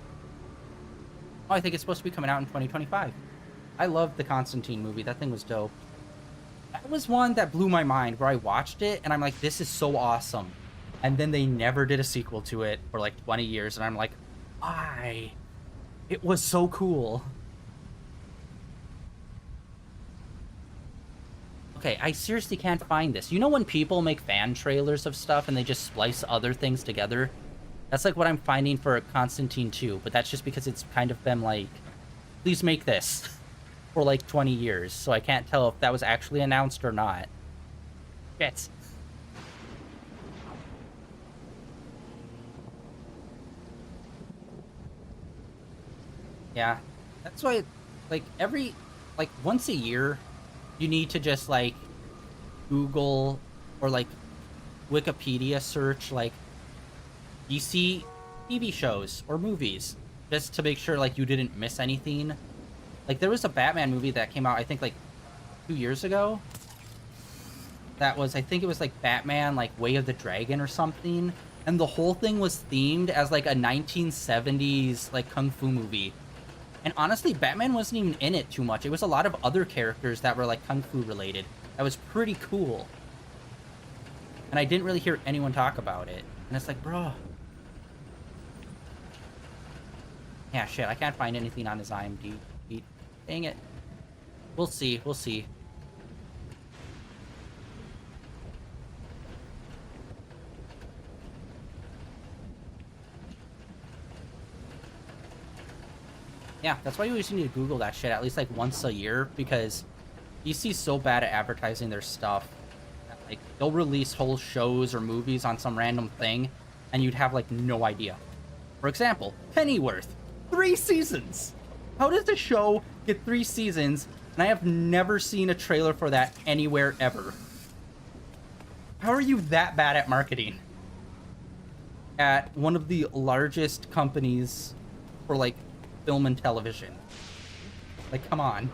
A: Oh, I think it's supposed to be coming out in 2025. I loved the Constantine movie. That thing was dope. That was one that blew my mind, where I watched it, and I'm like, this is so awesome. And then they never did a sequel to it for, like, 20 years, and I'm like, why? It was so cool. Okay, I seriously can't find this. You know when people make fan trailers of stuff and they just splice other things together? That's like what I'm finding for Constantine 2, but that's just because it's kind of been like, please make this for like 20 years, so I can't tell if that was actually announced or not. Shit. Yeah, that's why, like, like, once a year, you need to just, like, Google or, like, Wikipedia search, like, DC TV shows or movies, just to make sure, like, you didn't miss anything. Like, there was a Batman movie that came out, I think, like, 2 years ago. That was, I think it was, like, Batman, like, Way of the Dragon or something. And the whole thing was themed as, like, a 1970s, like, kung fu movie. And honestly, Batman wasn't even in it too much. It was a lot of other characters that were, like, kung fu related. That was pretty cool. And I didn't really hear anyone talk about it. And it's like, bro. Yeah, shit, I can't find anything on his IMDb. Dang it. We'll see, we'll see. Yeah, that's why you always need to Google that shit at least, like, once a year, because DC's so bad at advertising their stuff. Like, they'll release whole shows or movies on some random thing, and you'd have, like, no idea. For example, Pennyworth. 3 seasons! How does the show get 3 seasons, and I have never seen a trailer for that anywhere ever? How are you that bad at marketing? At one of the largest companies for, like, film and television. Like, come on.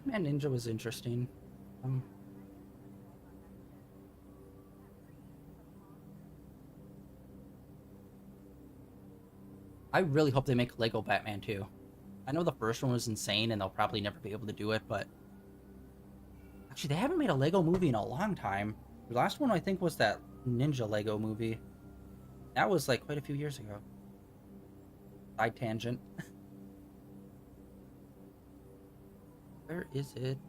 A: Batman Ninja was interesting. I really hope they make Lego Batman 2. I know the first one was insane and they'll probably never be able to do it, but actually they haven't made a Lego movie in a long time. The last one I think was that Ninja Lego movie. That was like quite a few years ago. Side tangent. Where is it?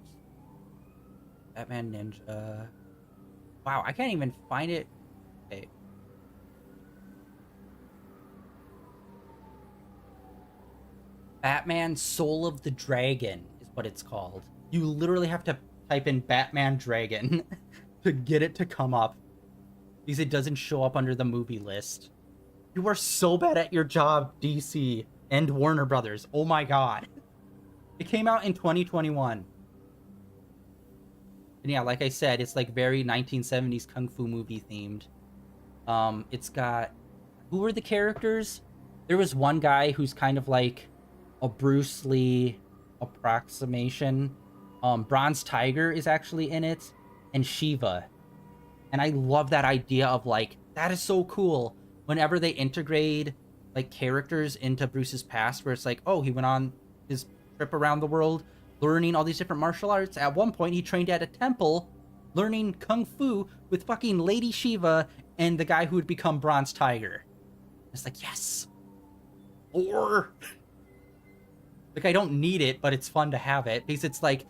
A: Batman Ninja. Wow, I can't even find it. Okay. Batman Soul of the Dragon is what it's called. You literally have to type in Batman Dragon to get it to come up, because it doesn't show up under the movie list. You are so bad at your job, DC and Warner Brothers. Oh my god. It came out in 2021. And yeah, like I said, it's like very 1970s kung fu movie themed. It's got... Who were the characters? There was one guy who's kind of like a Bruce Lee approximation. Bronze Tiger is actually in it. And Shiva. And I love that idea of, like, that is so cool. Whenever they integrate, like, characters into Bruce's past, where it's like, oh, he went on his trip around the world, learning all these different martial arts. At one point, he trained at a temple, learning kung fu with fucking Lady Shiva and the guy who would become Bronze Tiger. It's like, yes. Or Like, I don't need it, but it's fun to have it. Because it's like,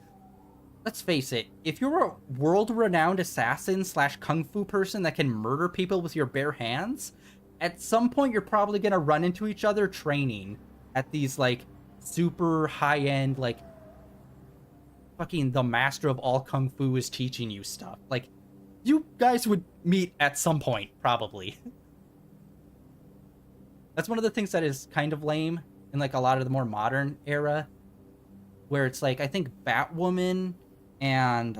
A: let's face it, if you're a world-renowned assassin / kung fu person that can murder people with your bare hands, at some point you're probably going to run into each other training at these, like, super high-end, like, fucking the master of all kung fu is teaching you stuff. Like, you guys would meet at some point, probably. That's one of the things that is kind of lame in, like, a lot of the more modern era, where it's like, I think Batwoman and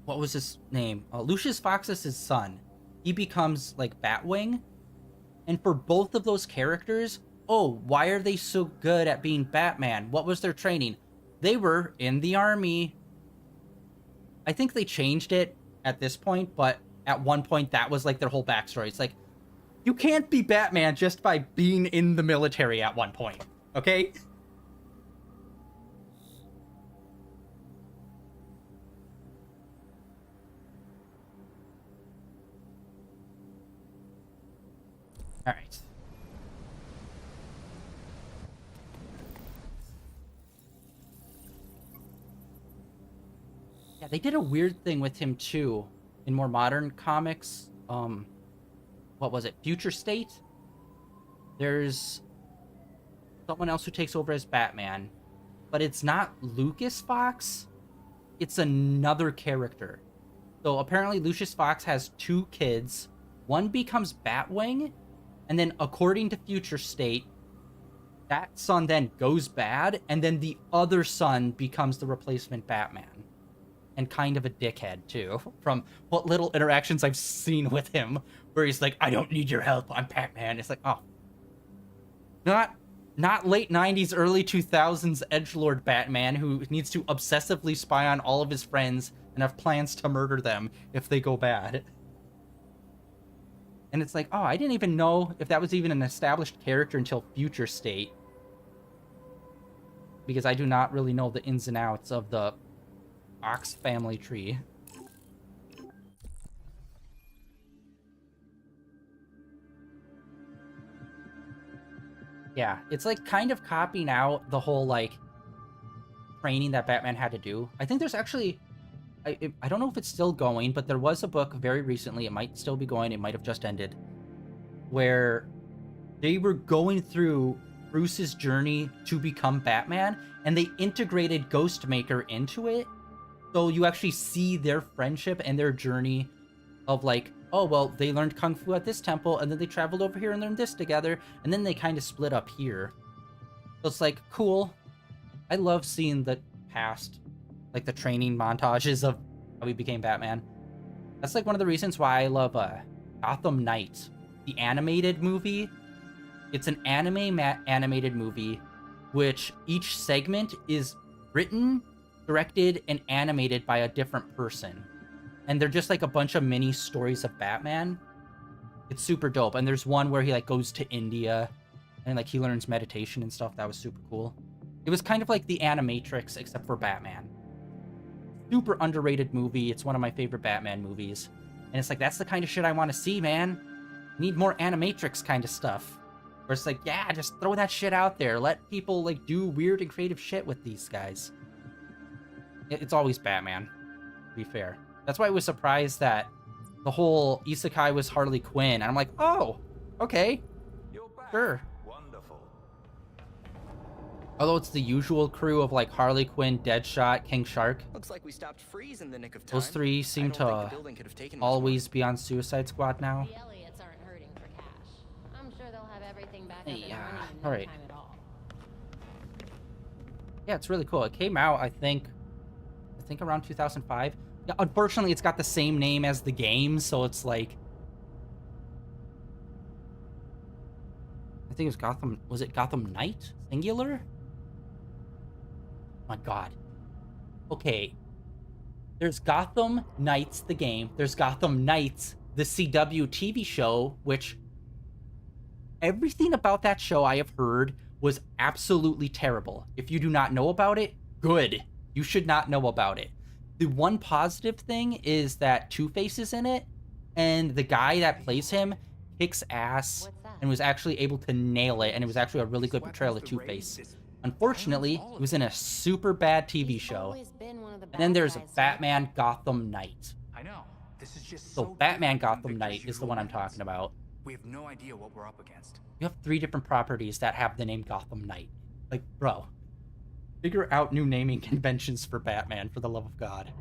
A: what was his name? Lucius Fox's son. He becomes like Batwing, and for both of those characters, oh, why are they so good at being Batman? What was their training? They were in the army. I think they changed it at this point, but at one point that was like their whole backstory. It's like, you can't be Batman just by being in the military at one point, okay? All right. Yeah, they did a weird thing with him too in more modern comics. What was it? Future State? There's someone else who takes over as Batman, but it's not Lucas Fox. It's another character. So apparently Lucius Fox has 2 kids. One becomes Batwing, and then according to Future State, that son then goes bad, and then the other son becomes the replacement Batman. And kind of a dickhead, too, from what little interactions I've seen with him, where he's like, I don't need your help, I'm Batman. It's like, oh. Not late 90s, early 2000s edgelord Batman who needs to obsessively spy on all of his friends and have plans to murder them if they go bad. And it's like, oh, I didn't even know if that was even an established character until Future State. Because I do not really know the ins and outs of the Ox family tree. Yeah, it's like kind of copying out the whole like training that Batman had to do. I think there's actually, I don't know if it's still going, but there was a book very recently, it might still be going, it might have just ended, where they were going through Bruce's journey to become Batman, and they integrated Ghostmaker into it. So you actually see their friendship and their journey of like, oh, well, they learned Kung Fu at this temple, and then they traveled over here and learned this together, and then they kind of split up here. So it's like, cool. I love seeing the past, like the training montages of how he became Batman. That's like one of the reasons why I love Gotham Knights, the animated movie. It's an anime animated movie, which each segment is written, directed, and animated by a different person. And they're just like a bunch of mini stories of Batman. It's super dope. And there's one where he like goes to India and like he learns meditation and stuff. That was super cool. It was kind of like the Animatrix except for Batman. Super underrated movie. It's one of my favorite Batman movies. And it's like, that's the kind of shit I want to see, man. Need more Animatrix kind of stuff. Where it's like, yeah, just throw that shit out there. Let people like do weird and creative shit with these guys. It's always Batman, to be fair. That's why I was surprised that the whole isekai was Harley Quinn. And I'm like, oh, okay. Sure.
E: Wonderful.
A: Although it's the usual crew of like Harley Quinn, Deadshot, King Shark.
K: Looks like we stopped Freeze in the nick of time.
A: Those 3 seem to always be on Suicide Squad now.
C: The Elliots aren't hurting for cash. I'm sure they'll have everything back up and
A: Yeah,
C: running in
A: all
C: no
A: right.
C: time at all.
A: Yeah, it's really cool. It came out, I think around 2005. Yeah, unfortunately, it's got the same name as the game, so it's like, I think it was Gotham. Was it Gotham Knight? Singular? Oh my god. Okay. There's Gotham Knights, the game. There's Gotham Knights, the CW TV show, which everything about that show I have heard was absolutely terrible. If you do not know about it, good. You should not know about it. The one positive thing is that Two-Face is in it, and the guy that plays him kicks ass.
C: What's that?
A: and was actually able to nail it, and it was actually a really good portrayal of Two-Face. Unfortunately, it was in a super bad TV show. And then there's Batman Gotham Knight.
N: I know. This is just
A: So Batman Gotham Knight is the one I'm talking about.
N: We have no idea what we're up against.
A: You have 3 different properties that have the name Gotham Knight. Like, bro, figure out new naming conventions for Batman, for the love of God.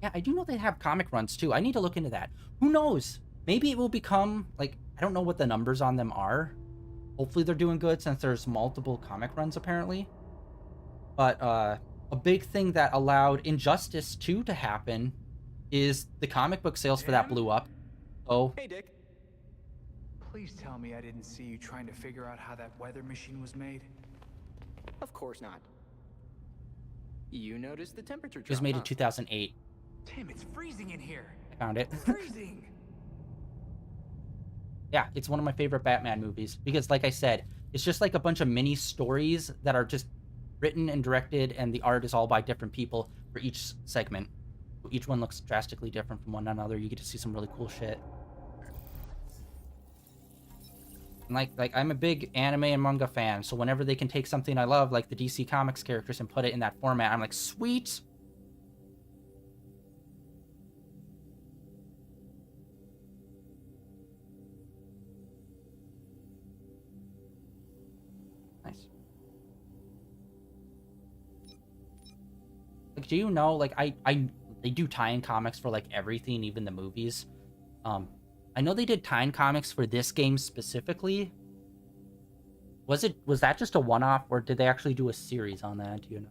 A: Yeah, I do know they have comic runs too. I need to look into that. Who knows? Maybe it will become, like, I don't know what the numbers on them are. Hopefully they're doing good since there's multiple comic runs apparently. But a big thing that allowed Injustice 2 to happen is the comic book sales for that blew up. Oh.
K: Hey, Dick.
N: Please tell me I didn't see you trying to figure out how that weather machine was made.
K: Of course not. You noticed the temperature drop.
A: It was made in 2008.
N: Tim, it's freezing in here.
A: I found it.
N: Freezing.
A: Yeah, it's one of my favorite Batman movies because, like I said, it's just like a bunch of mini stories that are just written and directed, and the art is all by different people for each segment. Each one looks drastically different from one another. You get to see some really cool shit. And like I'm a big anime and manga fan, so whenever they can take something I love, like the DC Comics characters, and put it in that format, I'm like, sweet. Nice. Like, do you know, like, they do tie-in comics for, like, everything, even the movies. I know they did tie-in comics for this game specifically. Was that just a one-off, or did they actually do a series on that? Do you know?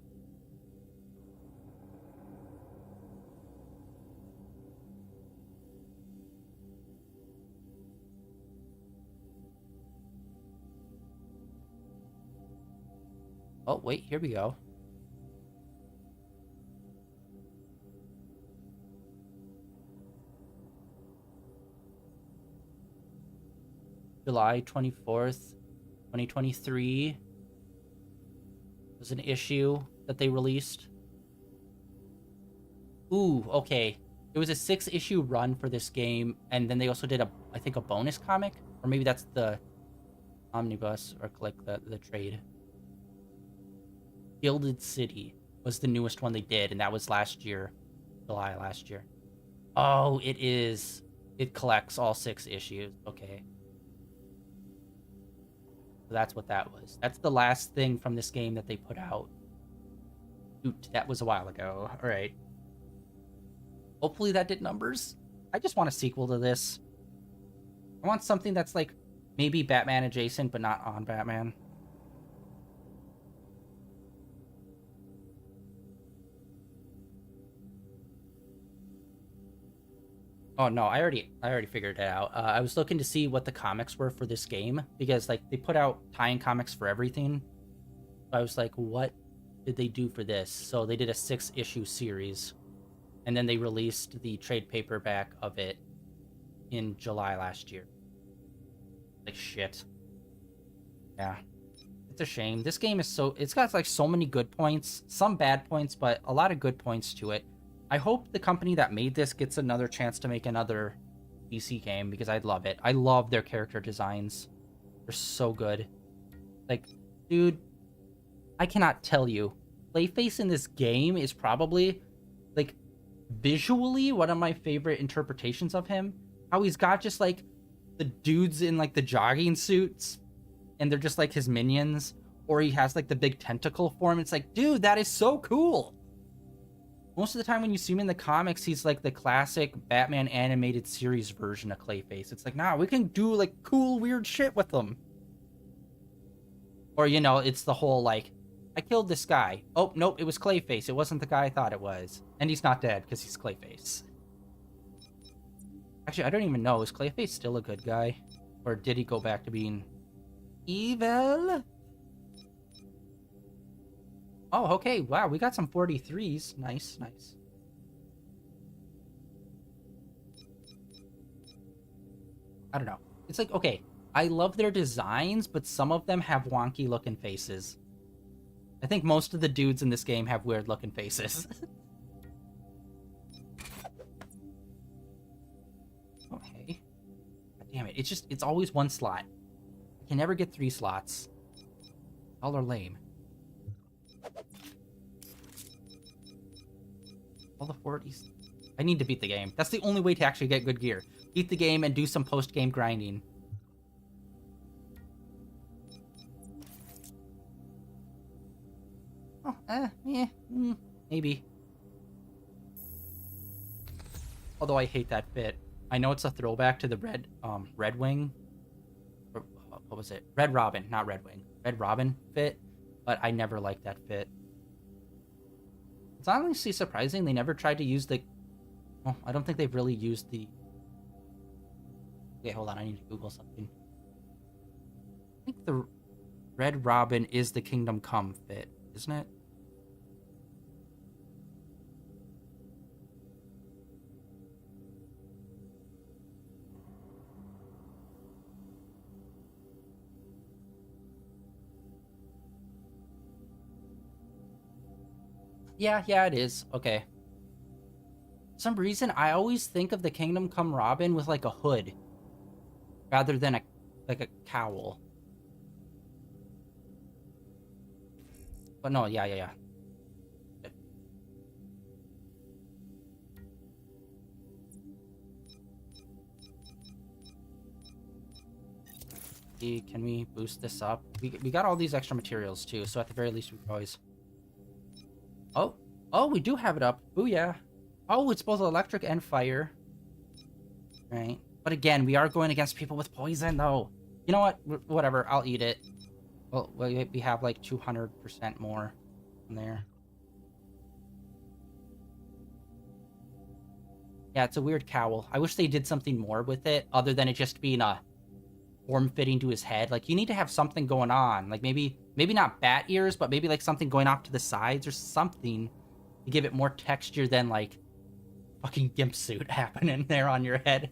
A: Oh, wait, here we go. July 24th, 2023 was an issue that they released. Ooh, okay. It was a 6-issue run for this game, and then they also did I think a bonus comic, or maybe that's the omnibus, or like the trade. Gilded City was the newest one they did, and that was last year, July last year. Oh, it is. It collects all 6 issues. Okay. So that's what that was. That's the last thing from this game that they put out. Shoot, that was a while ago. All right. Hopefully that did numbers. I just want a sequel to this. I want something that's like maybe Batman adjacent, but not on Batman. Oh no, I already figured it out. I was looking to see what the comics were for this game because like they put out tie-in comics for everything. So I was like, what did they do for this? So they did a 6-issue series, and then they released the trade paperback of it in July last year. Like shit. Yeah, it's a shame. This game is it's got like so many good points, some bad points, but a lot of good points to it. I hope the company that made this gets another chance to make another DC game because I'd love it. I love their character designs. They're so good. Like, dude, I cannot tell you. Clayface in this game is probably, like, visually one of my favorite interpretations of him. How he's got just, like, the dudes in, like, the jogging suits, and they're just, like, his minions. Or he has, like, the big tentacle form. It's like, dude, that is so cool. Most of the time when you see him in the comics, he's like the classic Batman animated series version of Clayface. It's like, nah, we can do like cool, weird shit with them. Or, you know, it's the whole like, I killed this guy. Oh, nope, it was Clayface. It wasn't the guy I thought it was. And he's not dead because he's Clayface. Actually, I don't even know. Is Clayface still a good guy? Or did he go back to being evil? Oh, okay. Wow, we got some 43s. Nice, nice. I don't know. It's like, okay, I love their designs, but some of them have wonky looking faces. I think most of the dudes in this game have weird looking faces. Okay. God damn it. It's always one slot. I can never get 3 slots. All are lame. All the 40s. I need to beat the game. That's the only way to actually get good gear. Beat the game and do some post-game grinding. Oh, maybe. Although I hate that fit. I know it's a throwback to the Red Wing. Or, what was it? Red Robin, not Red Wing. Red Robin fit, but I never liked that fit. It's honestly surprising they never tried to use the... Oh, I don't think they've really used the... Okay, hold on, I need to Google something. I think the Red Robin is the Kingdom Come fit, isn't it? Yeah, it is. Okay. For some reason, I always think of the Kingdom Come Robin with like a hood rather than a cowl. But no, yeah. Can we boost this up? We got all these extra materials too, so at the very least we can always... Oh, we do have it up. Booyah. Oh, it's both electric and fire. Right. But again, we are going against people with poison, though. You know what? Whatever. I'll eat it. Well, we have like 200% more in there. Yeah, it's a weird cowl. I wish they did something more with it, other than it just being a form-fitting to his head. Like, you need to have something going on. Like, maybe not bat ears, but maybe like something going off to the sides or something to give it more texture than like fucking gimp suit happening there on your head.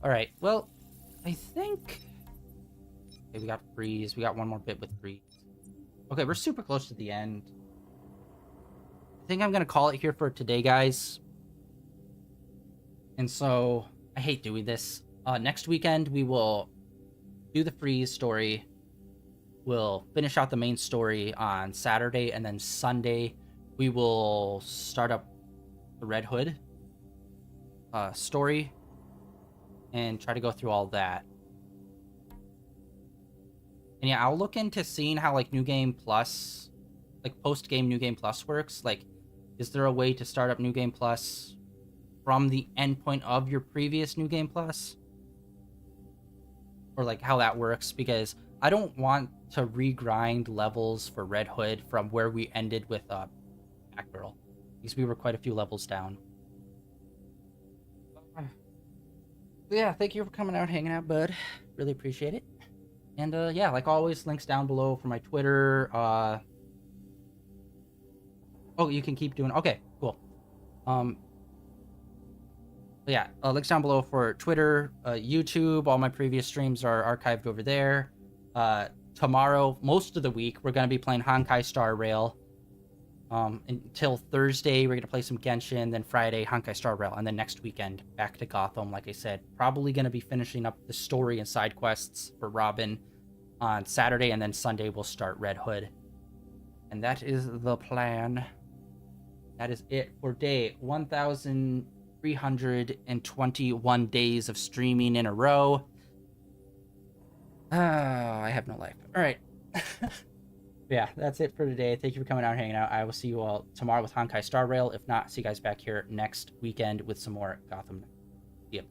A: Alright, well, I think... Okay, we got freeze. We got one more bit with freeze. Okay, we're super close to the end. I think I'm gonna call it here for today, guys. And so, I hate doing this. Next weekend, we will do the freeze story. We'll finish out the main story on Saturday, and then Sunday, we will start up the Red Hood story and try to go through all that. And yeah, I'll look into seeing how like New Game Plus, like post-game New Game Plus works. Like, is there a way to start up New Game Plus from the endpoint of your previous New Game Plus? Or like how that works, because I don't want to regrind levels for Red Hood from where we ended with Batgirl, because we were quite a few levels down. Yeah, thank you for coming out, hanging out, bud. Really appreciate it. And yeah, like always, links down below for my Twitter. Oh, you can keep doing. Okay, cool. Yeah, links down below for Twitter, YouTube. All my previous streams are archived over there. Tomorrow, most of the week, we're going to be playing Honkai Star Rail. Until Thursday, we're going to play some Genshin. Then Friday, Honkai Star Rail. And then next weekend, back to Gotham, like I said. Probably going to be finishing up the story and side quests for Robin on Saturday. And then Sunday, we'll start Red Hood. And that is the plan. That is it for day 1,321 days of streaming in a row. Oh, I have no life. All right. Yeah, that's it for today. Thank you for coming out and hanging out. I will see you all tomorrow with Honkai Star Rail. If not, see you guys back here next weekend with some more Gotham. See ya.